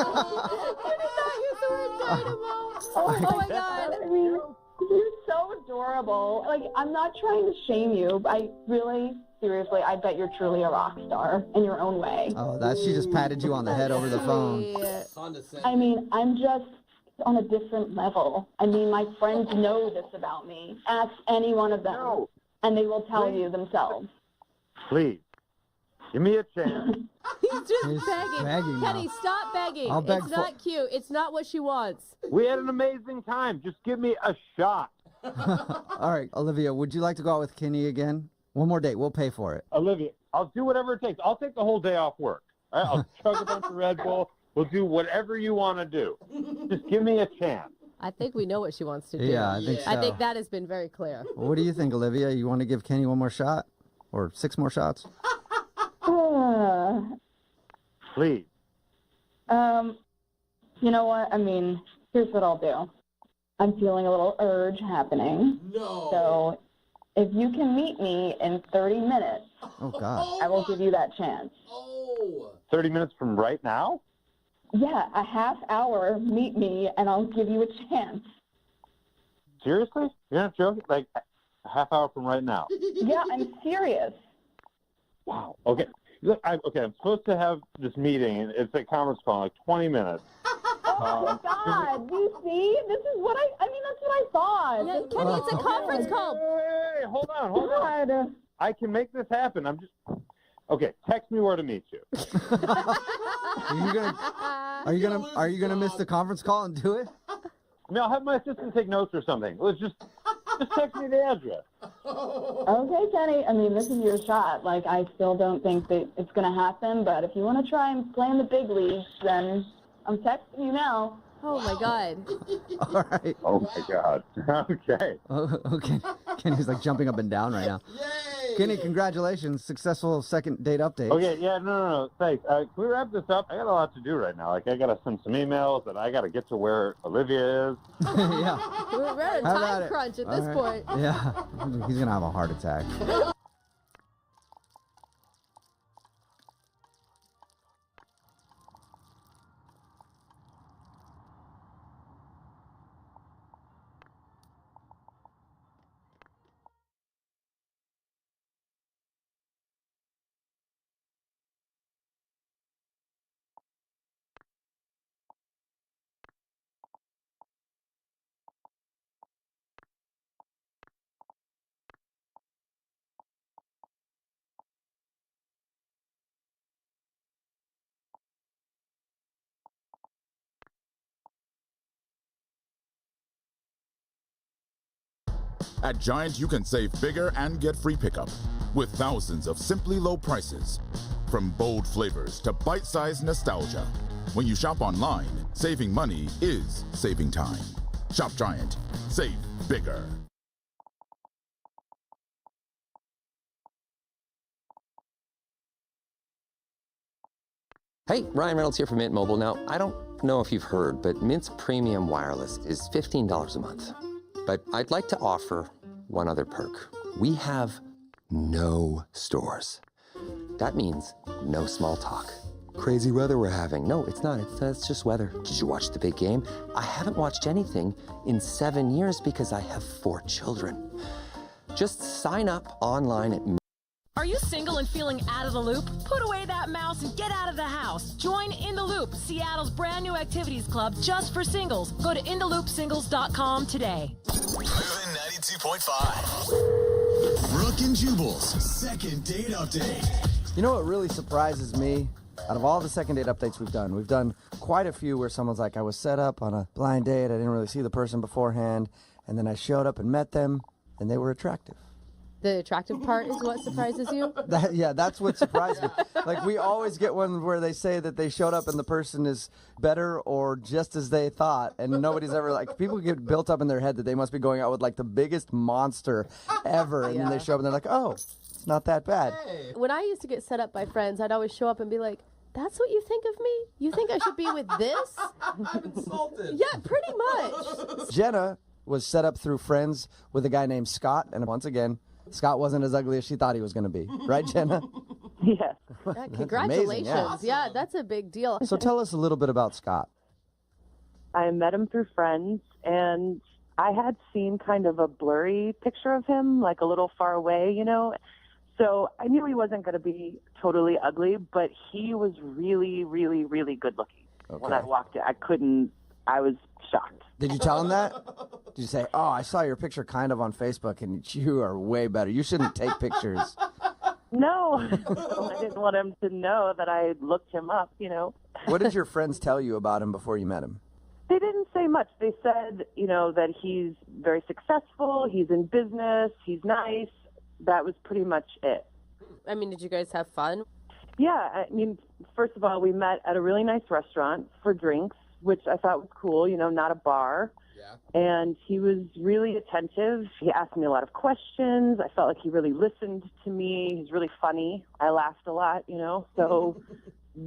not use the word dynamo. Oh my God. I mean, you're so adorable. Like, I'm not trying to shame you, but I really, seriously, I bet you're truly a rock star in your own way. Oh, she just patted you on the head over the phone. I mean, I'm just on a different level. I mean, my friends know this about me. Ask any one of them, and they will tell you themselves. Please, give me a chance. He's just begging. now. Kenny, stop begging. I'll beg It's not cute. It's not what she wants. We had an amazing time. Just give me a shot. All right, Olivia, would you like to go out with Kenny again? One more date. We'll pay for it. Olivia, I'll do whatever it takes. I'll take the whole day off work. All right? I'll chug a bunch of Red Bull. We'll do whatever you want to do. Just give me a chance. I think we know what she wants to do. Yeah, I think so. I think that has been very clear. What do you think, Olivia? You want to give Kenny one more shot? Or 6 more shots? Please. You know what? I mean, here's what I'll do. I'm feeling a little urge happening. No. So if you can meet me in 30 minutes, Oh, God. I will give you that chance. 30 minutes from right now? Yeah, a half hour, meet me, and I'll give you a chance. Seriously? You're not joking? Like, a half hour from right now? Yeah, I'm serious. Wow. Okay. Look, I'm supposed to have this meeting, and it's a conference call in like 20 minutes. Oh, my God. You see? This is what I mean, that's what I thought. Yeah, Kenny, it's a conference call. Hey, hold on. I can make this happen. Okay, text me where to meet you. Are you gonna miss the conference call and do it? I mean, I'll have my assistant take notes or something. Let's just text me the address. Okay, Kenny. I mean, this is your shot. Like, I still don't think that it's going to happen, but if you want to try and play in the big leagues, then I'm texting you now. Oh, my God. All right. Oh, my God. Okay. Okay. Kenny's like jumping up and down right now. Kenny, congratulations. Successful second date update. Okay, yeah, no, thanks. Can we wrap this up? I got a lot to do right now. Like, I got to send some emails, and I got to get to where Olivia is. Yeah. We're at a time crunch at this point. Yeah. He's going to have a heart attack. At Giant, you can save bigger and get free pickup with thousands of simply low prices. From bold flavors to bite-sized nostalgia. When you shop online, saving money is saving time. Shop Giant. Save bigger. Hey, Ryan Reynolds here from Mint Mobile. Now, I don't know if you've heard, but Mint's premium wireless is $15 a month. But I'd like to offer one other perk. We have no stores. That means no small talk. Crazy weather we're having. No, it's not. It's just weather. Did you watch the big game? I haven't watched anything in 7 years because I have 4 children. Just sign up online at Are you single and feeling out of the loop? Put away that mouse and get out of the house. Join In the Loop, Seattle's brand new activities club just for singles. Go to intheloopsingles.com today. Moving 92.5. Brooke and Jubal's second date update. You know what really surprises me? Out of all the second date updates we've done quite a few where someone's like, I was set up on a blind date, I didn't really see the person beforehand, and then I showed up and met them, and they were attractive. The attractive part is what surprises you? That's what surprised me. Like, we always get one where they say that they showed up and the person is better or just as they thought, and nobody's ever, like, people get built up in their head that they must be going out with, like, the biggest monster ever, and then they show up and they're like, oh, it's not that bad. When I used to get set up by friends, I'd always show up and be like, that's what you think of me? You think I should be with this? I'm insulted. Yeah, pretty much. Jenna was set up through friends with a guy named Scott, and once again, Scott wasn't as ugly as she thought he was going to be. Right, Jenna? Yes. Yeah, congratulations. amazing, Yeah, that's a big deal. So tell us a little bit about Scott. I met him through friends, and I had seen kind of a blurry picture of him, like a little far away, you know. So I knew he wasn't going to be totally ugly, but he was really, really, really good looking. When I walked in, I was shocked. Did you tell him that? Did you say, oh, I saw your picture kind of on Facebook, and you are way better. You shouldn't take pictures. No, I didn't want him to know that I looked him up, you know. What did your friends tell you about him before you met him? They didn't say much. They said, you know, that he's very successful, he's in business, he's nice. That was pretty much it. I mean, did you guys have fun? Yeah, I mean, first of all, we met at a really nice restaurant for drinks, which I thought was cool, you know, not a bar. Yeah. And he was really attentive. He asked me a lot of questions. I felt like he really listened to me. He's really funny. I laughed a lot, you know, so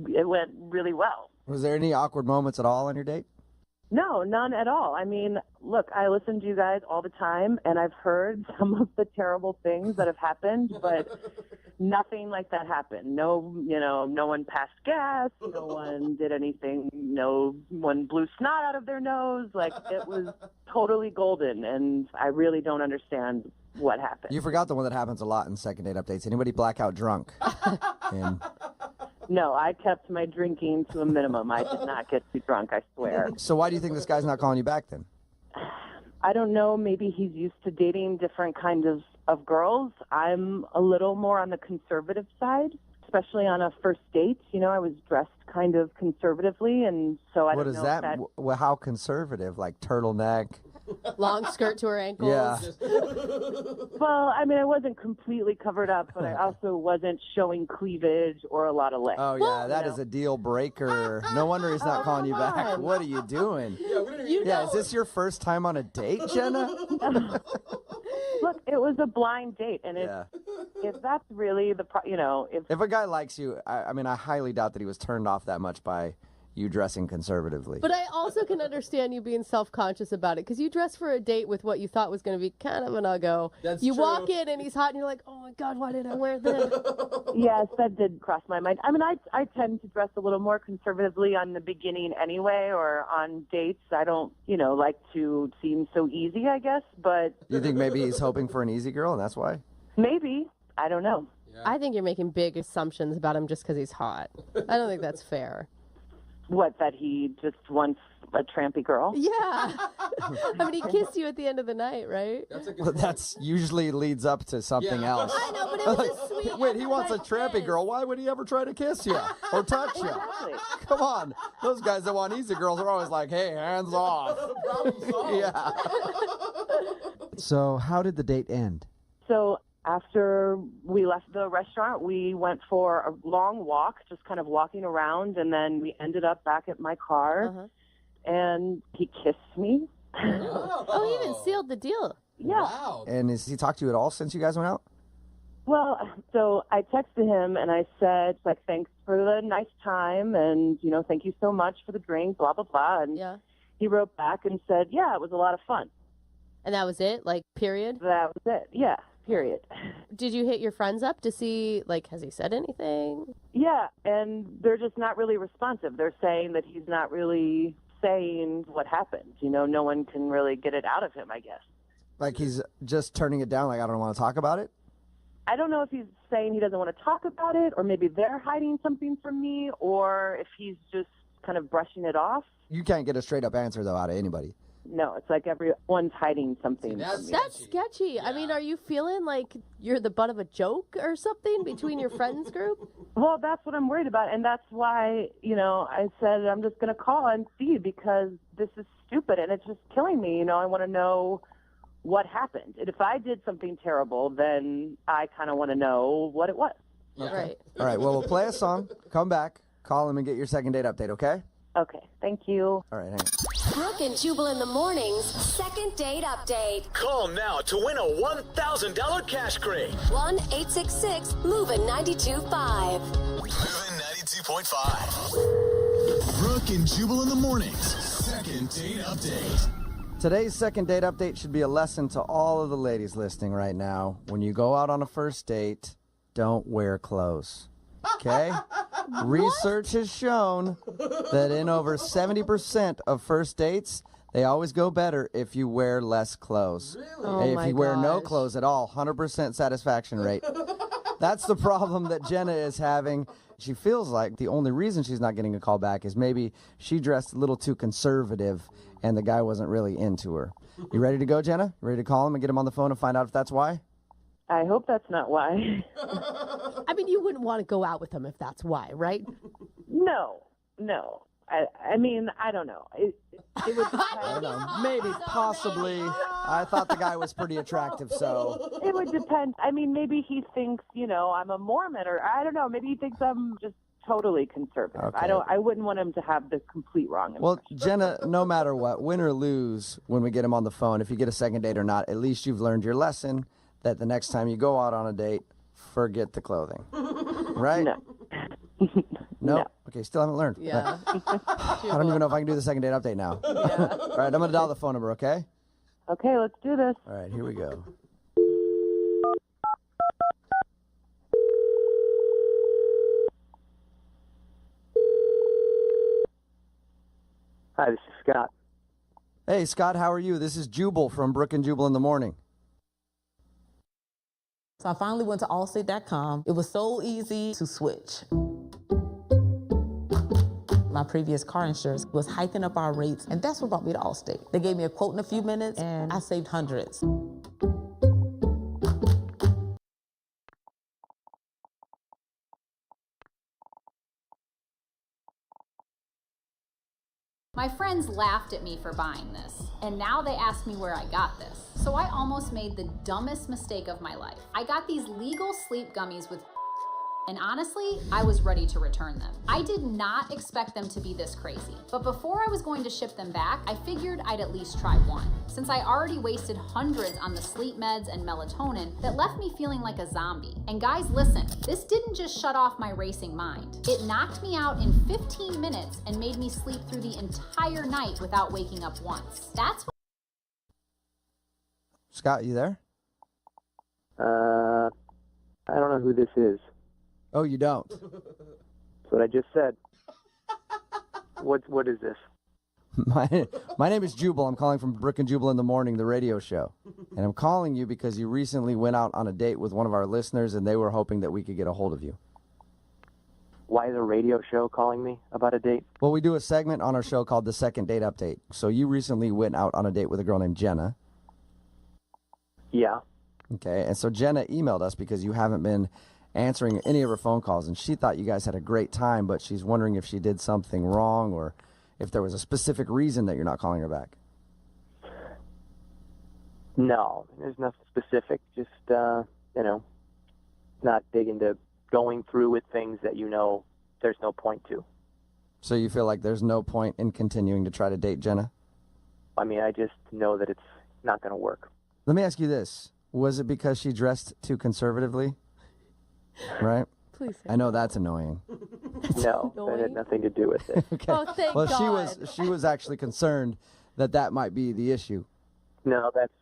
it went really well. Was there any awkward moments at all on your date? No, none at all. I mean, look, I listen to you guys all the time, and I've heard some of the terrible things that have happened, but nothing like that happened. No, you know, no one passed gas, no one did anything, no one blew snot out of their nose. Like, it was totally golden, and I really don't understand what happened. You forgot the one that happens a lot in second date updates. Anybody blackout drunk? And... No, I kept my drinking to a minimum. I did not get too drunk, I swear. So why do you think this guy's not calling you back then? I don't know. Maybe he's used to dating different kinds of girls. I'm a little more on the conservative side, especially on a first date. You know, I was dressed kind of conservatively, and so I don't know. What is that? Well, how conservative? Like turtleneck? Long skirt to her ankles. Yeah. Well, I mean, I wasn't completely covered up, but I also wasn't showing cleavage or a lot of legs. Oh, yeah, that is a deal breaker. No wonder he's not calling you back. What are you doing? Yeah, is this your first time on a date, Jenna? Look, it was a blind date, and if that's really if a guy likes you, I mean, I highly doubt that he was turned off that much by you dressing conservatively. But I also can understand you being self-conscious about it, because you dress for a date with what you thought was going to be kind of an uggo. You walk in and he's hot and you're like, oh my God, why did I wear this? Yes, that did cross my mind. I mean, I tend to dress a little more conservatively on the beginning anyway, or on dates. I don't, like to seem so easy, I guess, but... You think maybe he's hoping for an easy girl and that's why? Maybe. I don't know. Yeah. I think you're making big assumptions about him just because he's hot. I don't think that's fair. What, that he just wants a trampy girl? Yeah. I mean, he kissed you at the end of the night, right? That's usually leads up to something else. I know, but it was a sweet... Wait, he wants a trampy girl. Why would he ever try to kiss you or touch you? Exactly. Come on. Those guys that want easy girls are always like, hey, hands off. Yeah. So how did the date end? So... After we left the restaurant, we went for a long walk, just kind of walking around, and then we ended up back at my car, and he kissed me. Oh, he even sealed the deal. Yeah. Wow. And has he talked to you at all since you guys went out? Well, so I texted him, and I said, thanks for the nice time, and, thank you so much for the drink, blah, blah, blah. And he wrote back and said, yeah, it was a lot of fun. And that was it? Period? That was it, yeah. Period. Did you hit your friends up to see, has he said anything? Yeah, and they're just not really responsive. They're saying that he's not really saying what happened. No one can really get it out of him, I guess. Like he's just turning it down, I don't want to talk about it? I don't know if he's saying he doesn't want to talk about it, or maybe they're hiding something from me, or if he's just kind of brushing it off. You can't get a straight-up answer, though, out of anybody. No, it's like everyone's hiding something. That's sketchy. Yeah. I mean, are you feeling like you're the butt of a joke or something between your friends group? Well, that's what I'm worried about, and that's why, I said I'm just going to call and see, because this is stupid, and it's just killing me. I want to know what happened. And if I did something terrible, then I kind of want to know what it was. Yeah. Right. All right, well, we'll play a song, come back, call him, and get your second date update, okay? Okay, thank you. All right, hang on. Brooke and Jubal in the mornings, second date update. Call now to win a $1,000 cash crate. 1-866-MOVING-92.5. Moving 92.5. Brooke and Jubal in the mornings, second date update. Today's second date update should be a lesson to all of the ladies listening right now. When you go out on a first date, don't wear clothes. Okay? Research has shown that in over 70% of first dates, they always go better if you wear less clothes. Oh If my you wear no gosh. clothes at all, 100% satisfaction rate. That's the problem that Jenna is having. She feels like the only reason she's not getting a call back is maybe she dressed a little too conservative and the guy wasn't really into her. You ready to go, Jenna? Ready to call him and get him on the phone and find out if that's why? I hope that's not why. I mean, you wouldn't want to go out with him if that's why, right? No. I mean, I don't know. It would I don't know. Maybe, possibly. I thought the guy was pretty attractive, so. It would depend. I mean, maybe he thinks, I'm a Mormon, or I don't know. Maybe he thinks I'm just totally conservative. Okay. I wouldn't want him to have the complete wrong impression. Well, Jenna, no matter what, win or lose when we get him on the phone, if you get a second date or not, at least you've learned your lesson that the next time you go out on a date, forget the clothing. Right? No. No? Okay, still haven't learned. Yeah. I don't even know if I can do the second date update now. Yeah. All right, I'm going to dial the phone number, okay? Okay, let's do this. All right, here we go. Hi, this is Scott. Hey, Scott, how are you? This is Jubal from Brook and Jubal in the Morning. So I finally went to Allstate.com. It was so easy to switch. My previous car insurance was hiking up our rates, and that's what brought me to Allstate. They gave me a quote in a few minutes, and I saved hundreds. My friends laughed at me for buying this, and now they ask me where I got this. So I almost made the dumbest mistake of my life. I got these legal sleep gummies with and honestly, I was ready to return them. I did not expect them to be this crazy, but before I was going to ship them back, I figured I'd at least try one. Since I already wasted hundreds on the sleep meds and melatonin that left me feeling like a zombie. And guys, listen, this didn't just shut off my racing mind. It knocked me out in 15 minutes and made me sleep through the entire night without waking up once. That's what Scott, you there? I don't know who this is. Oh, you don't? That's what I just said. What is this? My name is Jubal. I'm calling from Brook and Jubal in the Morning, the radio show. And I'm calling you because you recently went out on a date with one of our listeners, and they were hoping that we could get a hold of you. Why the radio show calling me about a date? Well, we do a segment on our show called The Second Date Update. So you recently went out on a date with a girl named Jenna. Yeah. Okay, and so Jenna emailed us because you haven't been answering any of her phone calls, and she thought you guys had a great time, but she's wondering if she did something wrong or if there was a specific reason that you're not calling her back. No, there's nothing specific. Just, not big into going through with things that there's no point to. So you feel like there's no point in continuing to try to date Jenna? I mean, I just know that it's not going to work. Let me ask you this. Was it because she dressed too conservatively? Right? Please say I know that's annoying. No, that had nothing to do with it. Okay. Oh, thank well, God. she was actually concerned that might be the issue. No, that's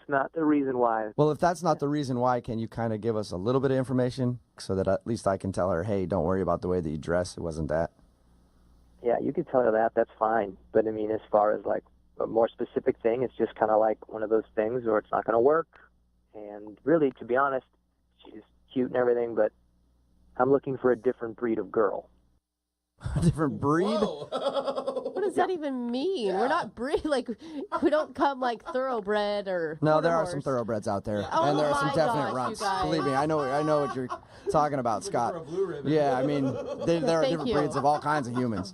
not the reason why. Well, if that's not the reason why, can you kind of give us a little bit of information so that at least I can tell her, hey, don't worry about the way that you dress. It wasn't that. Yeah, you can tell her that. That's fine. But, I mean, as far as, like, a more specific thing, it's just kind of like one of those things where it's not going to work. And really, to be honest, she's cute and everything, but I'm looking for a different breed of girl. A different breed? What does that even mean? We're not we don't come like thoroughbred or No, there are quarter some horse. thoroughbred out there, Oh and there are some my definite gosh, runts. you guys. Believe me, I know what you're talking about, Scott. Yeah, I mean, there are Thank different you. breeds of all kinds of humans.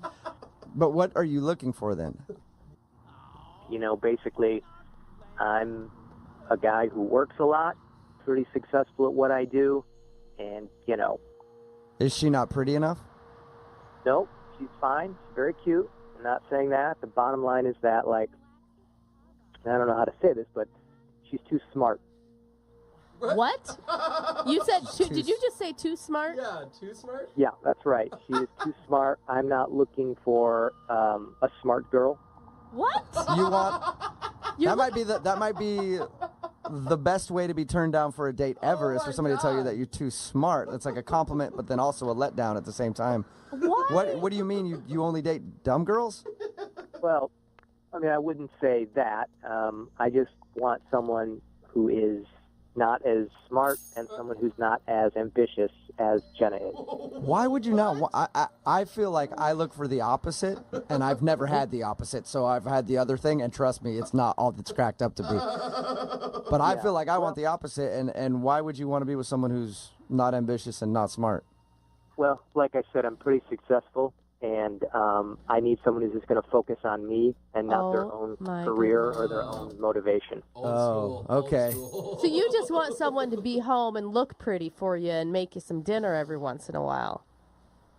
But what are you looking for then? Basically, I'm a guy who works a lot, pretty successful at what I do, and, Is she not pretty enough? nope, she's fine. She's very cute. I'm not saying that. The bottom line is that, like, I don't know how to say this, but she's too smart. What? You said did you just say too smart? Yeah, too smart? Yeah, that's right. She is too smart. I'm not looking for a smart girl. What? You want? That might be the best way to be turned down for a date ever is for somebody to tell you that you're too smart. It's like a compliment, but then also a letdown at the same time. What do you mean? You only date dumb girls? Well, I mean, I wouldn't say that. I just want someone who is not as smart and someone who's not as ambitious as Jenna is. Why would you not? I feel like I look for the opposite, and I've never had the opposite, so I've had the other thing, and trust me, it's not all that's cracked up to be. But I feel like I want the opposite, and why would you want to be with someone who's not ambitious and not smart? Well, like I said, I'm pretty successful, and I need someone who's just going to focus on me and not their own career or their own motivation. Oh, okay. So you just want someone to be home and look pretty for you and make you some dinner every once in a while.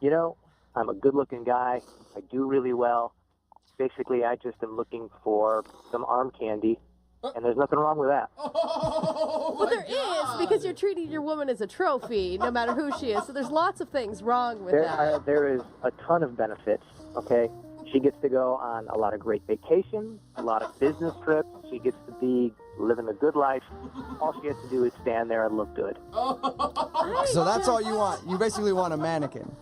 You know, I'm a good-looking guy. I do really well. Basically, I just am looking for some arm candy, and there's nothing wrong with that. Well, there is, because you're treating your woman as a trophy, no matter who she is. So there's lots of things wrong with that. There is a ton of benefits, okay? She gets to go on a lot of great vacations, a lot of business trips. She gets to be living a good life. All she has to do is stand there and look good. So that's all you want. You basically want a mannequin.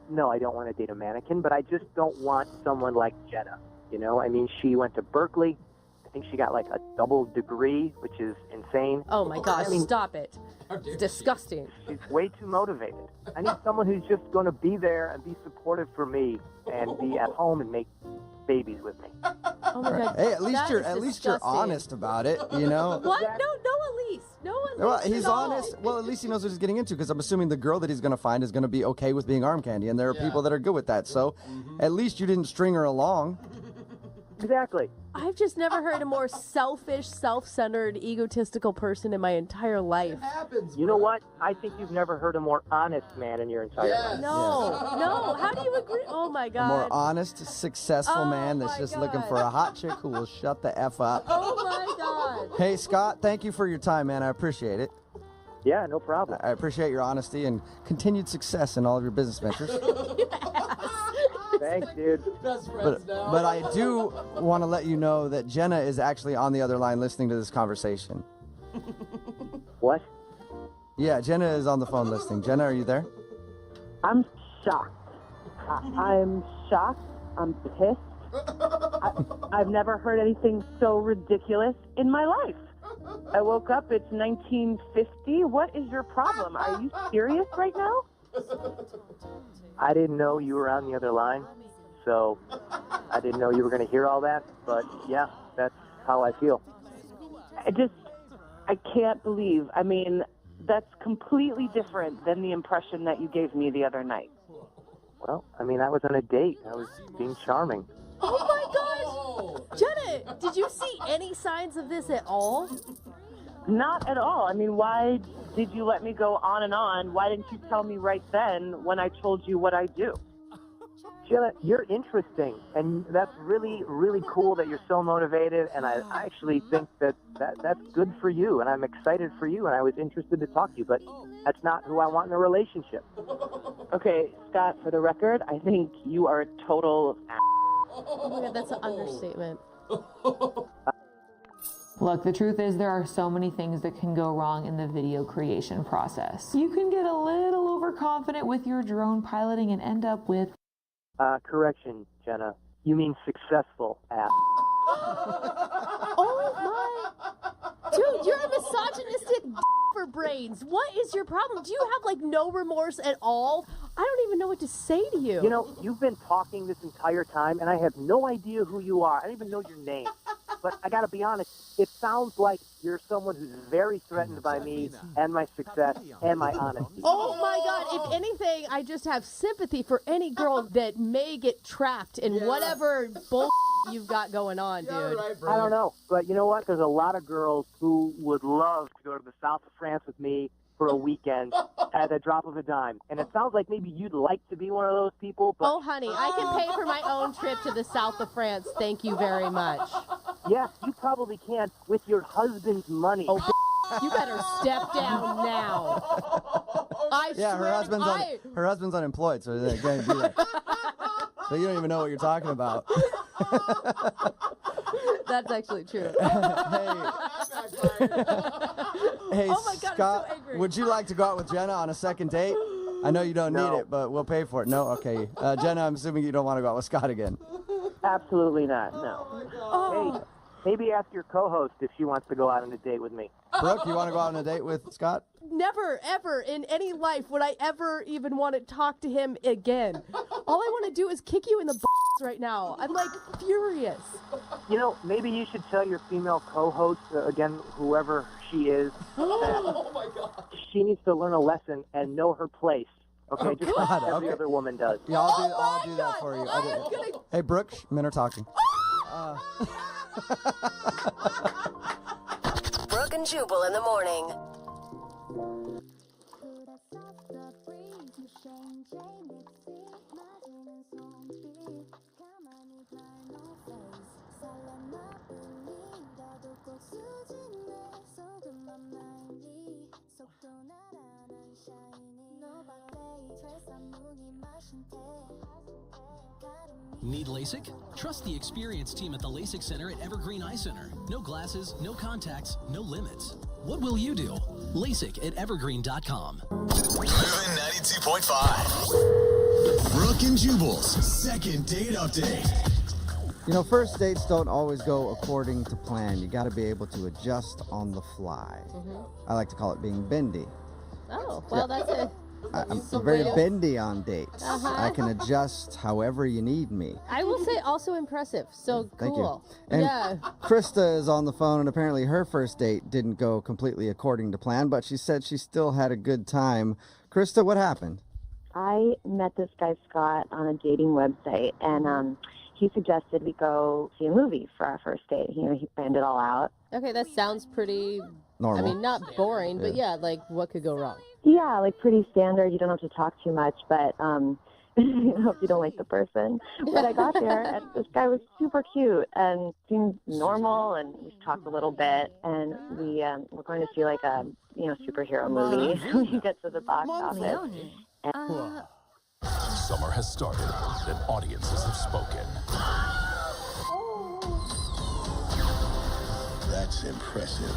No, I don't want to date a mannequin, but I just don't want someone like Jenna. You know, I mean, she went to Berkeley. I think she got like a double degree, which is insane. Oh my gosh, I mean, stop it. It's disgusting. She's way too motivated. I need someone who's just going to be there and be supportive for me and be at home and make babies with me. Oh my God. Hey, at least you're honest about it, you know? What? No, Elise. No one. Well, he's honest. Well, at least he knows what he's getting into, because I'm assuming the girl that he's going to find is going to be okay with being arm candy, and there are people that are good with that. So at least you didn't string her along. Exactly. I've just never heard a more selfish, self-centered, egotistical person in my entire life. You know what? I think you've never heard a more honest man in your entire life. No. How do you agree? Oh my God. A more honest, successful man that's just looking for a hot chick who will shut the F up. Oh my God. Hey, Scott, thank you for your time, man. I appreciate it. Yeah, no problem. I appreciate your honesty and continued success in all of your business ventures. Thanks, dude. But I do want to let you know that Jenna is actually on the other line listening to this conversation. What? Yeah, Jenna is on the phone listening. Jenna, are you there? I'm shocked. I'm shocked. I'm pissed. I've never heard anything so ridiculous in my life. I woke up, it's 1950. What is your problem? Are you serious right now? I didn't know you were on the other line, so I didn't know you were going to hear all that, but yeah, that's how I feel. I can't believe. I mean, that's completely different than the impression that you gave me the other night. Well, I mean, I was on a date. I was being charming. Oh my gosh! Jenna, did you see any signs of this at all? Not at all. I mean, why did you let me go on and on? Why didn't you tell me right then when I told you what I do? Jenna, you're interesting, and that's really, really cool that you're so motivated, and I actually think that's good for you, and I'm excited for you, and I was interested to talk to you, but that's not who I want in a relationship. Okay, Scott, for the record, I think you are a total Oh my God, that's an understatement. Look, the truth is there are so many things that can go wrong in the video creation process. You can get a little overconfident with your drone piloting and end up with... Correction, Jenna. You mean successful ass. Oh my... Dude, you're a misogynistic for brains. What is your problem? Do you have, like, no remorse at all? I don't even know what to say to you. You know, you've been talking this entire time, and I have no idea who you are. I don't even know your name. But I gotta be honest, it sounds like you're someone who's very threatened by me and my success and my honesty. Oh my God, if anything, I just have sympathy for any girl that may get trapped in whatever bull you've got going on, dude. I don't know, but you know what? There's a lot of girls who would love to go to the south of France with me for a weekend at the drop of a dime. And it sounds like maybe you'd like to be one of those people, but... Oh, honey, I can pay for my own trip to the south of France. Thank you very much. Yes, you probably can with your husband's money. Oh, you better step down now. I Yeah, swear her husband's unemployed, so they're going to do that. So you don't even know what you're talking about. That's actually true. Hey, Oh my God, I'm Scott, so angry. would you like to go out with Jenna on a second date? I know you don't need it, but we'll pay for it. No? Okay. Jenna, I'm assuming you don't want to go out with Scott again. Absolutely not, no. Hey, maybe ask your co-host if she wants to go out on a date with me. Brooke, you want to go out on a date with Scott? Never, ever in any life would I ever even want to talk to him again. All I want to do is kick you in the balls right now. I'm like furious. You know, maybe you should tell your female co-host, again, whoever she is, that she needs to learn a lesson and know her place. Okay, just like every other woman does. Yeah, I'll do that for you. Hey, Brooke, men are talking. Brooke and Jubal in the morning. Need LASIK? Trust the experienced team at the LASIK Center at Evergreen Eye Center. No glasses, no contacts, no limits. What will you do? LASIK at evergreen.com. Moving 92.5. Brooke and Jubal's second date update. You know, first dates don't always go according to plan. You got to be able to adjust on the fly. I like to call it being bendy. Oh, well, that's it. I'm very bendy on dates. I can adjust however you need me. I will say also impressive. So Thank cool. you. And Yeah. Krista is on the phone, and apparently her first date didn't go completely according to plan, but she said she still had a good time. Krista, what happened? I met this guy, Scott, on a dating website, and he suggested we go see a movie for our first date. He planned it all out. Okay, that sounds pretty normal. I mean, not boring, but yeah, like what could go wrong? Yeah, like pretty standard. You don't have to talk too much, but I hope you don't like the person. But I got there, and this guy was super cute and seemed normal, and we talked a little bit, and we're going to see like a superhero movie. When we get to the box office. Summer has started, and audiences have spoken. That's impressive.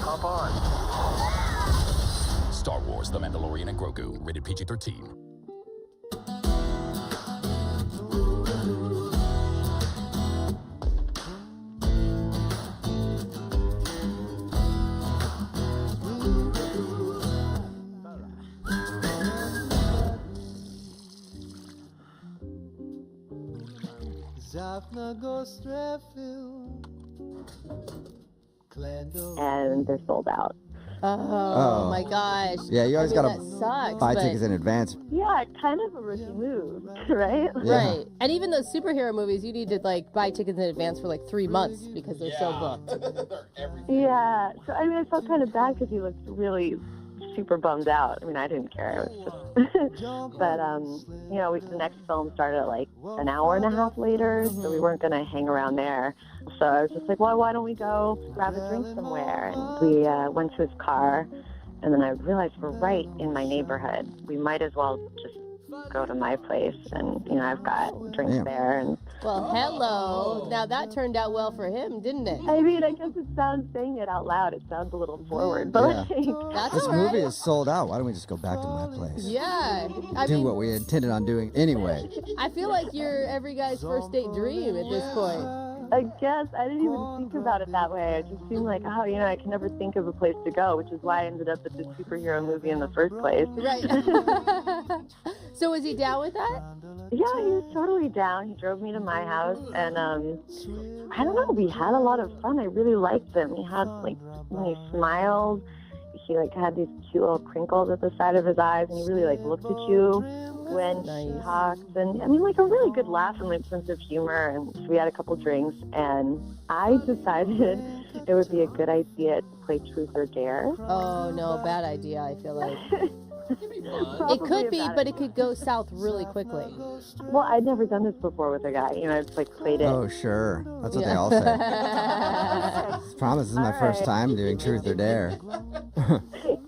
Hop on. Star Wars, The Mandalorian, and Grogu. Rated PG-13. And they're sold out. Oh my gosh. Yeah, you always got that to sucks, buy but- tickets in advance. Yeah, kind of a rookie move, right? Right. And even those superhero movies, you need to like buy tickets in advance for like 3 months because they're so booked. Yeah. So I mean, I felt kind of bad because he looked really super bummed out. I mean, I didn't care. It was just, but the next film started at like an hour and a half later, so we weren't gonna hang around there. So I was just like, well, why don't we go grab a drink somewhere? And we went to his car, and then I realized we're right in my neighborhood. We might as well just go to my place, and I've got drinks there. And Well, hello. Now that turned out well for him, didn't it? I mean, I guess it sounds, saying it out loud, it sounds a little forward, but That's This all right. movie is sold out. Why don't we just go back to my place? Yeah. I Do mean, what we intended on doing anyway. I feel like you're every guy's first date dream at this point. I guess I didn't even think about it that way. It just seemed like, I can never think of a place to go, which is why I ended up at this superhero movie in the first place. Right. So was he down with that? Yeah, he was totally down. He drove me to my house, and I don't know, we had a lot of fun. I really liked him. He had, like, when he smiled, he, like, had these cute little crinkles at the side of his eyes, and he really, like, looked at you when he talked. And, I mean, like, a really good laugh and, like, sense of humor, and so we had a couple drinks, and I decided it would be a good idea to play Truth or Dare. Oh, no, bad idea, I feel like. It could be, but it could go south really quickly. Well, I'd never done this before with a guy. You know, it's like played it. Oh, sure. That's what they all say. I promise this is my first time doing Truth or Dare.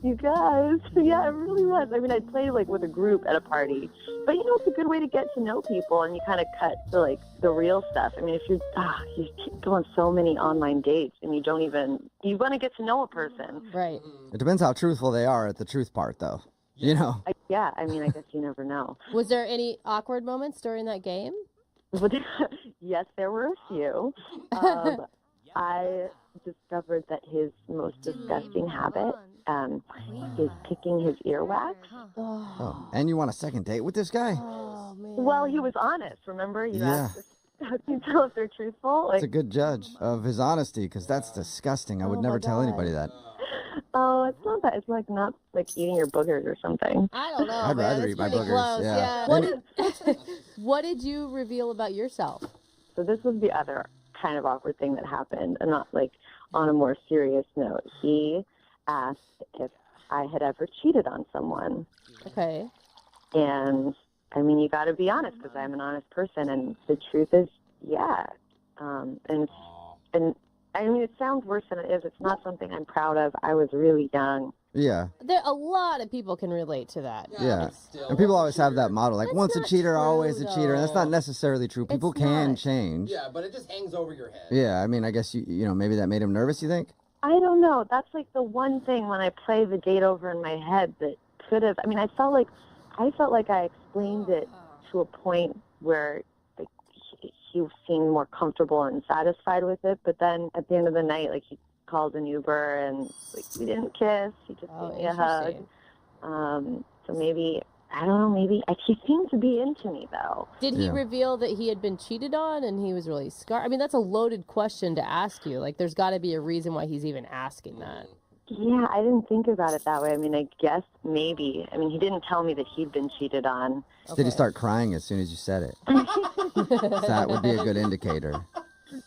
You guys, yeah, it really was. I mean, I'd play like with a group at a party, but you know, it's a good way to get to know people, and you kind of cut to like the real stuff. I mean, if you go on so many online dates, and you want to get to know a person, right? It depends how truthful they are at the truth part, though. You know. Yeah, I mean, I guess you never know. Was there any awkward moments during that game? Yes, there were a few. I discovered that his most disgusting habit is picking his earwax. Oh, and you want a second date with this guy? Well, he was honest, remember? You asked how can you tell if they're truthful? That's a good judge of his honesty, because that's disgusting. I would never tell anybody that. Oh, it's not that. It's like not like eating your boogers or something. I don't know. I'd rather eat my boogers. Close. Yeah. What did you reveal about yourself? So this was the other kind of awkward thing that happened, and not like on a more serious note. He asked if I had ever cheated on someone. Okay. And I mean, you got to be honest, because I'm an honest person, and the truth is, yeah. And I mean, it sounds worse than it is. It's not something I'm proud of. I was really young. Yeah. A lot of people can relate to that. Yeah. And people always have that motto, like, once a cheater, always a cheater. And that's not necessarily true. People can change. Yeah, but it just hangs over your head. Yeah, I mean, I guess, you know, maybe that made him nervous, you think? I don't know. That's like the one thing when I play the date over in my head that could have. I mean, I felt like I explained it to a point where like he seemed more comfortable and satisfied with it. But then at the end of the night, like he called an Uber and like we didn't kiss. He just gave me a hug. So maybe. I don't know, maybe. He seemed to be into me, though. Did he reveal that he had been cheated on and he was really scarred? I mean, that's a loaded question to ask you. Like, there's got to be a reason why he's even asking that. Yeah, I didn't think about it that way. I mean, I guess maybe. I mean, he didn't tell me that he'd been cheated on. Did he start crying as soon as you said it? That would be a good indicator.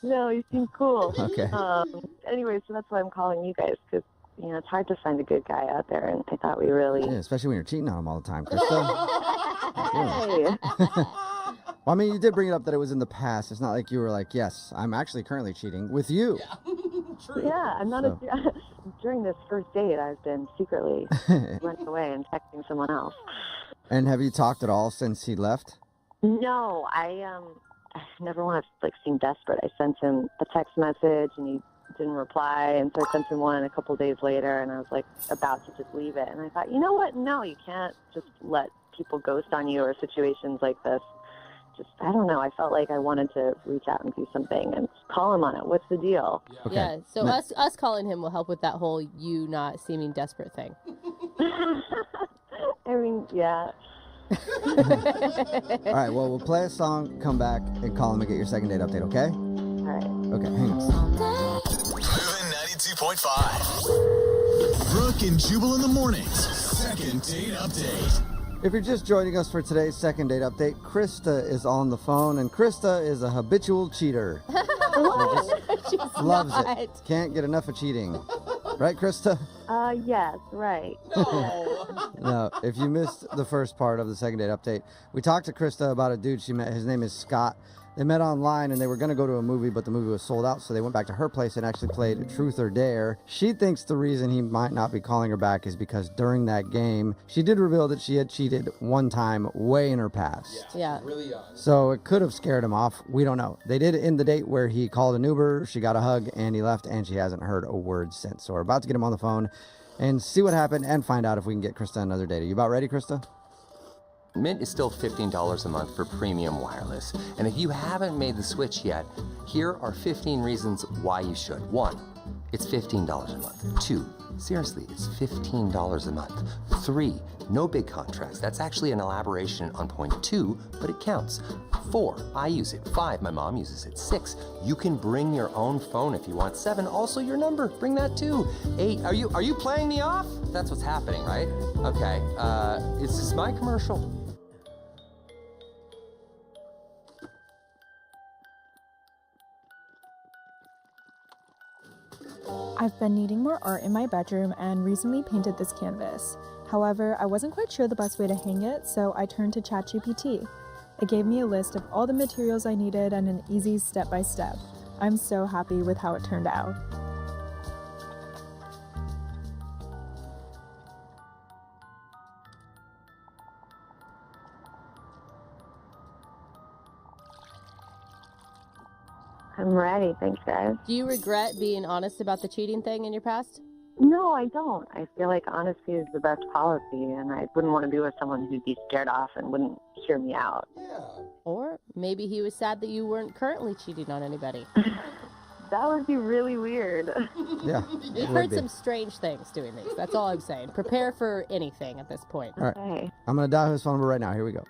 No, he seemed cool. Okay. Anyway, so that's why I'm calling you guys, because you know, it's hard to find a good guy out there, and I thought we really... Yeah, especially when you're cheating on him all the time, Krista. Hey. Well, I mean, you did bring it up that it was in the past. It's not like you were like, yes, I'm actually currently cheating with you. Yeah, true. Yeah, I'm not during this first date, I've been secretly running away and texting someone else. And have you talked at all since he left? No, I never want to seem desperate. I sent him a text message, and he didn't reply, and so I sent him one a couple days later, and I was like about to just leave it, and I thought, you know what, no, you can't just let people ghost on you or situations like this. Just, I don't know, I felt like I wanted to reach out and do something and call him on it. What's the deal? Okay. Yeah, so us calling him will help with that whole you not seeming desperate thing. I mean, yeah. All right, well, we'll play a song, come back, and call him and get your second date update, okay? All right. Okay, hang on. 92.5. Brooke and Jubal in the mornings. Second date update. If you're just joining us for today's second date update, Krista is on the phone, and Krista is a habitual cheater. Loves it. Can't get enough of cheating. Right, Krista? Yes, right. No, if you missed the first part of the second date update, we talked to Krista about a dude she met. His name is Scott. They met online, and they were going to go to a movie, but the movie was sold out, so they went back to her place and actually played Truth or Dare. She thinks the reason he might not be calling her back is because during that game, she did reveal that she had cheated one time way in her past. Yeah. Really young. So it could have scared him off. We don't know. They did end the date where he called an Uber, she got a hug, and he left, and she hasn't heard a word since. So we're about to get him on the phone and see what happened and find out if we can get Krista another date. Are you about ready, Krista? Mint is still $15 a month for premium wireless. And if you haven't made the switch yet, here are 15 reasons why you should. 1, it's $15 a month. 2, seriously, it's $15 a month. 3, no big contracts. That's actually an elaboration on point 2, but it counts. 4, I use it. 5, my mom uses it. 6, you can bring your own phone if you want. 7, also your number. Bring that too. 8, are you playing me off? That's what's happening, right? Okay, is this my commercial? I've been needing more art in my bedroom and recently painted this canvas. However, I wasn't quite sure the best way to hang it, so I turned to ChatGPT. It gave me a list of all the materials I needed and an easy step-by-step. I'm so happy with how it turned out. I'm ready. Thanks, guys. Do you regret being honest about the cheating thing in your past? No, I don't. I feel like honesty is the best policy, and I wouldn't want to be with someone who'd be scared off and wouldn't hear me out. Or maybe he was sad that you weren't currently cheating on anybody. That would be really weird. Yeah. We've heard some strange things doing these. That's all I'm saying. Prepare for anything at this point. All right. I'm going to dial his phone number right now. Here we go.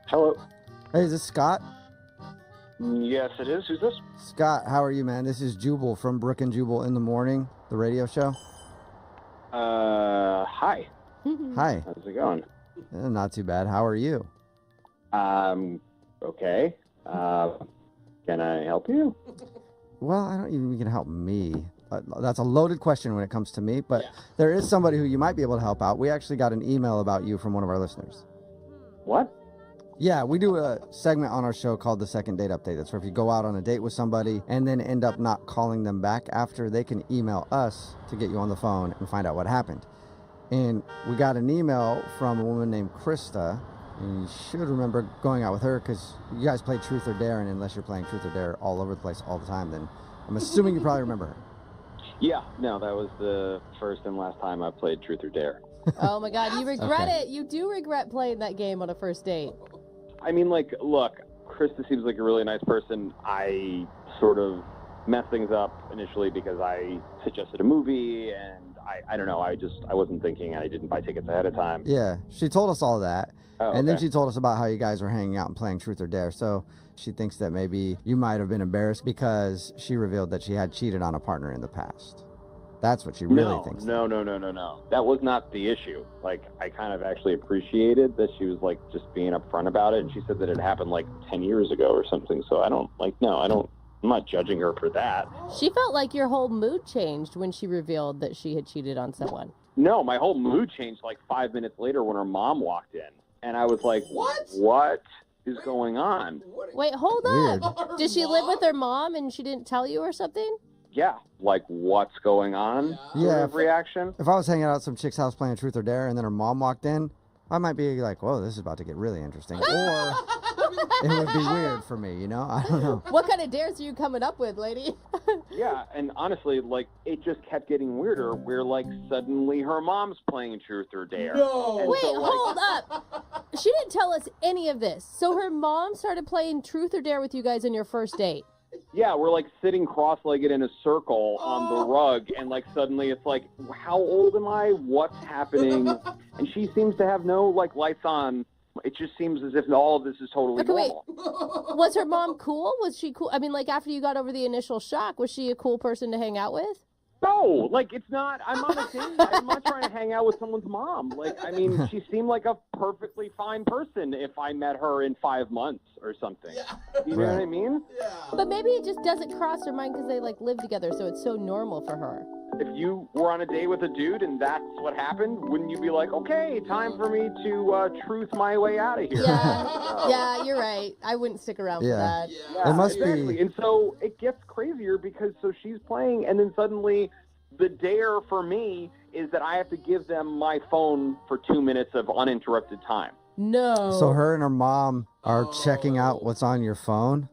Hello. Hey, is this Scott? Yes, it is. Who's this? Scott, how are you, man? This is Jubal from Brook and Jubal in the Morning, the radio show. Hi. Hi. How's it going? Not too bad. How are you? Okay. Can I help you? Well, I don't even think you can help me. That's a loaded question when it comes to me, but there is somebody who you might be able to help out. We actually got an email about you from one of our listeners. What? Yeah, we do a segment on our show called the Second Date Update. That's where if you go out on a date with somebody and then end up not calling them back after, they can email us to get you on the phone and find out what happened. And we got an email from a woman named Krista, and you should remember going out with her because you guys play Truth or Dare, and unless you're playing Truth or Dare all over the place all the time, then I'm assuming you probably remember her. Yeah, no, that was the first and last time I played Truth or Dare. Oh my God, you regret it. You do regret playing that game on a first date. I mean, like, look, Krista seems like a really nice person. I sort of messed things up initially because I suggested a movie, and I don't know, I wasn't thinking, I didn't buy tickets ahead of time. Yeah, she told us all that. Oh, and then okay. she told us about how you guys were hanging out and playing Truth or Dare. So she thinks that maybe you might have been embarrassed because she revealed that she had cheated on a partner in the past. That's what she really thinks. No. That was not the issue. Like, I kind of actually appreciated that she was, like, just being upfront about it. And she said that it happened, like, 10 years ago or something. So I'm not judging her for that. She felt like your whole mood changed when she revealed that she had cheated on someone. No, my whole mood changed, like, 5 minutes later when her mom walked in. And I was like, what is going on? Wait, hold up. Did she live with her mom and she didn't tell you or something? Yeah, like, what's going on? Yeah. Reaction. If I was hanging out at some chick's house playing Truth or Dare and then her mom walked in, I might be like, whoa, this is about to get really interesting. Or it would be weird for me, you know? I don't know. What kind of dares are you coming up with, lady? Yeah, and honestly, like, it just kept getting weirder where, like, suddenly her mom's playing Truth or Dare. No! And Wait, so, like, hold up. She didn't tell us any of this. So her mom started playing Truth or Dare with you guys on your first date. Yeah, we're, like, sitting cross-legged in a circle on the rug, and, like, suddenly it's like, how old am I? What's happening? And she seems to have no, like, lights on. It just seems as if all of this is totally normal. Wait. Was her mom cool? Was she cool? I mean, like, after you got over the initial shock, was she a cool person to hang out with? No, like, it's not. I'm on a date. I'm not trying to hang out with someone's mom. Like, I mean, she seemed like a perfectly fine person if I met her in 5 months or something. You know what I mean? Yeah. But maybe it just doesn't cross her mind because they, like, live together, so it's so normal for her. If you were on a date with a dude and that's what happened, wouldn't you be like, okay, time for me to truth my way out of here? Yeah, yeah, you're right. I wouldn't stick around for that. Yeah, It must exactly. be. And so it gets crazier because so she's playing, and then suddenly the dare for me is that I have to give them my phone for 2 minutes of uninterrupted time. No. So her and her mom are checking out what's on your phone?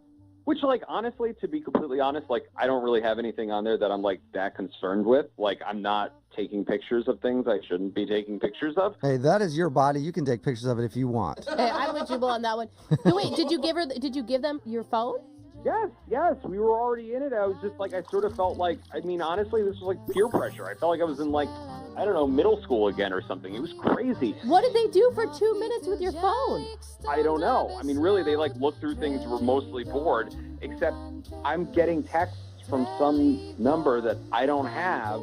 Which, like, honestly, to be completely honest, like, I don't really have anything on there that I'm, like, that concerned with. Like, I'm not taking pictures of things I shouldn't be taking pictures of. Hey, that is your body. You can take pictures of it if you want. Hey, I'm with Jubal on that one. So wait, did you give them your phone? Yes, we were already in it. I was just, like, I sort of felt like, I mean, honestly, this was, like, peer pressure. I felt like I was in, like, I don't know, middle school again or something. It was crazy. What did they do for 2 minutes with your phone? I don't know. I mean, really, they, like, looked through things, were mostly bored, except I'm getting texts from some number that I don't have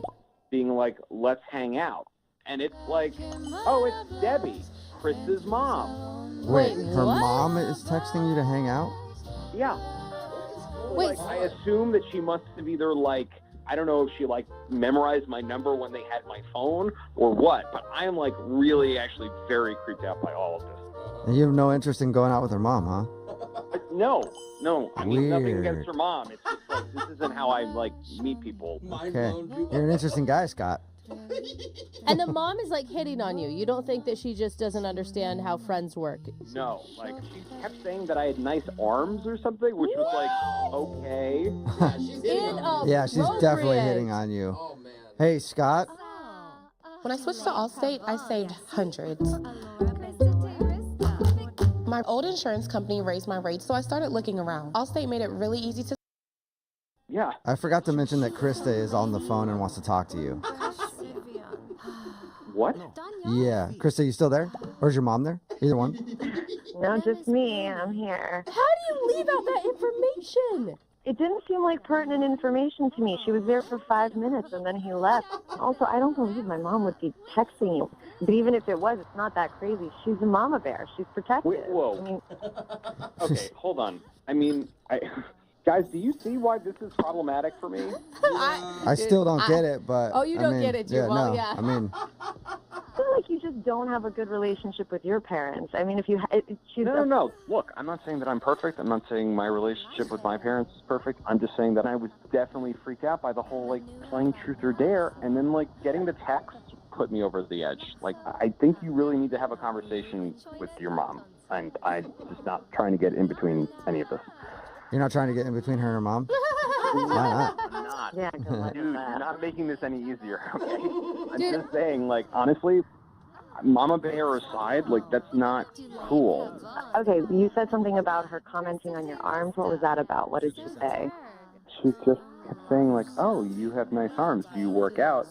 being like, let's hang out. And it's like, oh, it's Debbie, Chris's mom. Wait, her mom is texting you to hang out? Yeah. Wait. Like, I assume that she must have either, like, I don't know if she, like, memorized my number when they had my phone or what, but I am, like, really actually very creeped out by all of this. And you have no interest in going out with her mom, huh? No. I mean, nothing Weird. against her mom. It's just, like, this isn't how I, like, meet people. Okay. You're an interesting guy, Scott. And the mom is like hitting on you. You don't think that she just doesn't understand how friends work? No, like, she kept saying that I had nice arms or something, which was like, okay. Yeah, she's definitely hitting on you. Hey, Scott. When I switched to Allstate, I saved hundreds. My old insurance company raised my rates, so I started looking around. Allstate made it really easy to... Yeah. I forgot to mention that Krista is on the phone and wants to talk to you. What? Yeah. Krista, you still there? Or is your mom there? Either one? No, just me. I'm here. How do you leave out that information? It didn't seem like pertinent information to me. She was there for 5 minutes and then he left. Also, I don't believe my mom would be texting you. But even if it was, it's not that crazy. She's a mama bear. She's protective. Wait, whoa. I mean, Okay, hold on. I mean, guys, do you see why this is problematic for me? I still don't get it, but... Oh, you I don't mean, get it, Jim. yeah, Well, no, yeah. I mean... I feel like you just don't have a good relationship with your parents. I mean, if you... No. Look, I'm not saying that I'm perfect. I'm not saying my relationship with my parents is perfect. I'm just saying that I was definitely freaked out by the whole, like, playing truth or dare, and then, like, getting the text put me over the edge. Like, I think you really need to have a conversation with your mom, and I'm just not trying to get in between any of this. You're not trying to get in between her and her mom? Why not? I'm not. Yeah, Dude, you're not making this any easier, okay? I'm just saying, like, honestly, Mama Bear aside, like, that's not cool. Okay, you said something about her commenting on your arms. What was that about? What did she say? She just kept saying, like, oh, you have nice arms. Do you work out?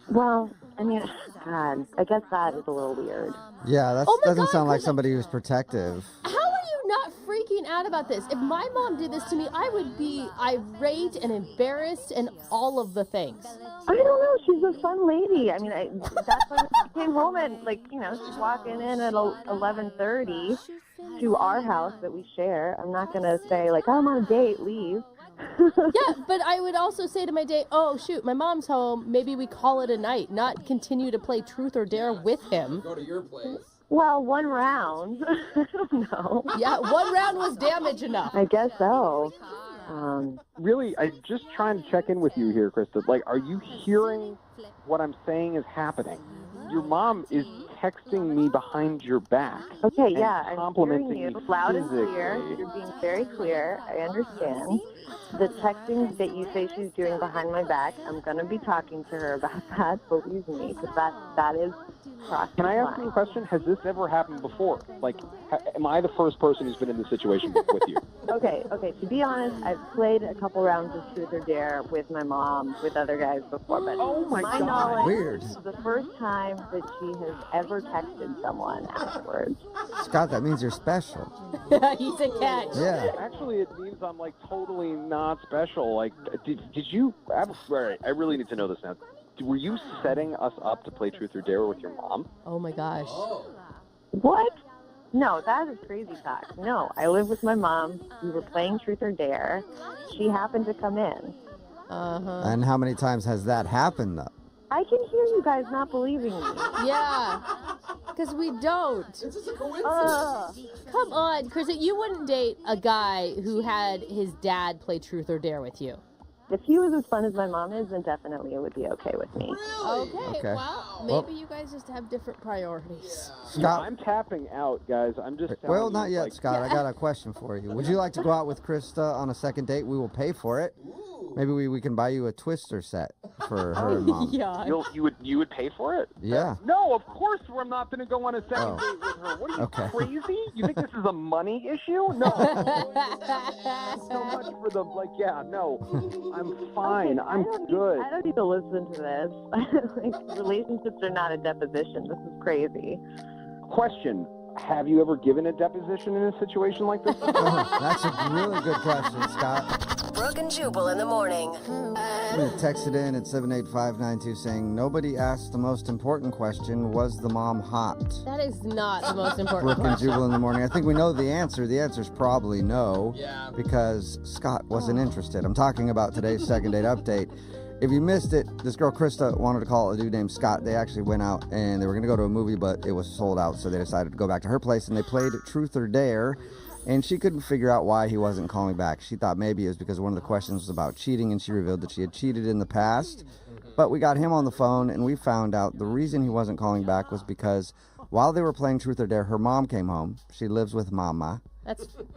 Well, I mean, God, I guess that is a little weird. Yeah, that doesn't sound like somebody who's protective. How are you not freaking out about this? If my mom did this to me, I would be irate and embarrassed and all of the things. I don't know. She's a fun lady. I mean, that's when she came home and, like, you know, she's walking in at 11:30 to our house that we share. I'm not going to say, like, I'm on a date, leave. Yeah, but I would also say to my date, oh, shoot, my mom's home. Maybe we call it a night, not continue to play truth or dare with him. Go to your place. Well, one round. I don't know. Yeah, one round was damage enough. I guess so. Really, I'm just trying to check in with you here, Krista. Like, are you hearing what I'm saying is happening? Your mom is texting me behind your back. Okay, and yeah, I'm complimenting hearing me you loud and physically. clear. You're being very clear. I understand. The texting that you say she's doing behind my back, I'm going to be talking to her about that, believe me, because that is crossing Can I the ask you a line. question? Has this ever happened before? Like, am I the first person who's been in this situation with you? Okay, to be honest, I've played a couple rounds of Truth or Dare with my mom, with other guys before, but oh my God. knowledge, Weird. this is the first time that she has ever texted someone afterwards. Scott, that means you're special. He's a catch. Yeah. Actually, it means I'm, like, totally not special. Like, did you... All right, I really need to know this now. Were you setting us up to play Truth or Dare with your mom? Oh, my gosh. What? No, that is crazy talk. No, I live with my mom. We were playing Truth or Dare. She happened to come in. Uh-huh. And how many times has that happened, though? I can hear you guys not believing me. Yeah, because we don't. It's just a coincidence. Come on, Chris, you wouldn't date a guy who had his dad play Truth or Dare with you. If he was as fun as my mom is, then definitely it would be okay with me. Okay, Wow. well, maybe you guys just have different priorities. Scott? I'm tapping out, guys. I'm just telling Well, not you, yet, like, Scott. I got a question for you. Would you like to go out with Krista on a second date? We will pay for it. Maybe we can buy you a Twister set for her and mom. Yeah. You would pay for it? Yeah. No, of course we're not going to go on a second date with her. What are you, Okay. crazy? You think this is a money issue? No. So much for the, like, yeah, no. I'm fine. I'm good. I don't need to listen to this. Like, relationships are not a deposition. This is crazy. Question. Have you ever given a deposition in a situation like this? That's a really good question, Scott. Brooke and Jubal in the morning. Somebody texted in at 78592 saying, nobody asked the most important question, was the mom hot? That is not the most important Brooke and question. Jubal in the morning. I think we know the answer. The answer is probably no. Yeah. Because Scott wasn't interested. I'm talking about today's second date update. If you missed it, this girl Krista wanted to call a dude named Scott. They actually went out and they were going to go to a movie, but it was sold out, so they decided to go back to her place, and they played Truth or Dare, and she couldn't figure out why he wasn't calling back. She thought maybe it was because one of the questions was about cheating, and she revealed that she had cheated in the past. But we got him on the phone, and we found out the reason he wasn't calling back was because while they were playing Truth or Dare, her mom came home. She lives with Mama.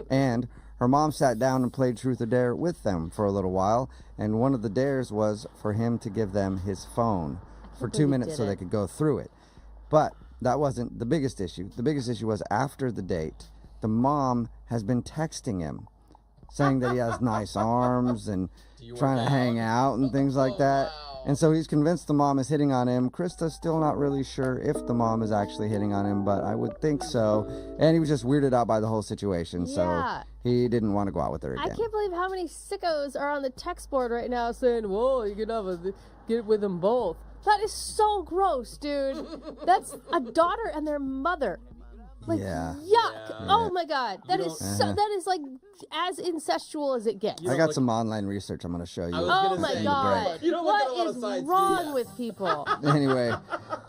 And her mom sat down and played Truth or Dare with them for a little while, and one of the dares was for him to give them his phone for 2 minutes so they could go through it. But that wasn't the biggest issue. The biggest issue was after the date, the mom has been texting him, saying that he has nice arms and trying to hang out and things like that. And so he's convinced the mom is hitting on him. Krista's still not really sure if the mom is actually hitting on him, but I would think so. And he was just weirded out by the whole situation, so he didn't want to go out with her again. I can't believe how many sickos are on the text board right now saying, whoa, you can get with them both. That is so gross, dude. That's a daughter and their mother. Like, yuck. Oh, my God. That is that is like as incestual as it gets. I got some online research I'm going to show you. Oh, my God. What is wrong with people? Anyway,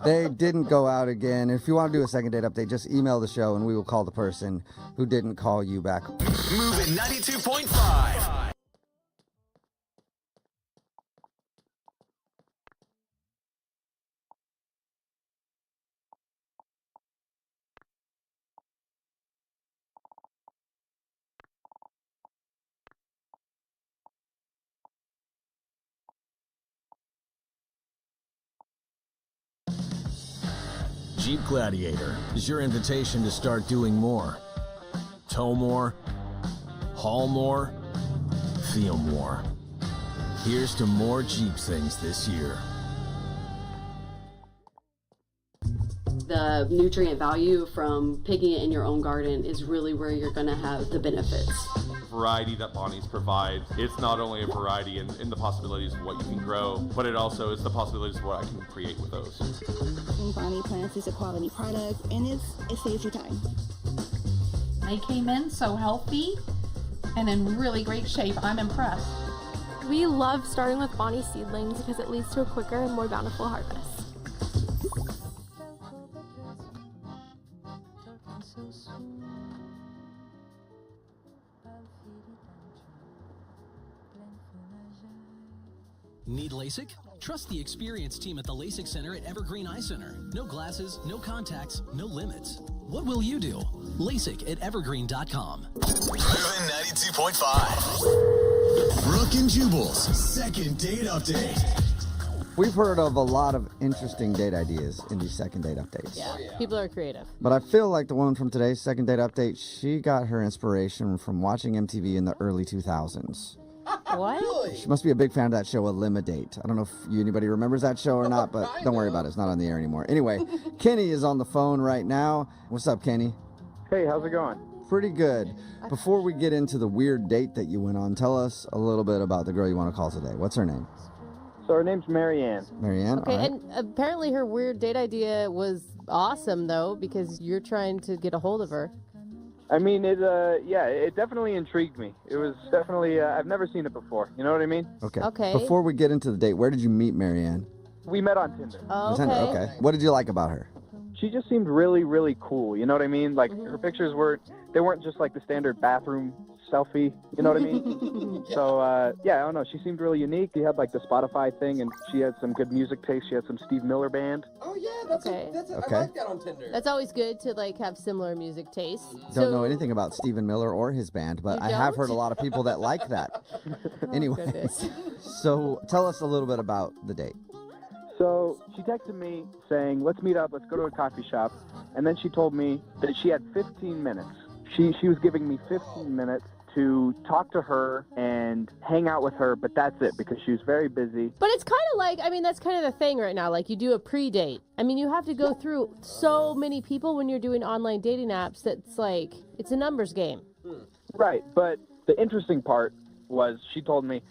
they didn't go out again. If you want to do a second date update, just email the show and we will call the person who didn't call you back. Moving 92.5. Jeep Gladiator is your invitation to start doing more. Tow more, haul more, feel more. Here's to more Jeep things this year. The nutrient value from picking it in your own garden is really where you're going to have the benefits. Variety that Bonnie's provides, it's not only a variety in the possibilities of what you can grow, but it also is the possibilities of what I can create with those. And Bonnie Plants is a quality product, and it saves you time. They came in so healthy and in really great shape. I'm impressed. We love starting with Bonnie seedlings because it leads to a quicker and more bountiful harvest. Need LASIK? Trust the experienced team at the LASIK Center at Evergreen Eye Center. No glasses, no contacts, no limits. What will you do? LASIK at evergreen.com. Moving 92.5. Brooke and Jubal's second date update. We've heard of a lot of interesting date ideas in these second date updates. Yeah, people are creative. But I feel like the woman from today's second date update, she got her inspiration from watching MTV in the early 2000s. What? She must be a big fan of that show, Eliminate. I don't know if anybody remembers that show or not, but don't worry about it. It's not on the air anymore. Anyway, Kenny is on the phone right now. What's up, Kenny? Hey, how's it going? Pretty good. Before we get into the weird date that you went on, tell us a little bit about the girl you want to call today. What's her name? So her name's Marianne. Marianne? Okay, all right. and apparently her weird date idea was awesome, though, because you're trying to get a hold of her. I mean, it definitely intrigued me. It was definitely, I've never seen it before. You know what I mean? Okay. Before we get into the date, where did you meet Marianne? We met on Tinder. Oh, Tinder, okay. What did you like about her? She just seemed really, really cool. You know what I mean? Like, her pictures weren't just like the standard bathroom selfie. You know what I mean? So, I don't know. She seemed really unique. She had like the Spotify thing, and she had some good music taste. She had some Steve Miller Band. Oh yeah, that's Okay. I like that on Tinder. That's always good to like have similar music tastes. Don't know anything about Stephen Miller or his band, but You I have don't? heard a lot of people that like that. Anyway, goodness. so tell us a little bit about the date. So she texted me saying, let's meet up, let's go to a coffee shop. And then she told me that she had 15 minutes. She was giving me 15 minutes to talk to her and hang out with her, but that's it because she was very busy. But it's kind of like, I mean, that's kind of the thing right now. Like, you do a pre-date. I mean, you have to go through so many people when you're doing online dating apps that's like, it's a numbers game. Right, but the interesting part was she told me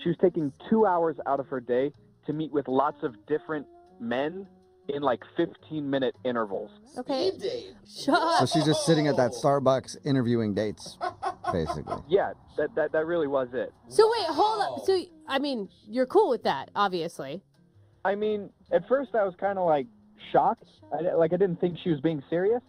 she was taking 2 hours out of her day to meet with lots of different men in like 15-minute intervals. Okay. So she's just sitting at that Starbucks interviewing dates, basically. Yeah, that really was it. So wait, hold up. So, I mean, you're cool with that, obviously. I mean, at first I was kind of like shocked. I didn't think she was being serious,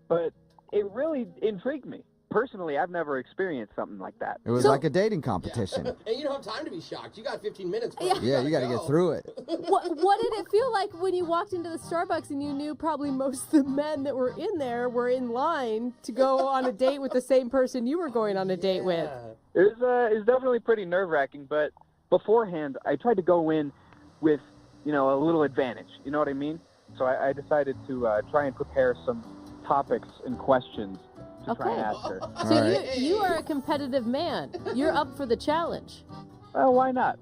but it really intrigued me. Personally, I've never experienced something like that. It was like a dating competition. And you don't have time to be shocked. You got 15 minutes. Yeah, you got to get through it. What did it feel like when you walked into the Starbucks and you knew probably most of the men that were in there were in line to go on a date with the same person you were going on a date with? It was definitely pretty nerve-wracking, but beforehand, I tried to go in with, a little advantage. You know what I mean? So I decided to try and prepare some topics and questions to try and ask her. So you are a competitive man. You're up for the challenge. Well, why not,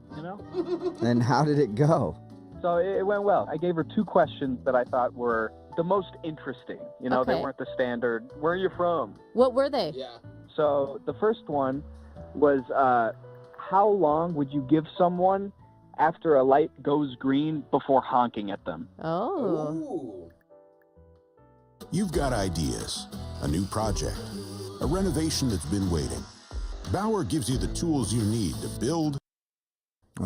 And how did it go? So it went well. I gave her 2 questions that I thought were the most interesting. They weren't the standard, where are you from? What were they? Yeah. So the first one was, how long would you give someone after a light goes green before honking at them? Oh. Ooh. You've got ideas, a new project, a renovation that's been waiting. Bauer gives you the tools you need to build.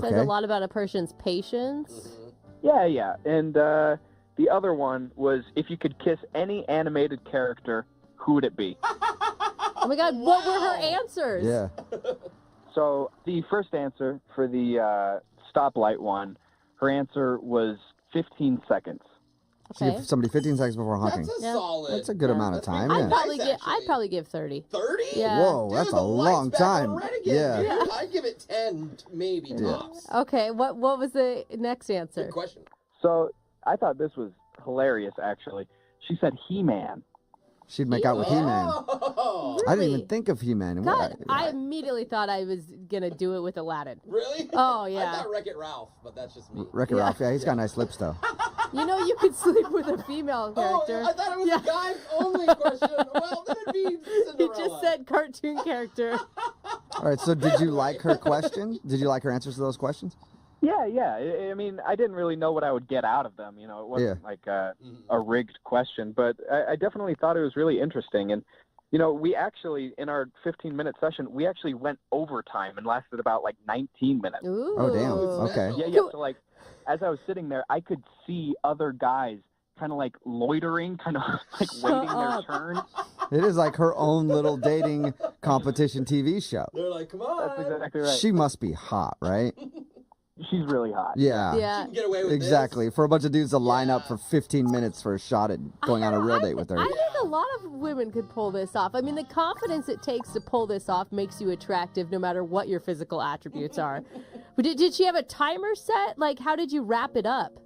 Says a lot about a person's patience. Yeah. And the other one was, if you could kiss any animated character, who would it be? Oh my God, what were her answers? Yeah. So the first answer for the stoplight one, her answer was 15 seconds. So give somebody 15 seconds before honking. That's a solid. That's a good amount of time. I'd Yeah. probably give 30. 30? Yeah. Whoa, that's a long time. Yeah. I'd give it 10, maybe tops. Okay, what was the next answer? Good question. So I thought this was hilarious, actually. She said He-Man. She'd make out with He-Man. Oh, I didn't even think of He-Man. God, I immediately thought I was going to do it with Aladdin. really? Oh, I yeah. thought Wreck-It Ralph, but that's just me. Wreck-It Ralph, yeah, he's got nice lips, though. You could sleep with a female character. Oh, I thought it was a guy-only question. Well, then it'd be Cinderella. He just said cartoon character. All right, so did you like her question? Did you like her answers to those questions? Yeah. I mean, I didn't really know what I would get out of them. It wasn't like a rigged question, but I definitely thought it was really interesting. And, we actually, in our 15-minute session, we actually went overtime and lasted about 19 minutes. Ooh. Oh, damn. Okay. Yeah. So, as I was sitting there, I could see other guys kind of loitering, kind of waiting their turn. It is like her own little dating competition TV show. They're like, come on. That's exactly right. She must be hot, right? She's really hot. Yeah. She can get away with exactly. For a bunch of dudes to line up for 15 minutes for a shot at going on a real date with her. I think a lot of women could pull this off. I mean, the confidence it takes to pull this off makes you attractive no matter what your physical attributes are. But did she have a timer set? How did you wrap it up?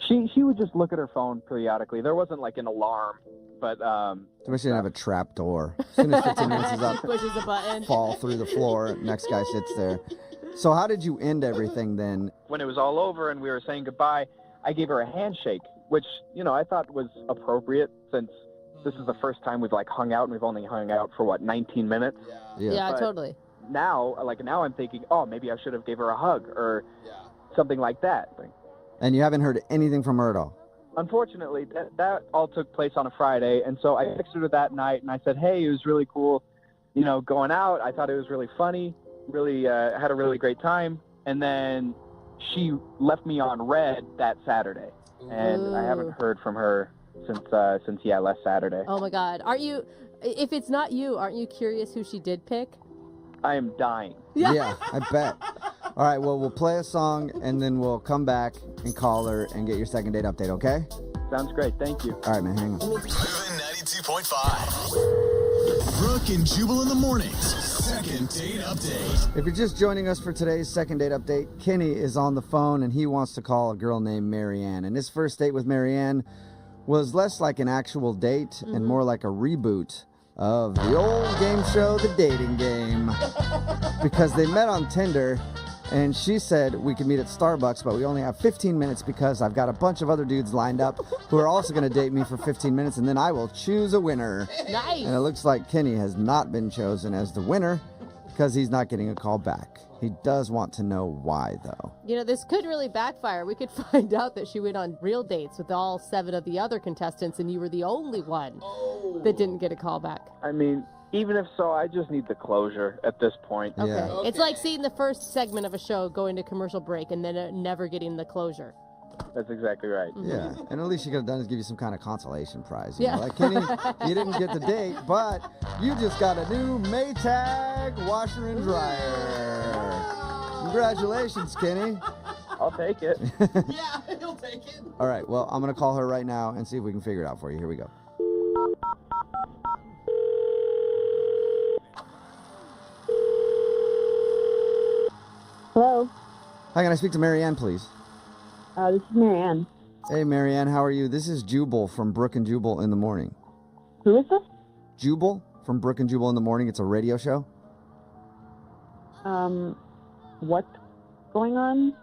She would just look at her phone periodically. There wasn't an alarm, but She didn't have a trap door. As soon as 15 minutes is up, She pushes a button. fall through the floor. Next guy sits there. So how did you end everything then? when it was all over and we were saying goodbye, I gave her a handshake, which, I thought was appropriate since this is the first time we've hung out and we've only hung out for 19 minutes. Yeah, But totally. Now I'm thinking, oh, maybe I should have gave her a hug or something like that. And you haven't heard anything from her at all? Unfortunately, that all took place on a Friday, and so I texted her that night, and I said, hey, it was really cool, going out. I thought it was really funny, really had a really great time, and then she left me on red that Saturday, and I haven't heard from her since last Saturday. Oh, my God. If it's not you, aren't you curious who she did pick? I am dying. Yeah, I bet. All right, well, we'll play a song, and then we'll come back and call her and get your second date update, okay? Sounds great. Thank you. All right, man, hang on. 92.5. Brooke and Jubal in the mornings. Second date update. If you're just joining us for today's second date update, Kenny is on the phone, and he wants to call a girl named Marianne. And his first date with Marianne was less like an actual date and more like a reboot of the old game show, The Dating Game. Because they met on Tinder, and she said we could meet at Starbucks, but we only have 15 minutes because I've got a bunch of other dudes lined up who are also going to date me for 15 minutes, and then I will choose a winner. Nice. And it looks like Kenny has not been chosen as the winner. because he's not getting a call back. He does want to know why, though. You know, this could really backfire. We could find out that she went on real dates with all 7 of the other contestants, and you were the only one that didn't get a call back. I mean, even if so, I just need the closure at this point. Okay. It's like seeing the first segment of a show go into commercial break and then never getting the closure. That's exactly right. Yeah, and at least you could have done is give you some kind of consolation prize. Yeah. Like, Kenny, you didn't get the date, but you just got a new Maytag washer and dryer. Congratulations, Kenny. I'll take it. Yeah, he'll take it. All right, well, I'm going to call her right now and see if we can figure it out for you. Here we go. Hello. Hi, can I speak to Marianne, please? This is Marianne. Hey, Marianne, how are you? This is Jubal from Brook and Jubal in the Morning. Who is this? Jubal from Brook and Jubal in the Morning. It's a radio show. What's going on?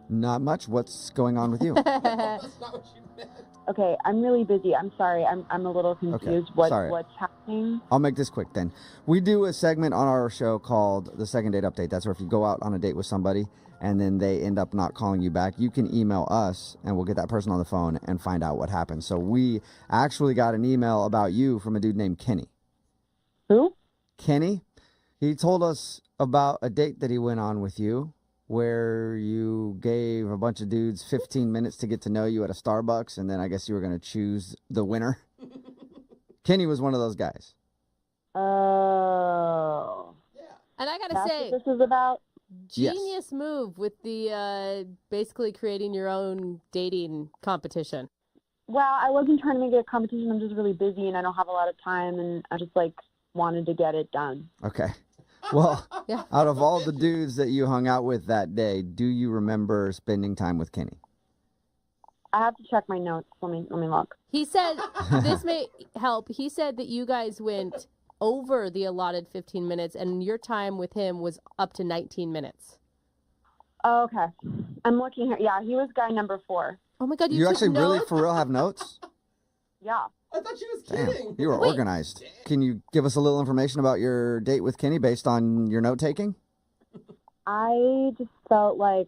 Not much. What's going on with you? That's not what you meant. Okay, I'm really busy. I'm sorry. I'm a little confused. Sorry. What's happening? I'll make this quick then. We do a segment on our show called the Second Date Update. That's where if you go out on a date with somebody and then they end up not calling you back, you can email us and we'll get that person on the phone and find out what happened. So we actually got an email about you from a dude named Kenny. Who? Kenny. He told us about a date that he went on with you where you gave a bunch of dudes 15 minutes to get to know you at a Starbucks, and then I guess you were going to choose the winner. Kenny was one of those guys. Oh. And I got to That's say, what this is about? genius move with the basically creating your own dating competition. Well, I wasn't trying to make it a competition. I'm just really busy and I don't have a lot of time, and I just wanted to get it done. Okay. Well, Yeah. out of all the dudes that you hung out with that day, do you remember spending time with Kenny? I have to check my notes. Let me look. He said, this may help. He said that you guys went over the allotted 15 minutes and your time with him was up to 19 minutes. Oh, okay. I'm looking here. Yeah, he was guy number 4. Oh my God, You actually really for real have notes? Yeah. I thought she was Damn, kidding. you were organized. Can you give us a little information about your date with Kenny based on your note taking? I just felt like,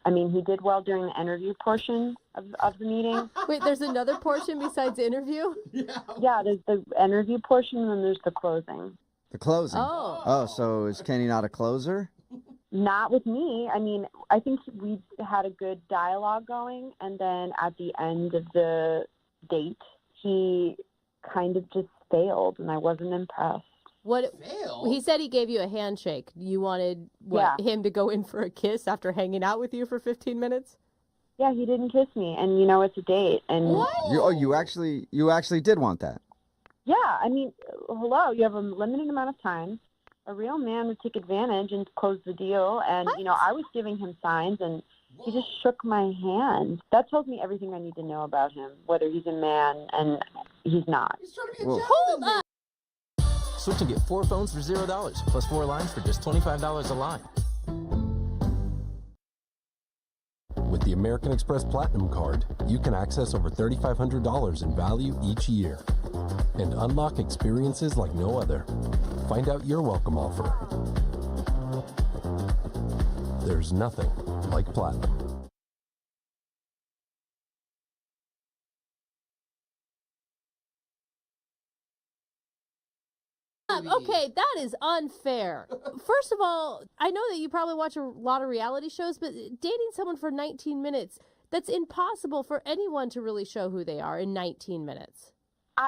he did well during the interview portion of the meeting. Wait, there's another portion besides interview? Yeah, there's the interview portion and then there's the closing. The closing. Oh, so is Kenny not a closer? Not with me. I think we had a good dialogue going, and then at the end of the date, he kind of just failed, and I wasn't impressed. He said he gave you a handshake. You wanted him to go in for a kiss after hanging out with you for 15 minutes? Yeah, he didn't kiss me, and it's a date. And You actually did want that? Yeah, hello, you have a limited amount of time. A real man would take advantage and close the deal, and I was giving him signs, and he just shook my hand. That tells me everything I need to know about him, whether he's a man, and he's not. He's trying to be a Hold up! Switch and get 4 phones for $0, plus 4 lines for just $25 a line. With the American Express Platinum Card, you can access over $3,500 in value each year and unlock experiences like no other. Find out your welcome offer. There's nothing like Platinum. Okay, that is unfair. First of all, I know that you probably watch a lot of reality shows, but dating someone for 19 minutes, that's impossible for anyone to really show who they are in 19 minutes.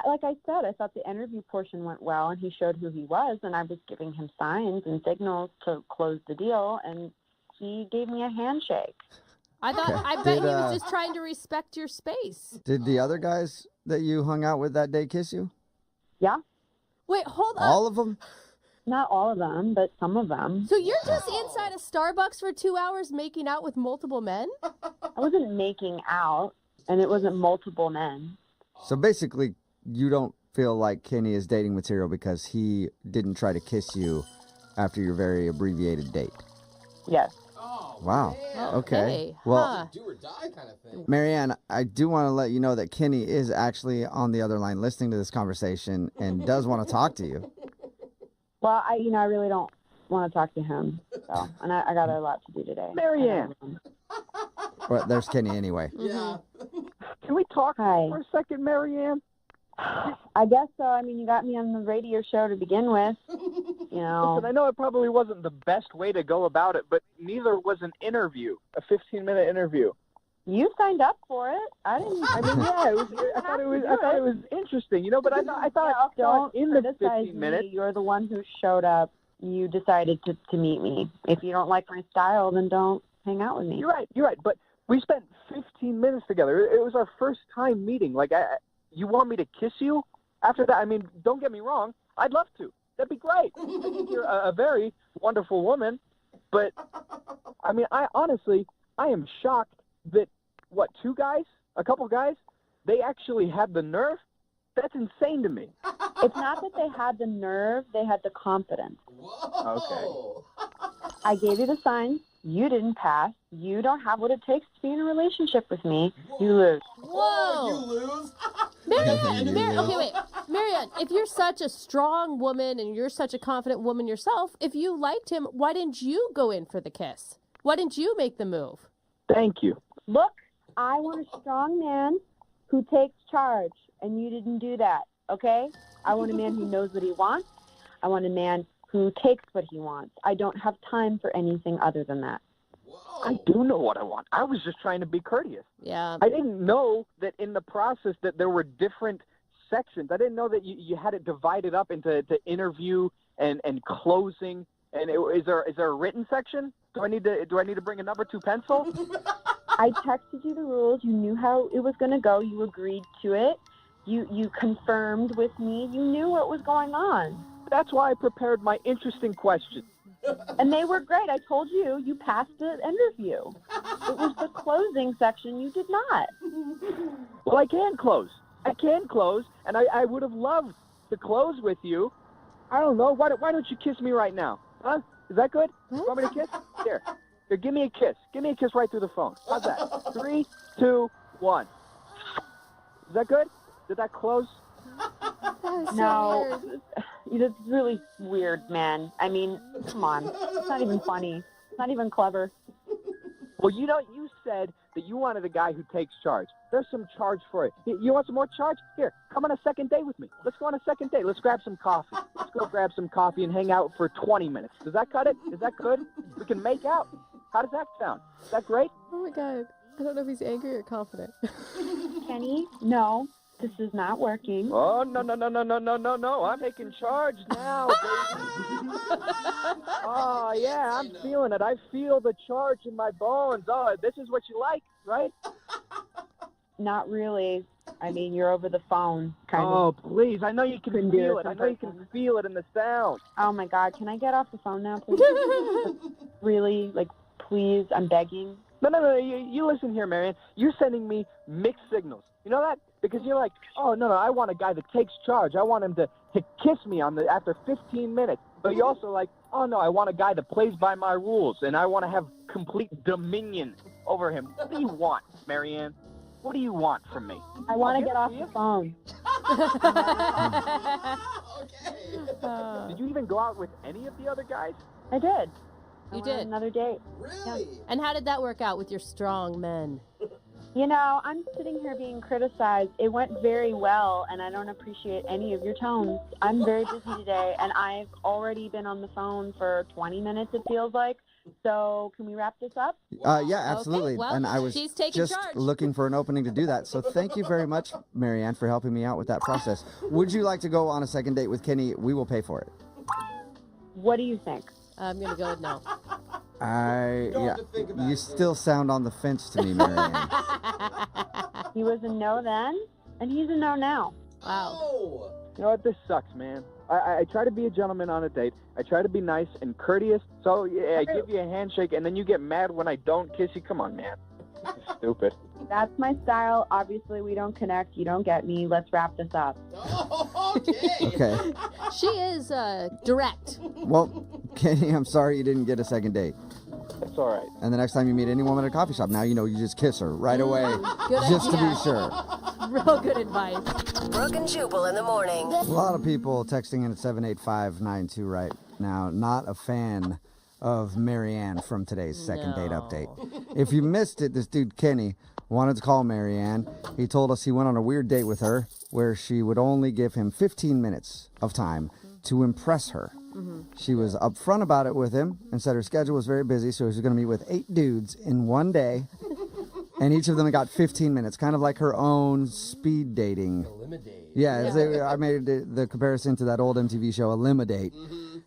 Like I said, I thought the interview portion went well, and he showed who he was, and I was giving him signs and signals to close the deal, and he gave me a handshake. I bet he was just trying to respect your space. Did the other guys that you hung out with that day kiss you? Yeah. Wait, hold on. All of them? Not all of them, but some of them. So you're just inside a Starbucks for 2 hours making out with multiple men? I wasn't making out, and it wasn't multiple men. So basically, you don't feel like Kenny is dating material because he didn't try to kiss you after your very abbreviated date? Yes. Wow. Okay. Well, do or die kind of thing. Marianne, I do want to let you know that Kenny is actually on the other line listening to this conversation and does want to talk to you. Well, I really don't want to talk to him. So, and I got a lot to do today. Marianne. Well, there's Kenny anyway. Yeah. Can we talk for a second, Marianne? I guess so. I mean, you got me on the radio show to begin with. You know. Listen, I know it probably wasn't the best way to go about it, but neither was an interview, a 15-minute interview. You signed up for it. I didn't. I mean, yeah, I thought it was interesting, you know. But I thought in the 15 minutes, me. You're the one who showed up. You decided to meet me. If you don't like my style, then don't hang out with me. You're right. But we spent 15 minutes together. It was our first time meeting. Like, you want me to kiss you after that? I mean, don't get me wrong. I'd love to. That'd be great. I think you're a very wonderful woman. But I mean, I am shocked that. What, a couple guys, they actually had the nerve? That's insane to me. It's not that they had the nerve, they had the confidence. Okay. I gave you the signs. You didn't pass. You don't have what it takes to be in a relationship with me. You lose. Whoa. You lose. Marianne, if you're such a strong woman and you're such a confident woman yourself, if you liked him, why didn't you go in for the kiss? Why didn't you make the move? Thank you. Look, I want a strong man who takes charge, and you didn't do that, okay? I want a man who knows what he wants. I want a man who takes what he wants. I don't have time for anything other than that. I do know what I want. I was just trying to be courteous. Yeah. I didn't know that in the process that there were different sections. I didn't know that you had it divided up into interview and closing. And is there a written section? Do I need to bring a number 2 pencil? I texted you the rules. You knew how it was going to go. You agreed to it. You confirmed with me. You knew what was going on. That's why I prepared my interesting questions. And they were great. I told you, you passed the interview. It was the closing section you did not. Well, I can close, and I would have loved to close with you. I don't know. Why don't you kiss me right now? Huh? Is that good? You want me to kiss? Here, give me a kiss. Give me a kiss right through the phone. How's that? 3, 2, 1. Is that good? Did that close? No. It's really weird, man. I mean, come on. It's not even funny. It's not even clever. Well, you said that you wanted a guy who takes charge. There's some charge for it. You want some more charge? Here, come on a second date with me. Let's go on a second date. Let's grab some coffee. Let's go grab some coffee and hang out for 20 minutes. Does that cut it? Is that good? We can make out. How does that sound? Is that great? Oh, my God. I don't know if he's angry or confident. Kenny, no. This is not working. Oh, no. I'm taking charge now, baby. Oh, yeah, I'm feeling it. I feel the charge in my bones. Oh, this is what you like, right? Not really. I mean, you're over the phone. Oh, please. I know you can feel it. I know you can feel it in the sound. Oh, my God. Can I get off the phone now, please? Really? Like, please, I'm begging. No. You listen here, Marianne. You're sending me mixed signals. You know that? Because you're like, oh, no, I want a guy that takes charge. I want him to kiss me after 15 minutes. But you're also like, oh, no, I want a guy that plays by my rules, and I want to have complete dominion over him. What do you want, Marianne? What do you want from me? I want to get off the phone. Okay. Did you even go out with any of the other guys? I did. You did? Another date. Really? Yeah. And how did that work out with your strong men? You know, I'm sitting here being criticized. It went very well, and I don't appreciate any of your tones. I'm very busy today, and I've already been on the phone for 20 minutes, it feels like. So can we wrap this up? Yeah, absolutely. Okay, well, and I was she's taking just charge. looking for an opening to do that. So thank you very much, Marianne, for helping me out with that process. Would you like to go on a second date with Kenny? We will pay for it. What do you think? I'm going to go with no. You still sound on the fence to me, Marianne. He was a no then, and he's a no now. Wow. You know what? This sucks, man. I try to be a gentleman on a date. I try to be nice and courteous. So yeah, I give you a handshake, and then you get mad when I don't kiss you. Come on, man. This is stupid. That's my style. Obviously, we don't connect. You don't get me. Let's wrap this up. Okay. She is direct. Well, Kenny, I'm sorry you didn't get a second date. That's all right. And the next time you meet any woman at a coffee shop, now you know you just kiss her right away. Good just idea. to be sure. Real good advice. Brooke and Jubal in the morning. A lot of people texting in at 78592, right? Now, not a fan of Marianne from today's second date update. If you missed it, this dude Kenny wanted to call Marianne. He told us he went on a weird date with her where she would only give him 15 minutes of time to impress her. She was upfront about it with him and said her schedule was very busy, so she was going to meet with 8 dudes in one day, and each of them got 15 minutes, kind of like her own speed dating. Yeah. I made the comparison to that old MTV show, Eliminate.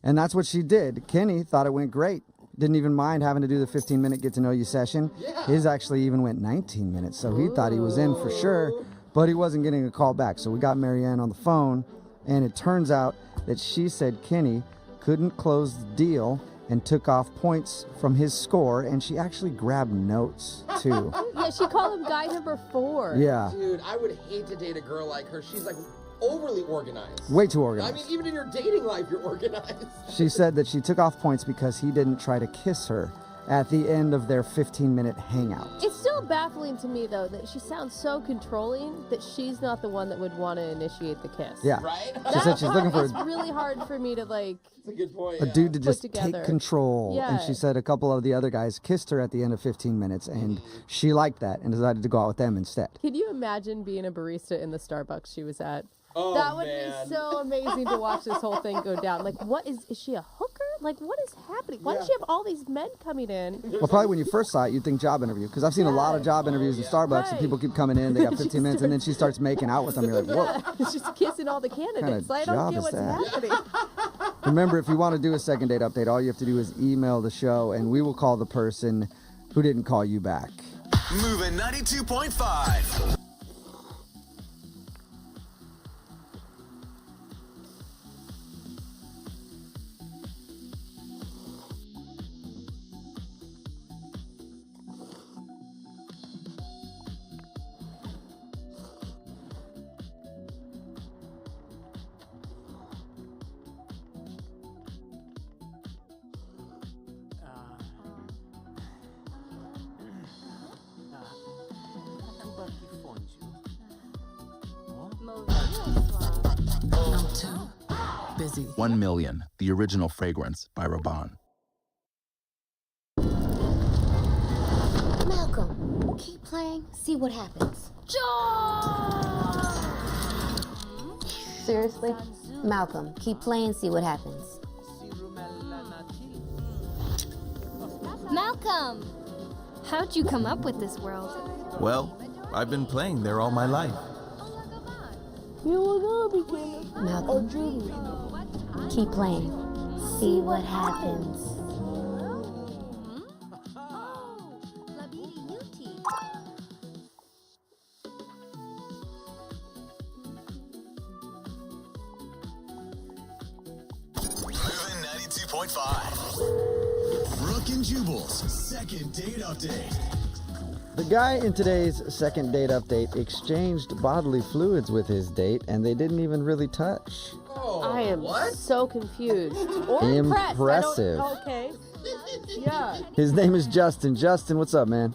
And that's what she did. Kenny thought it went great. Didn't even mind having to do the 15-minute get-to-know-you session. His actually even went 19 minutes, so he thought he was in for sure, but he wasn't getting a call back. So we got Marianne on the phone, and it turns out that she said Kenny couldn't close the deal and took off points from his score, and she actually grabbed notes, too. Yeah, she called him guy number 4. Yeah. Dude, I would hate to date a girl like her. She's like overly organized. Way too organized. I mean, even in your dating life, you're organized. She said that she took off points because he didn't try to kiss her at the end of their 15-minute hangout. It's still baffling to me, though, that she sounds so controlling that she's not the one that would want to initiate the kiss. Yeah. Right? She said she's looking for It's really hard for me to, like, That's a good point. a dude to just together. take control. Yeah. And she said a couple of the other guys kissed her at the end of 15 minutes, and she liked that and decided to go out with them instead. Can you imagine being a barista in the Starbucks she was at? Oh, that would man. be so amazing to watch this whole thing go down. Like, what is she a hooker? Like, what is happening? Why does she have all these men coming in? Well, probably when you first saw it, you'd think job interview. Because I've seen a lot of job interviews in Starbucks, and people keep coming in, they got 15 minutes, and then she starts making out with them. You're like, whoa. Yeah, she's kissing all the candidates. I don't job get is what's that? happening. Remember, if you want to do a second date update, all you have to do is email the show, and we will call the person who didn't call you back. Moving 92.5. I'm too busy. 1 Million, the original fragrance by Rabanne. Malcolm, keep playing, see what happens. Seriously? Malcolm, keep playing, see what happens. Malcolm! How'd you come up with this world? Well, I've been playing there all my life. Malcolm, keep playing, see what happens. Moving 92.5. Brooke and Jubal's second date update. The guy in today's second date update exchanged bodily fluids with his date, and they didn't even really touch. I am so confused. Or impressed. Impressive. Okay. Yeah. His name is Justin. Justin, what's up, man?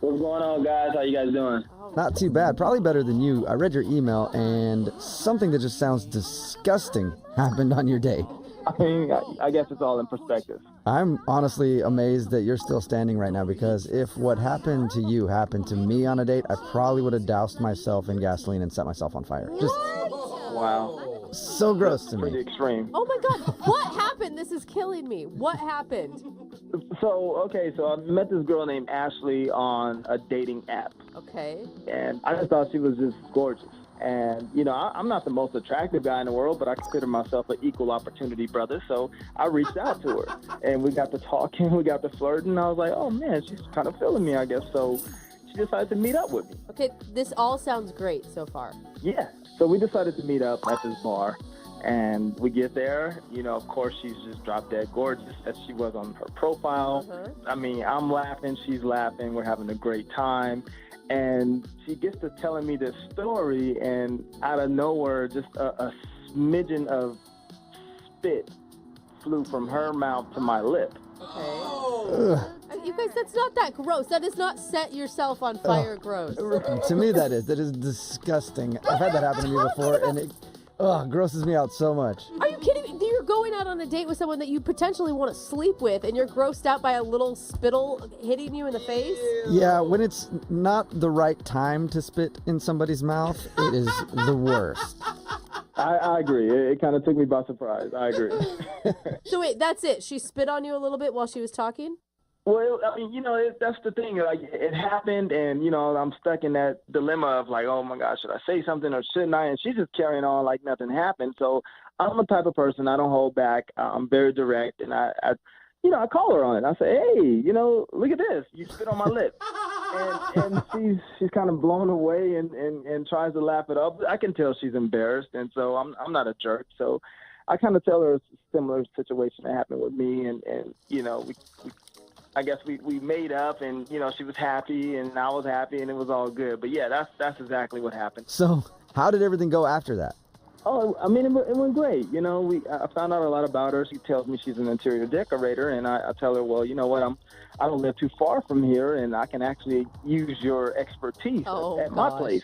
What's going on, guys? How you guys doing? Not too bad. Probably better than you. I read your email, and something that just sounds disgusting happened on your date. I mean, I guess it's all in perspective. I'm honestly amazed that you're still standing right now, because if what happened to you happened to me on a date, I probably would have doused myself in gasoline and set myself on fire. Just wow. So gross to me. Pretty extreme. Oh my God, what happened? This is killing me. What happened? So I met this girl named Ashley on a dating app. Okay. And I just thought she was just gorgeous. And, you know, I'm not the most attractive guy in the world, but I consider myself an equal opportunity brother. So I reached out to her, and we got to talking, we got to flirting. I was like, oh, man, she's kind of feeling me, I guess. So she decided to meet up with me. Okay, this all sounds great so far. Yeah. So we decided to meet up at this bar. And we get there, you know, of course, she's just drop dead gorgeous as she was on her profile. I mean, I'm laughing, she's laughing, we're having a great time. And she gets to telling me this story, and out of nowhere, just a smidgen of spit flew from her mouth to my lip. Okay. You guys, that's not that gross. That is not set yourself on fire gross. To me, that is disgusting. I've had that happen to me before, and it grosses me out so much. Are you kidding me? You're going out out on a date with someone that you potentially want to sleep with and you're grossed out by a little spittle hitting you in the face? Yeah, when it's not the right time to spit in somebody's mouth, it is the worst. I agree. It kind of took me by surprise. I agree. So wait, that's it. She spit on you a little bit while she was talking? Well, I mean, that's the thing. Like, it happened, and, I'm stuck in that dilemma of, like, oh, my gosh, should I say something or shouldn't I? And she's just carrying on like nothing happened. So I'm the type of person, I don't hold back. I'm very direct, and I call her on it. I say, hey, look at this. You spit on my lip. And she's kind of blown away and tries to laugh it up. I can tell she's embarrassed, and so I'm not a jerk. So I kind of tell her a similar situation that happened with me, and I guess we made up, and she was happy and I was happy, and it was all good. But yeah, that's exactly what happened. So how did everything go after that? Oh, I mean, it went great. I found out a lot about her. She tells me she's an interior decorator, and I tell her, well, you know what, I don't live too far from here, and I can actually use your expertise at my place.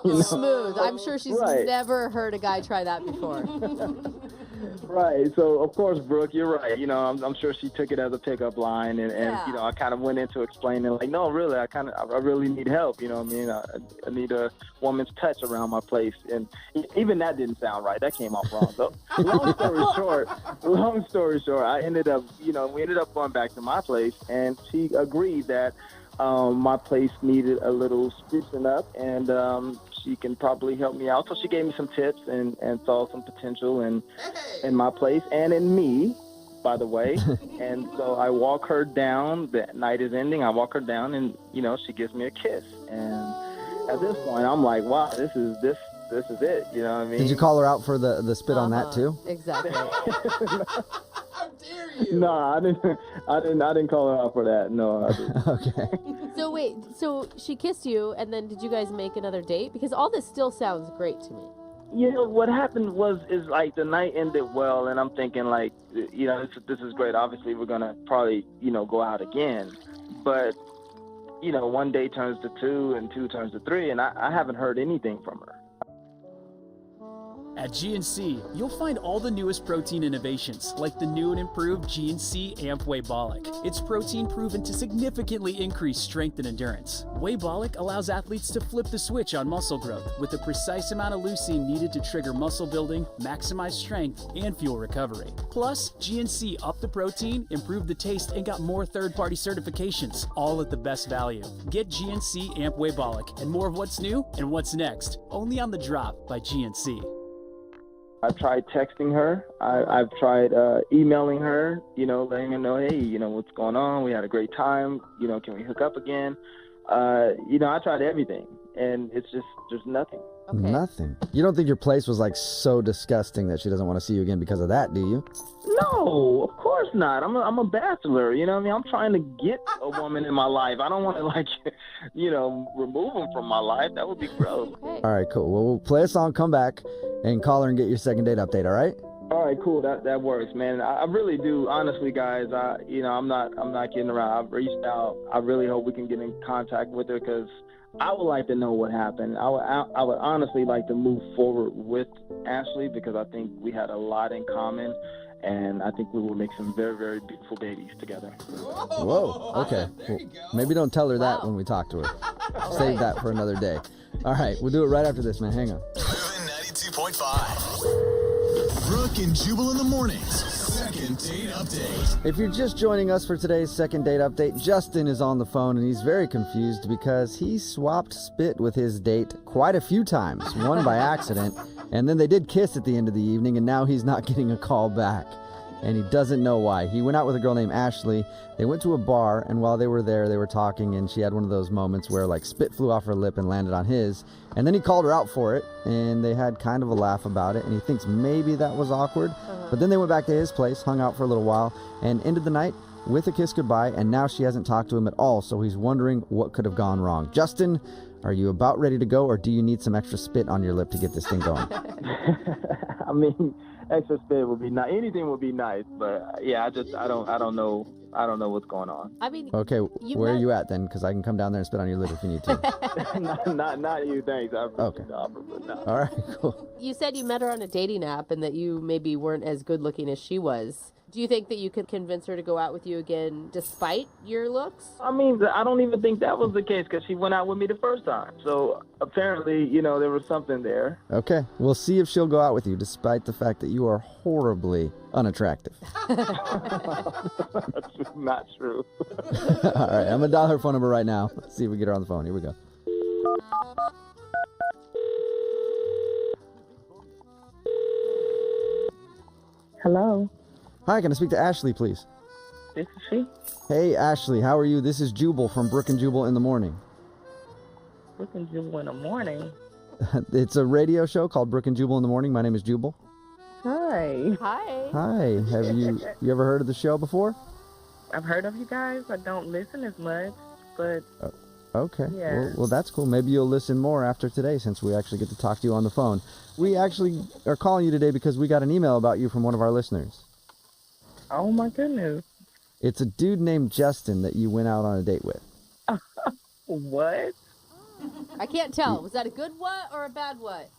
Smooth. I'm sure she's never heard a guy try that before. Right. So, of course, Brooke, you're right. I'm sure she took it as a pickup line, and I kind of went into explaining, like, no, really, I really need help. You know what I mean? I need a woman's touch around my place. And even that didn't sound right. That came off wrong. So, long story short, I ended up, we ended up going back to my place, and she agreed that my place needed a little sprucing up, and she can probably help me out. So she gave me some tips and saw some potential in my place and in me, by the way. And so I walk her down. The night is ending. I walk her down, and she gives me a kiss. And at this point, I'm like, wow, this is it. You know what I mean? Did you call her out for the spit on that too? Exactly. How dare you? No, I didn't call her out for that. No, I didn't. Okay. So wait, so she kissed you, and then did you guys make another date? Because all this still sounds great to me. What happened is like the night ended well, and I'm thinking, like, this is great. Obviously, we're gonna probably go out again, but one day turns to two, and two turns to three, and I haven't heard anything from her. At GNC, you'll find all the newest protein innovations, like the new and improved GNC Amp Waybolic. It's protein proven to significantly increase strength and endurance. Waybolic allows athletes to flip the switch on muscle growth with the precise amount of leucine needed to trigger muscle building, maximize strength, and fuel recovery. Plus, GNC upped the protein, improved the taste, and got more third-party certifications, all at the best value. Get GNC Amp Waybolic and more of what's new and what's next, only on The Drop by GNC. I've tried texting her. I've tried emailing her, letting her know, hey, what's going on? We had a great time. Can we hook up again? I tried everything, and it's just, there's nothing. Okay. Nothing. You don't think your place was like so disgusting that she doesn't want to see you again because of that, do you? No, of course not. I'm a bachelor. You know what I mean? I'm trying to get a woman in my life. I don't want to remove them from my life. That would be gross. Okay. All right, cool. Well, we'll play a song, come back, and call her and get your second date update. All right? All right, cool. That works, man. I really do. Honestly, guys, I'm not kidding around. I've reached out. I really hope we can get in contact with her because I would like to know what happened. I would honestly like to move forward with Ashley because I think we had a lot in common, and I think we will make some very, very beautiful babies together. Whoa. Okay. Well, maybe don't tell her that when we talk to her. Save that for another day. All right. We'll do it right after this, man. Hang on. 92.5. Brooke and Jubal in the mornings. Second date update. If you're just joining us for today's second date update, Justin is on the phone and he's very confused because he swapped spit with his date quite a few times, one by accident, and then they did kiss at the end of the evening, and now he's not getting a call back. And he doesn't know why. He went out with a girl named Ashley. They went to a bar, and while they were there, they were talking, and she had one of those moments where, like, spit flew off her lip and landed on his. And then he called her out for it, and they had kind of a laugh about it, and he thinks maybe that was awkward. But then they went back to his place, hung out for a little while, and ended the night with a kiss goodbye, and now she hasn't talked to him at all, so he's wondering what could have gone wrong. Justin, are you about ready to go, or do you need some extra spit on your lip to get this thing going? I mean, extra spit would be nice. Anything would be nice, but yeah, I don't know I don't know what's going on. I mean, Okay, where are you at then? Because I can come down there and spit on your lid if you need to. not you, thanks. I appreciate the offer, but no. All right, cool. You said you met her on a dating app and that you maybe weren't as good looking as she was. Do you think that you could convince her to go out with you again despite your looks? I mean, I don't even think that was the case because she went out with me the first time. So apparently, there was something there. Okay, we'll see if she'll go out with you despite the fact that you are horribly unattractive. That's not true. All right, I'm going to dial her phone number right now. Let's see if we get her on the phone. Here we go. Hello. Hi, can I speak to Ashley, please? This is she. Hey, Ashley, how are you? This is Jubal from Brook and Jubal in the Morning. Brook and Jubal in the Morning? It's a radio show called Brook and Jubal in the Morning. My name is Jubal. Hi. Hi. Hi. Have you ever heard of the show before? I've heard of you guys. I don't listen as much, but... Okay. Yeah. Well, that's cool. Maybe you'll listen more after today since we actually get to talk to you on the phone. We actually are calling you today because we got an email about you from one of our listeners. Oh, my goodness. It's a dude named Justin that you went out on a date with. What? I can't tell. Was that a good what or a bad what?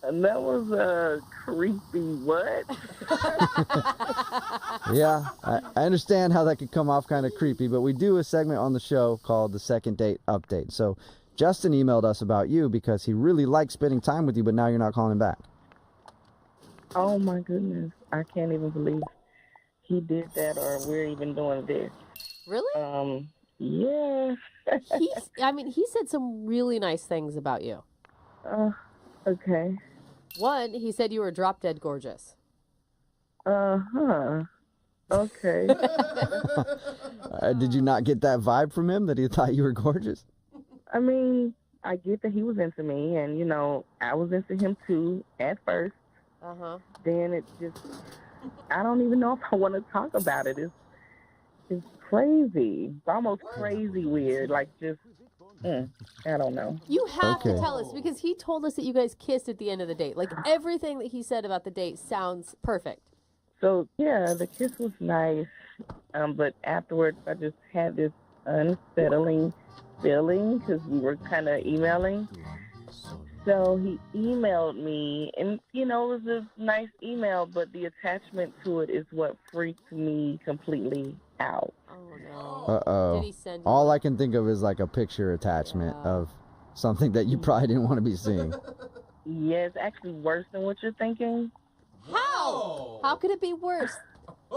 And that was a creepy what? Yeah, I understand how that could come off kind of creepy, but we do a segment on the show called the Second Date Update. So Justin emailed us about you because he really likes spending time with you, but now you're not calling him back. Oh, my goodness. I can't even believe he did that or we're even doing this. Really? Yeah. He said some really nice things about you. Okay. One, he said you were drop dead gorgeous. Okay. Did you not get that vibe from him that he thought you were gorgeous? I mean, I get that he was into me, and, I was into him too at first. Uh-huh. Then it just, I don't even know if I want to talk about it. It's crazy. It's almost crazy weird. Like, just, I don't know. You have to tell us because he told us that you guys kissed at the end of the date. Like, everything that he said about the date sounds perfect. So, yeah, the kiss was nice, but afterwards I just had this unsettling feeling because we were kind of emailing. So he emailed me, and, it was a nice email, but the attachment to it is what freaked me completely out. Oh, no. Uh-oh. Did he send you All I can think of is like a picture attachment of something that you probably didn't want to be seeing. Yeah, it's actually worse than what you're thinking. How? How could it be worse?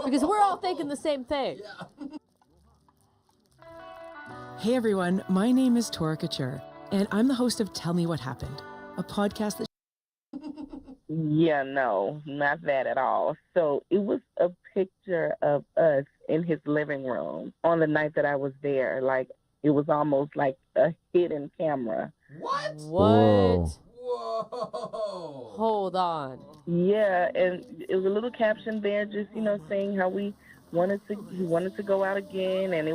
Because we're all thinking the same thing. Hey everyone, my name is Tora Couture, and I'm the host of Tell Me What Happened, a podcast that... Yeah, no, not that at all. So it was a picture of us in his living room on the night that I was there. Like, it was almost like a hidden camera. What? Whoa. Whoa. Hold on. Yeah, and it was a little caption there just, saying how he wanted to go out again, and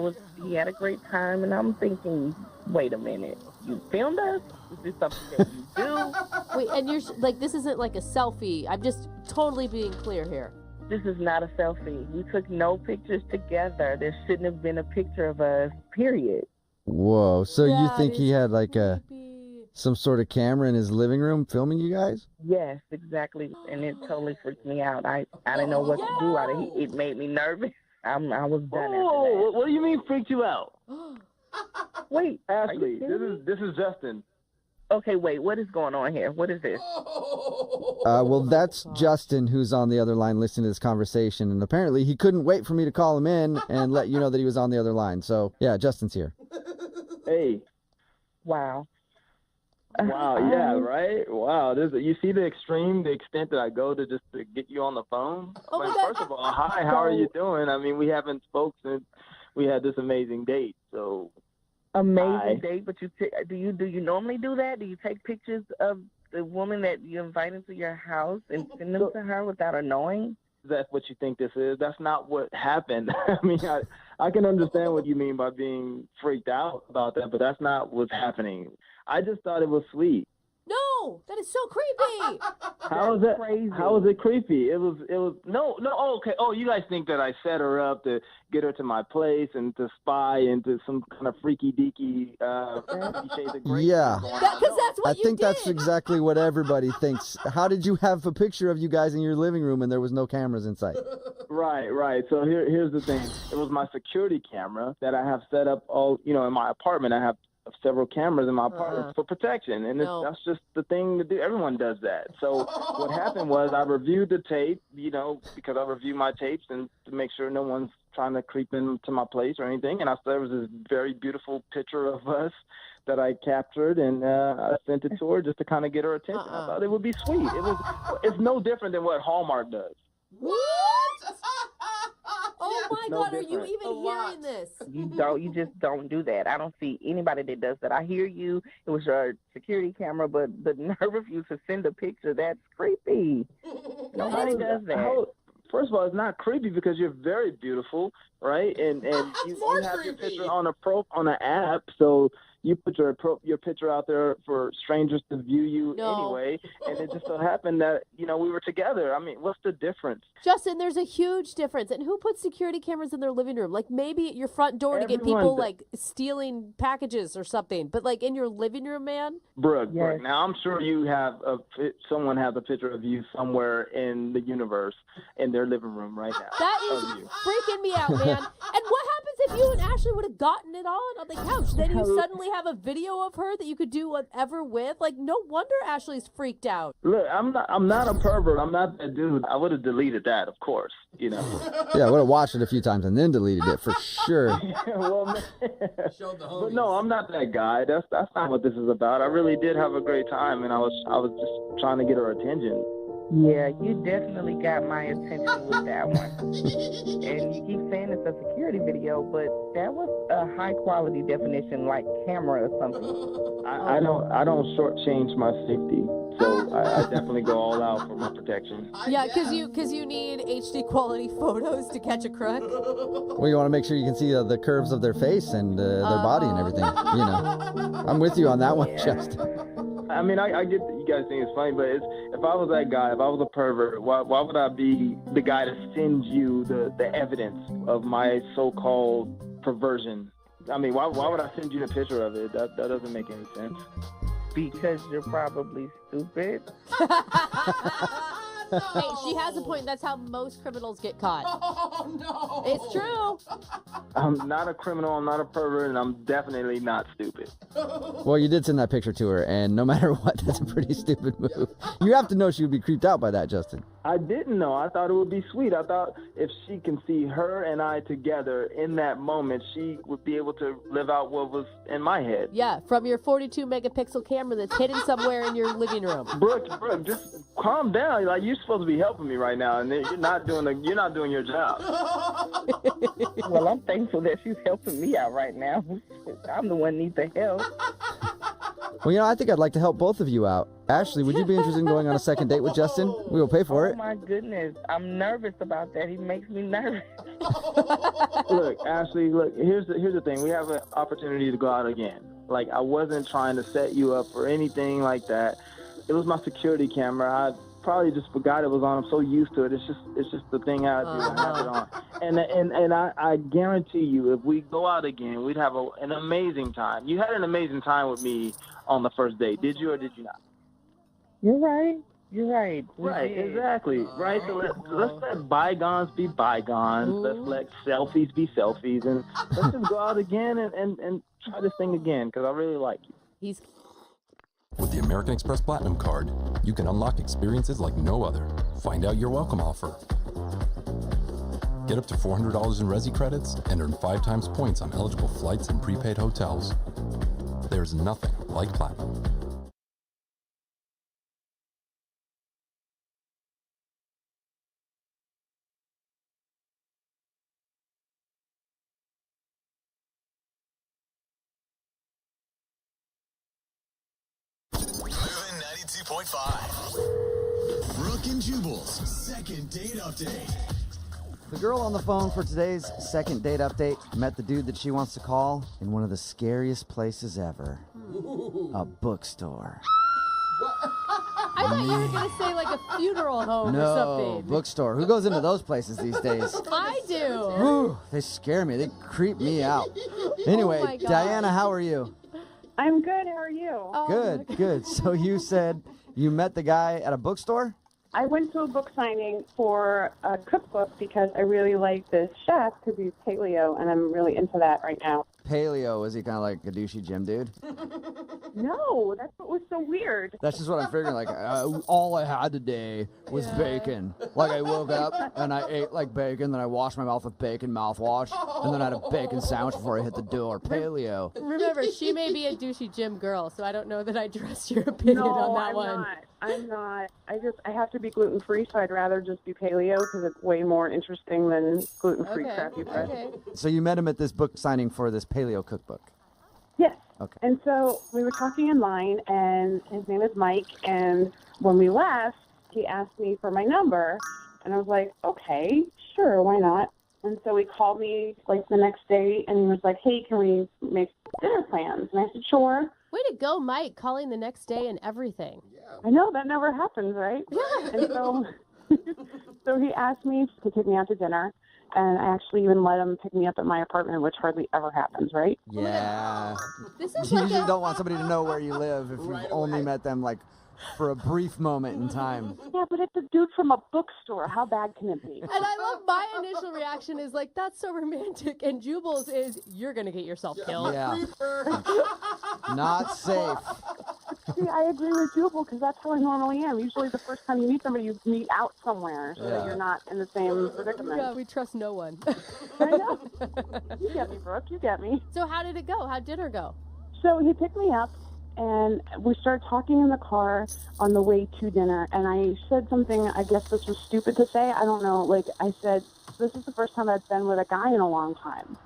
he had a great time, and I'm thinking, wait a minute, you filmed us? Is this something that you do? Wait, and you're like, this isn't like a selfie. I'm just totally being clear here. This is not a selfie. We took no pictures together. There shouldn't have been a picture of us, period. Whoa, so you That think he is had like creepy. some sort of camera in his living room filming you guys? Yes, exactly. And it totally freaked me out. I didn't know what to do. It made me nervous. I was done after that. What do you mean freaked you out? Wait, Ashley, this is Justin. Okay, wait, what is going on here? What is this? Well, that's Justin who's on the other line listening to this conversation, and apparently he couldn't wait for me to call him in and let you know that he was on the other line. So, yeah, Justin's here. Hey. Wow. Wow, yeah, right? Wow, you see the extent that I go to just to get you on the phone? Oh my God. First of all, hi, how are you doing? I mean, we haven't spoke since we had this amazing date, so... Amazing date, but do you normally do that? Do you take pictures of the woman that you invite into your house and send them to her without her knowing? That's what you think this is? That's not what happened. I mean, I can understand what you mean by being freaked out about that, but that's not what's happening. I just thought it was sweet. No, No, that is so creepy. How is that crazy. How is it creepy? It was no. Oh, okay. Oh, you guys think that I set her up to get her to my place and to spy into some kind of freaky deaky shades of gray? Yeah. Because that's what I think that's exactly what everybody thinks. How did you have a picture of you guys in your living room and there was no cameras in sight? Right. So here's the thing. It was my security camera that I have set up in my apartment. I have several cameras in my apartment for protection, and that's just the thing to do. Everyone does that. So what happened was I reviewed the tape, because I review my tapes and to make sure no one's trying to creep into my place or anything. And I saw there was this very beautiful picture of us that I captured, and I sent it to her just to kind of get her attention. I thought it would be sweet. It's no different than what Hallmark does. What? Oh my God, are you even hearing this? You just don't do that. I don't see anybody that does that. I hear you. It was your security camera, but the nerve of you to send a picture, that's creepy. Nobody does that. First of all, it's not creepy because you're very beautiful, right? And you have your picture on an app, so you put your picture out there for strangers to view you anyway, and it just so happened that we were together. I mean, what's the difference? Justin, there's a huge difference. And who puts security cameras in their living room? Like maybe at your front door to get people like stealing packages or something, but like in your living room, man. Brooke, now I'm sure you have someone has a picture of you somewhere in the universe in their living room right now. That is freaking me out, man. And what happens if you and Ashley would have gotten it on the couch? Then you suddenly have a video of her that you could do whatever with. Like, no wonder Ashley's freaked out. Look, I'm not a pervert. I'm not that dude. I would have deleted that, of course. Yeah, I would have watched it a few times and then deleted it for sure. But no, I'm not that guy. That's not what this is about. I really did have a great time, and I was just trying to get her attention. Yeah, you definitely got my attention with that one. And you keep saying it's a security video, but that was a high quality definition, like camera or something. I don't shortchange my safety, so I definitely go all out for my protection. Yeah, because you need HD quality photos to catch a crook. Well, you want to make sure you can see the curves of their face and their body and everything. I'm with you on that one, Justin. I mean, I get that you guys think it's funny, but if I was that guy, if I was a pervert, why would I be the guy to send you the evidence of my so-called perversion? I mean, why would I send you the picture of it? That doesn't make any sense. Because you're probably stupid. Hey, she has a point. That's how most criminals get caught. Oh, no. It's true. I'm not a criminal, I'm not a pervert, and I'm definitely not stupid. Well, you did send that picture to her, and no matter what, that's a pretty stupid move. You have to know she would be creeped out by that, Justin. I didn't know. I thought it would be sweet. I thought if she can see her and I together in that moment, she would be able to live out what was in my head. Yeah, from your 42 megapixel camera that's hidden somewhere in your living room. Brooke, just calm down. Like, you're supposed to be helping me right now, and you're not doing your job. Well, I'm thankful that she's helping me out right now. I'm the one who needs the help. Well, I think I'd like to help both of you out. Ashley, would you be interested in going on a second date with Justin? We will pay for it. Oh, my goodness. I'm nervous about that. He makes me nervous. Look, Ashley, here's the thing. We have an opportunity to go out again. Like, I wasn't trying to set you up or anything like that. It was my security camera. I probably just forgot it was on. I'm so used to it. It's just the thing I do. I have it on. And I guarantee you, if we go out again, we'd have an amazing time. You had an amazing time with me on the first date. Did you or did you not? You're right. Right, exactly. Right, so let's let bygones be bygones. Let's let selfies be selfies. And let's just go out again and try this thing again, because I really like you. With the American Express Platinum Card, you can unlock experiences like no other. Find out your welcome offer. Get up to $400 in Resi credits and earn 5 times points on eligible flights and prepaid hotels. There's nothing like Platinum. Moving 92.5. Brooke and Jubal's second date update. The girl on the phone for today's second date update met the dude that she wants to call in one of the scariest places ever. A bookstore. What? I thought you were going to say like a funeral home or No, something. bookstore. Who goes into those places these days? I do. Whew, they scare me. They creep me out. Anyway, my God. Diana, how are you? I'm good. How are you? Oh, Good, good. So you said you met the guy at a bookstore? I went to a book signing for a cookbook because I really like this chef because he's paleo, and I'm really into that right now. Paleo, is he kind of like a douchey gym dude? No, that's what was so weird. That's just what I'm figuring. Like, all I had today was bacon. Like, I woke up and I ate like bacon, then I washed my mouth with bacon mouthwash, and then I had a bacon sandwich before I hit the door. Paleo. Remember, she may be a douchey gym girl, so I don't know that I trust your opinion on that one. I'm not. I have to be gluten-free, so I'd rather just be paleo because it's way more interesting than gluten-free crappy bread. Okay. So you met him at this book signing for this paleo cookbook. Yes. Okay. And so we were talking in line, and his name is Mike, and when we left, he asked me for my number, and I was like, okay, sure, why not? And so he called me like the next day, and he was like, hey, can we make dinner plans? And I said, sure. Way to go, Mike, calling the next day and everything. I know, that never happens, right? Yeah. And so, so he asked me to take me out to dinner, and I actually even let him pick me up at my apartment, which hardly ever happens, right? Yeah. This is You like usually a- don't want somebody to know where you live if you've only met them like for a brief moment in time. Yeah, but it's a dude from a bookstore. How bad can it be? And I love my initial reaction is like, that's so romantic. And Jubal's is, you're going to get yourself killed. Yeah. Not safe. See, I agree with Jubal because that's how I normally am. Usually the first time you meet somebody, you meet out somewhere so that you're not in the same predicament. Yeah, we trust no one. I know. You get me, Brooke. You get me. So how did it go? How'd dinner go? So he picked me up, and we started talking in the car on the way to dinner, and I said something, I guess this was stupid to say, I don't know, like I said, this is the first time I've been with a guy in a long time.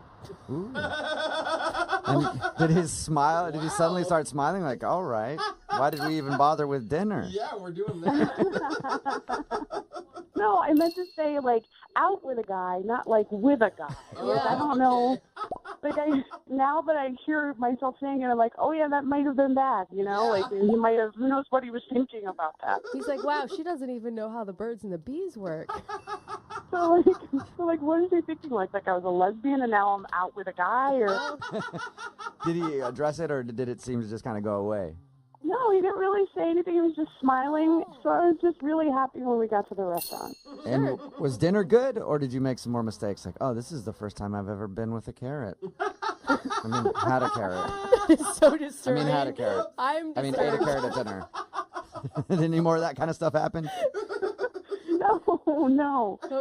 Ooh. And did he suddenly start smiling like, all right, why did we even bother with dinner? Yeah, we're doing that. No, I meant to say, like, out with a guy, not, like, with a guy. Like, I don't know. Like, now that I hear myself saying it, I'm like, oh, yeah, that might have been bad, you know? Like, he might have, who knows what he was thinking about that. He's like, wow, she doesn't even know how the birds and the bees work. So, what is he thinking? Like I was a lesbian and now I'm out with a guy? Or Did he address it, or did it seem to just kind of go away? No, he didn't really say anything. He was just smiling. So I was just really happy when we got to the restaurant. And was dinner good, or did you make some more mistakes? Like, oh, this is the first time I've ever been with a carrot. I mean, had a carrot. It's so disturbing. I mean, had a carrot. I'm ate a carrot at dinner. Did any more of that kind of stuff happen? No. Oh,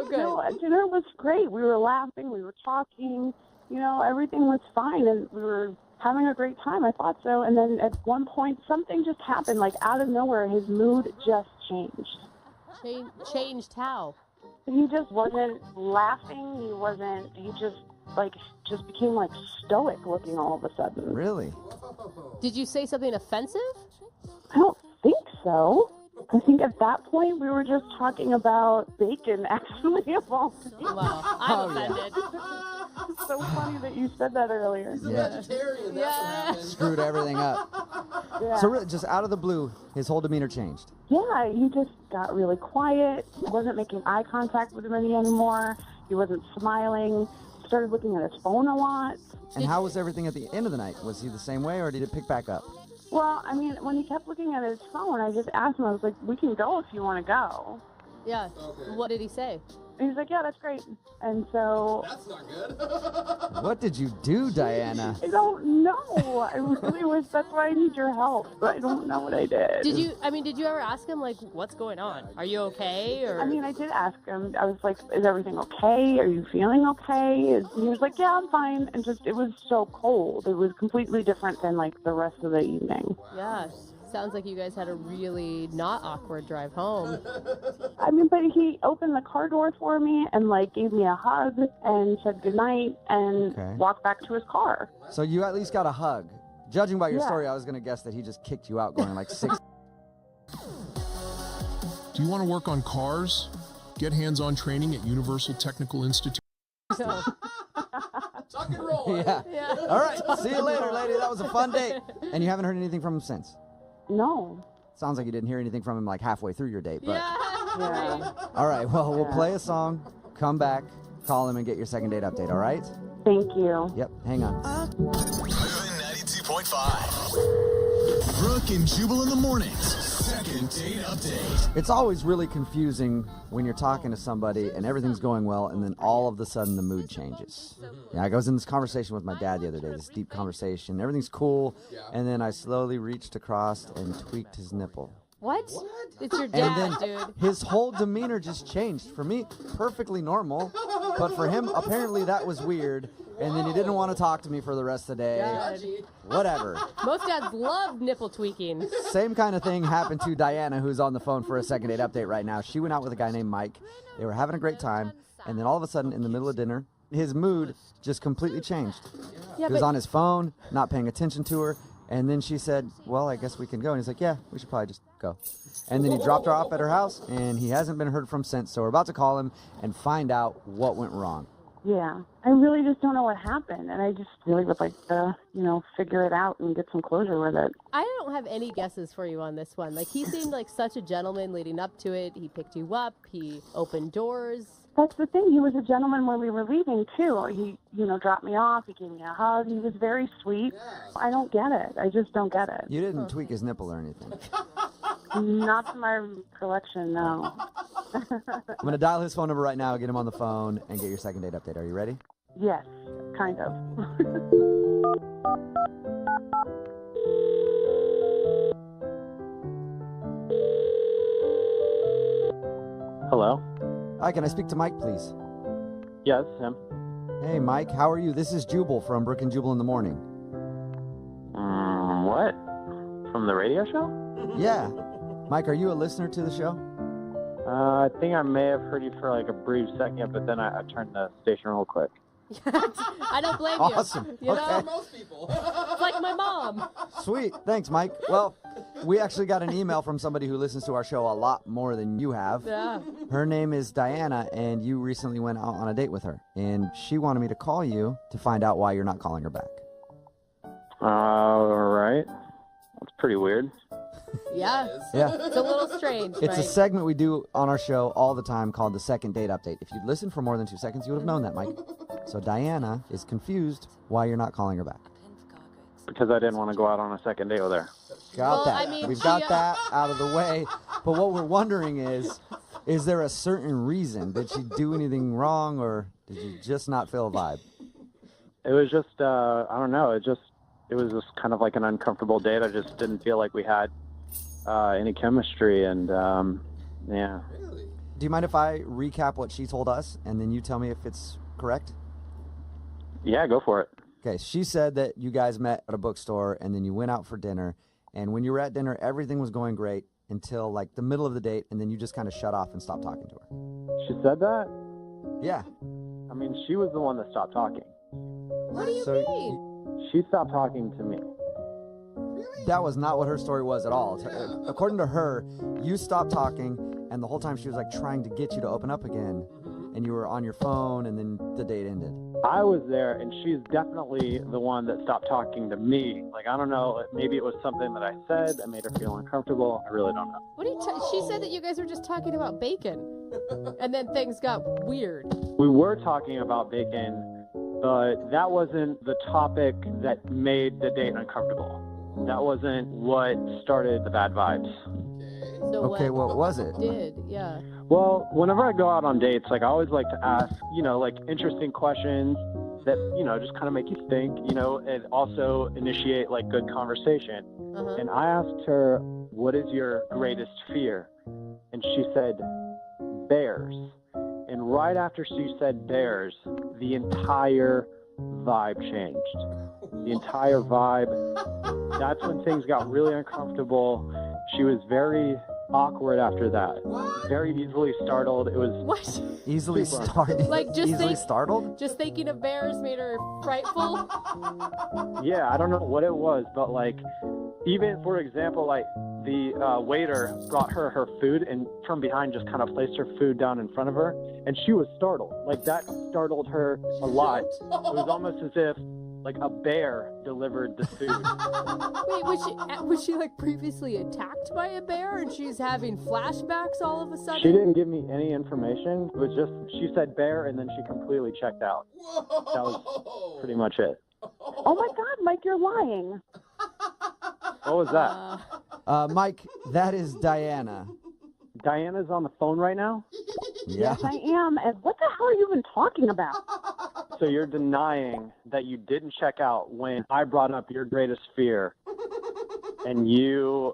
good. No, dinner was great. We were laughing. We were talking. You know, everything was fine. And we were having a great time. I thought so. And then at one point, something just happened. Like, out of nowhere, his mood just changed. Changed how? He just wasn't laughing. He just became, like, stoic looking all of a sudden. Really? Did you say something offensive? I don't think so. I think at that point we were just talking about bacon, actually, of all things. Wow, I'm offended. It's so funny that you said that earlier. Yeah. Yeah. Screwed everything up. Yeah. So really, just out of the blue, his whole demeanor changed. Yeah, he just got really quiet. He wasn't making eye contact with me anymore. He wasn't smiling. He started looking at his phone a lot. And how was everything at the end of the night? Was he the same way, or did it pick back up? Well, I mean, when he kept looking at his phone, I just asked him, I was like, we can go if you want to go. Yeah. What did he say? And he's like, yeah, that's great. And so... That's not good. What did you do, Diana? I don't know. I really wish, that's why I need your help. But I don't know what I did. Did you ever ask him, like, what's going on? Are you okay? Or I mean, I did ask him. I was like, is everything okay? Are you feeling okay? And he was like, yeah, I'm fine. And just, it was so cold. It was completely different than, like, the rest of the evening. Yeah. Sounds like you guys had a really not awkward drive home. I mean, but he opened the car door for me and, like, gave me a hug and said goodnight and walked back to his car. So you at least got a hug. Judging by your Yeah. story, I was going to guess that he just kicked you out going like 6. Do you want to work on cars? Get hands-on training at Universal Technical Institute. Tuck and roll. Yeah. All right. See you later, lady. That was a fun date. And you haven't heard anything from him since? No. Sounds like you didn't hear anything from him like halfway through your date. But Yeah. all right, well, we'll play a song, come back, call him, and get your second date update, all right? Thank you. Yep, hang on. 92.5. Brooke and Jubal in the mornings. Second date update. It's always really confusing when you're talking to somebody and everything's going well, and then all of a sudden the mood changes. Yeah, I was in this conversation with my dad the other day, this deep conversation. Everything's cool, and then I slowly reached across and tweaked his nipple. What? It's your And dad, then dude. his whole demeanor just changed. For me, perfectly normal, but for him, apparently that was weird. And then he didn't want to talk to me for the rest of the day. God. Whatever. Most dads love nipple tweaking. Same kind of thing happened to Diana, who's on the phone for a second date update right now. She went out with a guy named Mike. They were having a great time. And then all of a sudden, in the middle of dinner, his mood just completely changed. Yeah, He was but- on his phone, not paying attention to her. And then she said, well, I guess we can go. And he's like, yeah, we should probably just go. And then he dropped her off at her house, and he hasn't been heard from since. So we're about to call him and find out what went wrong. Yeah. I really just don't know what happened, and I just really would like to, figure it out and get some closure with it. I don't have any guesses for you on this one. Like, he seemed like such a gentleman leading up to it. He picked you up. He opened doors. That's the thing. He was a gentleman when we were leaving, too. He, dropped me off. He gave me a hug. He was very sweet. I don't get it. I just don't get it. You didn't tweak his nipple or anything. Not to my recollection, no. I'm going to dial his phone number right now, get him on the phone, and get your second date update. Are you ready? Yes, kind of. Hello? Hi, can I speak to Mike, please? Yes, him. Hey, Mike, how are you? This is Jubal from Brooke and Jubal in the Morning. What? From the radio show? Yeah. Mike, are you a listener to the show? I think I may have heard you for like a brief second, but then I turned the station real quick. I don't blame you. Awesome. You know? Okay. Most people. It's like my mom. Sweet. Thanks, Mike. Well, we actually got an email from somebody who listens to our show a lot more than you have. Yeah. Her name is Diana, and you recently went out on a date with her. And she wanted me to call you to find out why you're not calling her back. All right. That's pretty weird. Yeah. Yeah. It's a little strange, It's a Mike. segment we do on our show all the time called the Second Date Update. If you'd listened for more than 2 seconds, you would have known that, Mike. So Diana is confused why you're not calling her back. Because I didn't want to go out on a second date with her. Got Well, that. I mean, We've she, got that out of the way. But what we're wondering is there a certain reason? Did she do anything wrong, or did you just not feel a vibe? It was just, I don't know, it was just kind of like an uncomfortable date. I just didn't feel like we had any chemistry, and yeah. Do you mind if I recap what she told us, and then you tell me if it's correct? Yeah, go for it. Okay, she said that you guys met at a bookstore, and then you went out for dinner, and when you were at dinner, everything was going great until, like, the middle of the date, and then you just kind of shut off and stopped talking to her. She said that? Yeah. I mean, she was the one that stopped talking. What do you mean? She stopped talking to me. That was not what her story was at all. According to her, you stopped talking, and the whole time she was like trying to get you to open up again, and you were on your phone, and then the date ended. I was there, and she's definitely the one that stopped talking to me. Like, I don't know, maybe it was something that I said that made her feel uncomfortable. I really don't know. What are you she said that you guys were just talking about bacon, and then things got weird. We were talking about bacon, but that wasn't the topic that made the date uncomfortable. That wasn't what started the bad vibes. So Okay, what was it? Did, yeah. Well, whenever I go out on dates, like, I always like to ask, like, interesting questions that, just kind of make you think, and also initiate, like, good conversation. Uh-huh. And I asked her, what is your greatest fear? And she said, bears. And right after she said bears, the entire vibe changed. The entire vibe. That's when things got really uncomfortable. She was very awkward after that. Very easily startled. It was what? Easily super startled. Like just easily startled. Just thinking of bears made her frightful. Yeah, I don't know what it was, but like, even for example, like the waiter brought her food and from behind just kind of placed her food down in front of her, and she was startled. Like that startled her a lot. It was almost as if Like a bear delivered the food. Wait, was she like previously attacked by a bear and she's having flashbacks all of a sudden? She didn't give me any information. It was just, she said bear and then she completely checked out. That was pretty much it. Oh my God, Mike, you're lying. What was that? Mike, that is Diana. Diana's on the phone right now? Yeah. Yes, I am. And what the hell are you even talking about? So you're denying that you didn't check out when I brought up your greatest fear and you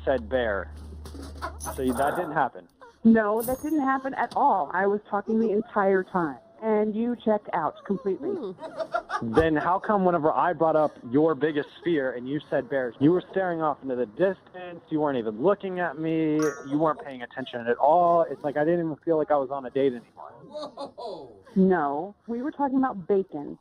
said bear. So that didn't happen. No, that didn't happen at all. I was talking the entire time. And you checked out completely. Then how come whenever I brought up your biggest fear and you said bears, you were staring off into the distance, you weren't even looking at me, you weren't paying attention at all? It's like I didn't even feel like I was on a date anymore. Whoa. No, we were talking about bacon.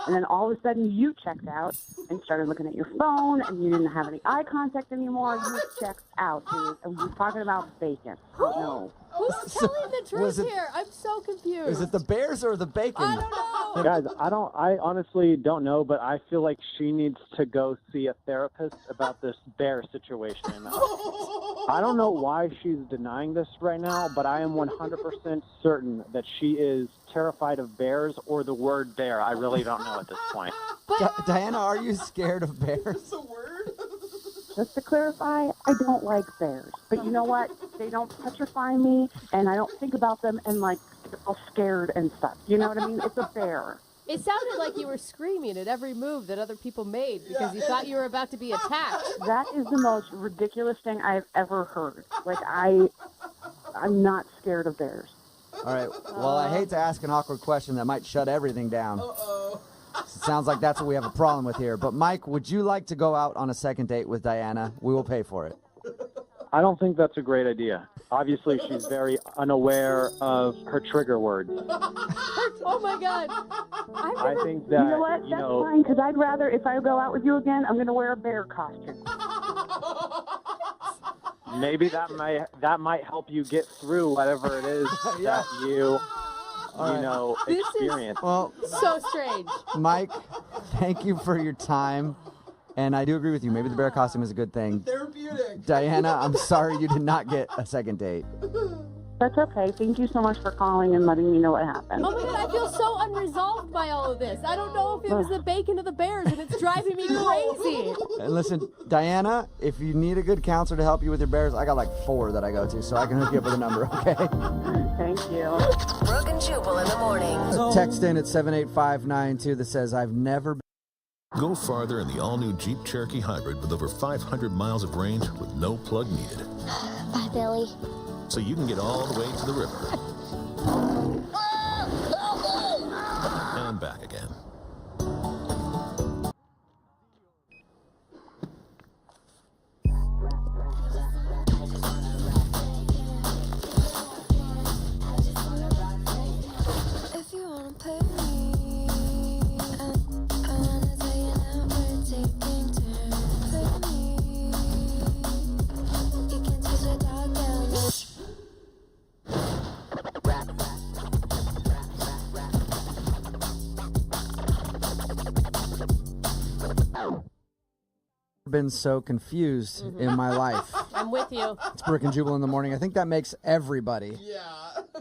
And then all of a sudden you checked out and started looking at your phone and you didn't have any eye contact anymore. You checked out, dude. And we were talking about bacon. Oh, no. Who's telling the truth here? I'm so confused. Is it the bears or the bacon? I don't know. Guys, I honestly don't know, but I feel like she needs to go see a therapist about this bear situation. I don't know why she's denying this right now, but I am 100% certain that she is terrified of bears or the word bear. I really don't know at this point. Diana, are you scared of bears? That's a word? Just to clarify, I don't like bears. But you know what? They don't petrify me, and I don't think about them and, like, get all scared and stuff. You know what I mean? It's a bear. It sounded like you were screaming at every move that other people made because you thought you were about to be attacked. That is the most ridiculous thing I've ever heard. Like, I'm not scared of bears. All right. Well, I hate to ask an awkward question that might shut everything down. It sounds like that's what we have a problem with here. But, Mike, would you like to go out on a second date with Diana? We will pay for it. I don't think that's a great idea. Obviously, she's very unaware of her trigger words. Oh, my God. I think that, you know what? That's fine, because I'd rather, if I go out with you again, I'm going to wear a bear costume. Maybe that might help you get through whatever it is that you experience. Well, so strange. Mike, thank you for your time. And I do agree with you. Maybe the bear costume is a good thing. Therapeutic. Diana, I'm sorry you did not get a second date. That's okay. Thank you so much for calling and letting me know what happened. Oh my God, I feel so unresolved by all of this. I don't know if it was the bacon or the bears, and it's driving me crazy. And listen, Diana, if you need a good counselor to help you with your bears, I got like 4 that I go to, so I can hook you up with a number, okay? Thank you. Brooke and Jubal in the morning. Text in at 78592 that says, I've never been. Go farther in the all-new Jeep Cherokee Hybrid with over 500 miles of range with no plug needed. Bye, Billy. So you can get all the way to the river. And back again. If you wanna pay me, I wanna tell you now we're taking turns. Pay me, you can touch the dog down. Been so confused in my life. I'm with you. It's Brooke and Jubal in the morning. I think that makes everybody. Yeah.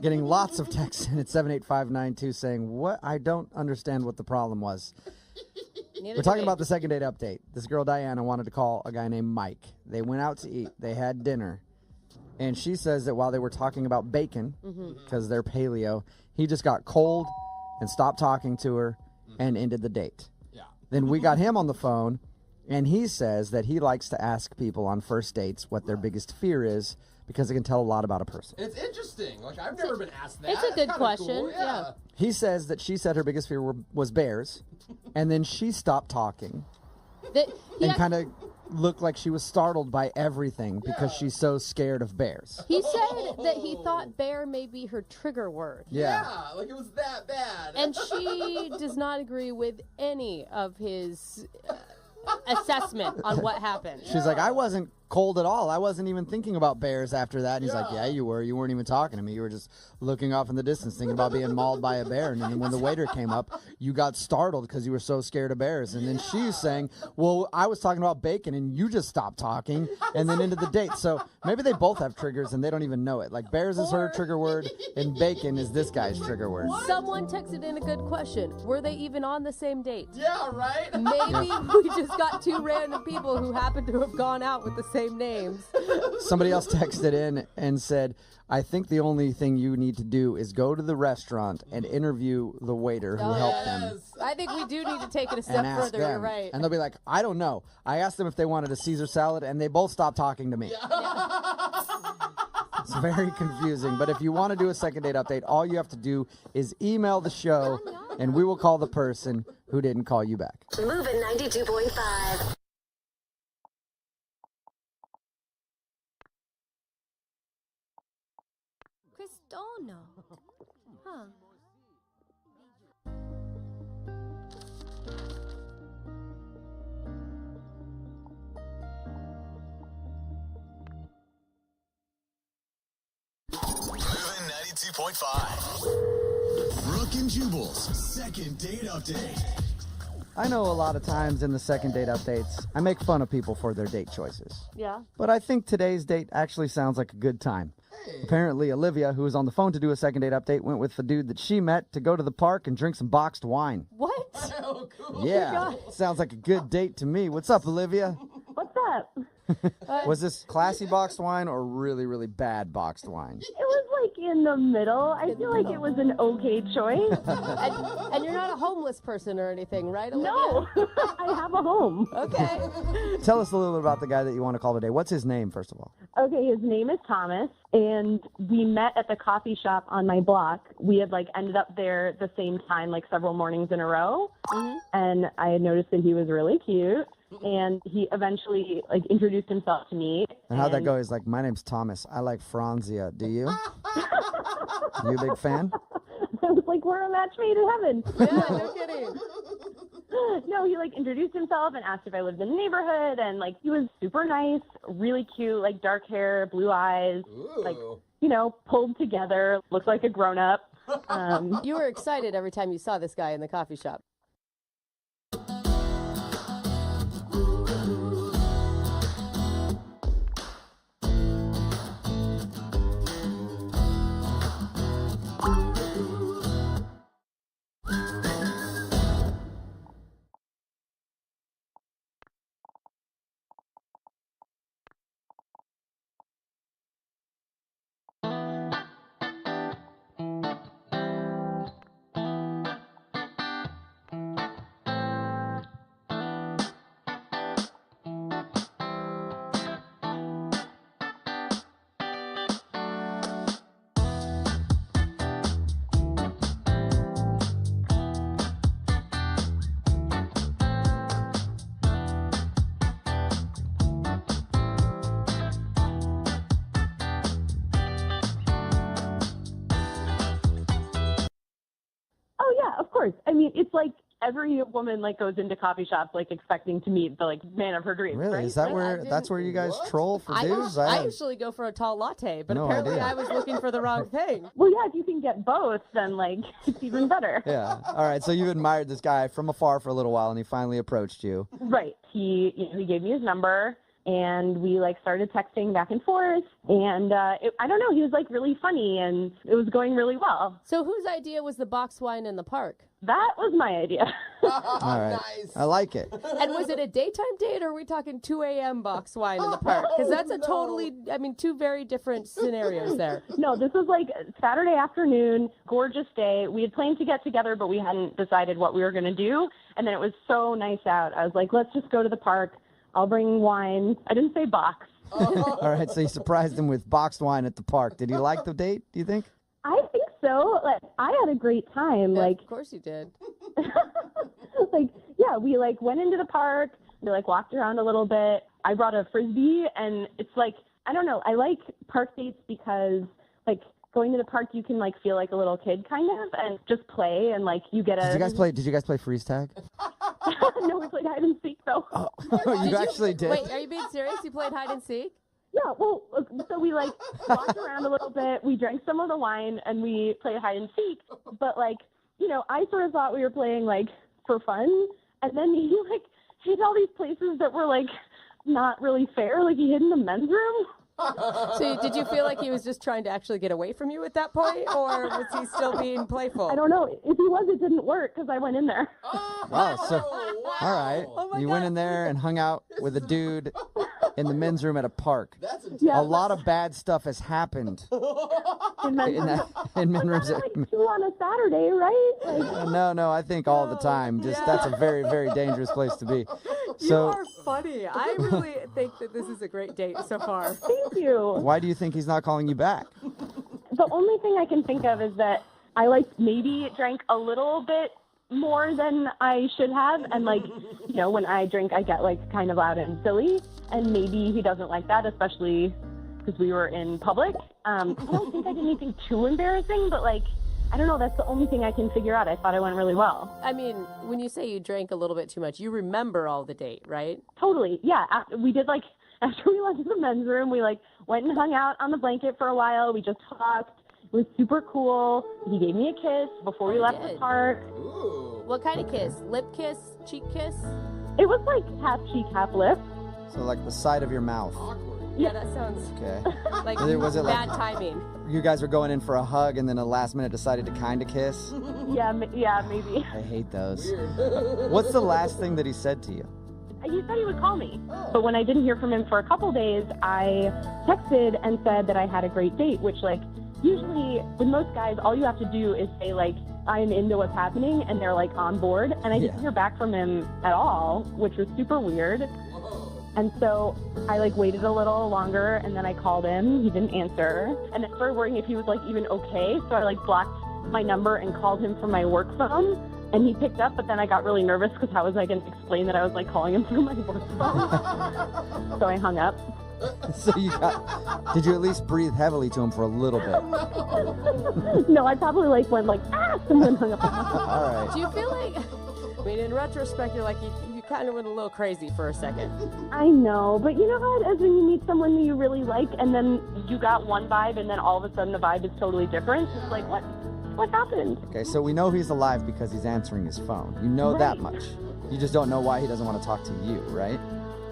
Getting lots of texts in at 78592 saying, what? I don't understand what the problem was. We're talking about the second date update. This girl, Diana, wanted to call a guy named Mike. They went out to eat. They had dinner. And she says that while they were talking about bacon, because they're paleo, he just got cold and stopped talking to her and ended the date. Yeah. Then we got him on the phone, and he says that he likes to ask people on first dates what their biggest fear is because it can tell a lot about a person. It's interesting. Like, I've never been asked that. It's a good That's kinda question. cool. Yeah. He says that she said her biggest fear was bears, and then she stopped talking and kind of looked like she was startled by everything because she's so scared of bears. He said that he thought bear may be her trigger word. Yeah. Like it was that bad. And she does not agree with any of his assessment on what happened. She's like, I wasn't cold at all. I wasn't even thinking about bears after that. And he's like, yeah, you were. You weren't even talking to me. You were just looking off in the distance thinking about being mauled by a bear. And then when the waiter came up, you got startled because you were so scared of bears. And then she's saying, well, I was talking about bacon and you just stopped talking and then into the date. So maybe they both have triggers and they don't even know it. Like bears is her trigger word and bacon is this guy's trigger word. Someone texted in a good question. Were they even on the same date? Yeah, right? Maybe we just got two random people who happen to have gone out with the same names. Somebody else texted in and said, I think the only thing you need to do is go to the restaurant and interview the waiter who helped them. I think we do need to take it a step And ask further. them. You're right. And they'll be like, I don't know. I asked them if they wanted a Caesar salad, and they both stopped talking to me. It's very confusing. But if you want to do a second date update, all you have to do is email the show, and we will call the person who didn't call you back. Moving 92.5. Cristiano. Huh. Moving 92.5. Brooke and Jubal's second date update. I know a lot of times in the second date updates, I make fun of people for their date choices. Yeah. But I think today's date actually sounds like a good time. Apparently, Olivia, who was on the phone to do a second date update, went with the dude that she met to go to the park and drink some boxed wine. What? Oh, cool. Yeah, sounds like a good date to me. What's up, Olivia? What's up? Was this classy boxed wine or really, really bad boxed wine? It was like in the middle. I feel like it was an okay choice. And you're not a homeless person or anything, right, Olivia? No, I have a home. Okay. Tell us a little bit about the guy that you want to call today. What's his name, first of all? Okay, his name is Thomas, and we met at the coffee shop on my block. We had ended up there at the same time, several mornings in a row, and I had noticed that he was really cute. And he eventually introduced himself to me. And how'd that go? He's like, my name's Thomas. I like Franzia. Do you? You a big fan? I was like, we're a match made in heaven. Yeah, no kidding. No, he introduced himself and asked if I lived in the neighborhood, and he was super nice, really cute, dark hair, blue eyes, pulled together, looked like a grown up. You were excited every time you saw this guy in the coffee shop. Of course. I mean, it's every woman goes into coffee shops expecting to meet the man of her dreams. Really? Right? Is that that's where you guys troll for dudes? I usually go for a tall latte, but No apparently idea. I was looking for the wrong thing. Well, yeah, if you can get both, then it's even better. Yeah. All right. So you admired this guy from afar for a little while, and he finally approached you. Right. He gave me his number, and we started texting back and forth, and I don't know, he was really funny, and it was going really well. So whose idea was the box wine in the park? That was my idea. All right. Nice. I like it. And was it a daytime date, or are we talking 2 a.m. box wine in the park? Because that's a totally, two very different scenarios there. No, this was Saturday afternoon, gorgeous day. We had planned to get together, but we hadn't decided what we were going to do. And then it was so nice out. I was like, let's just go to the park. I'll bring wine. I didn't say box. All right. So you surprised him with boxed wine at the park. Did he like the date, do you think? I think so. I had a great time. Yeah, of course you did. Yeah, we went into the park. We walked around a little bit. I brought a Frisbee, and it's I don't know. I like park dates because going to the park, you can feel like a little kid kind of, and just play, and you get a. Did you guys play freeze tag? No, we played hide and seek though. You actually did? Wait, are you being serious? You played hide and seek? Yeah, well, so we like walked around a little bit. We drank some of the wine and we played hide and seek. But like, you know, I sort of thought we were playing like for fun, and then he like hid all these places that were like not really fair. Like he hid in the men's room. So did you feel like he was just trying to actually get away from you at that point, or was he still being playful? I don't know. If he was, it didn't work because I went in there. Wow. So, all right. You went in there and hung out with a dude in the men's room at a park. Yeah, a lot of bad stuff has happened in men's rooms. Like 2 on a Saturday, right? Like, No, I think all the time. That's a very, very dangerous place to be. You are funny. I really think that this is a great date so far. Thank you. Why do you think he's not calling you back? The only thing I can think of is that I like maybe drank a little bit more than I should have, and like, you know, when I drink I get like kind of loud and silly, and maybe he doesn't like that, especially because we were in public. I don't think I did anything too embarrassing, but like, I don't know, that's the only thing I can figure out. I thought it went really well. I mean, when you say you drank a little bit too much, you remember all the date, right? Totally, yeah. We did like, after we left the men's room, we like went and hung out on the blanket for a while. We just talked. It was super cool. He gave me a kiss before we left the park. Ooh. What kind of kiss? Lip kiss? Cheek kiss? It was like half cheek, half lip. So like the side of your mouth. Yeah, that sounds Okay. like Was it bad like timing. you guys were going in for a hug and then at the last minute decided to kind of kiss? Yeah, maybe. I hate those. What's the last thing that he said to you? He said he would call me. But when I didn't hear from him for a couple days, I texted and said that I had a great date, which like usually with most guys, all you have to do is say like, I'm into what's happening, and they're like on board. And I didn't hear back from him at all, which was super weird. And so I like waited a little longer, and then I called him. He didn't answer. And I started worrying if he was like even okay. So I like blocked my number and called him from my work phone. And he picked up, but then I got really nervous because how was I going to explain that I was like calling him through my work phone? So I hung up. So did you at least breathe heavily to him for a little bit? No, I probably like went like, and then hung up. All right. Do you feel like, I mean, in retrospect, you're like, you kind of went a little crazy for a second. I know, but you know how it is when you meet someone that you really like, and then you got one vibe, and then all of a sudden the vibe is totally different? It's like, what happened? Okay, so we know he's alive because he's answering his phone. You know that much. You just don't know why he doesn't want to talk to you, right?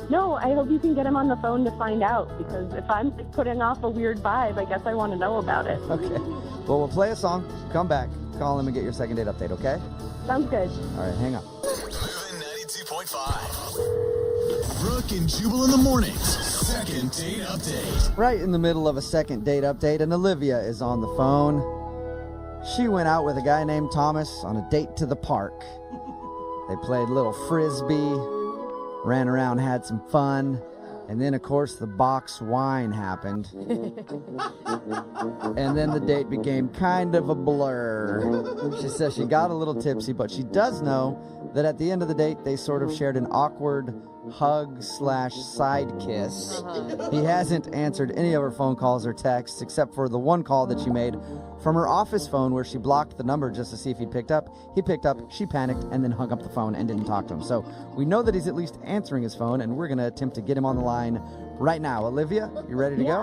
No, I hope you can get him on the phone to find out, because if I'm putting off a weird vibe, I guess I want to know about it. Okay. Well, we'll play a song, come back, call him and get your second date update, okay? Sounds good. All right, hang on. Moving 92.5. Brooke and Jubal in the mornings. Second date update. Right in the middle of a second date update, and Olivia is on the phone. She went out with a guy named Thomas on a date to the park. They played a little frisbee, ran around, had some fun, and then, of course, the box wine happened. And then the date became kind of a blur. She says she got a little tipsy, but she does know that at the end of the date, they sort of shared an awkward hug/side kiss. He hasn't answered any of her phone calls or texts except for the one call that she made from her office phone where she blocked the number just to see if he picked up. He picked up, she panicked, and then hung up the phone and didn't talk to him. So we know that he's at least answering his phone, and we're going to attempt to get him on the line right now. Olivia, you ready to go?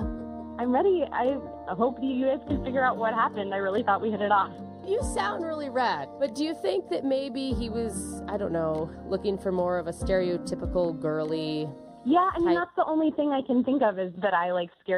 I'm ready. I hope you guys can figure out what happened. I really thought we hit it off. You sound really rad, but do you think that maybe he was, I don't know, looking for more of a stereotypical girly? Yeah, I mean, that's the only thing I can think of is that I like scared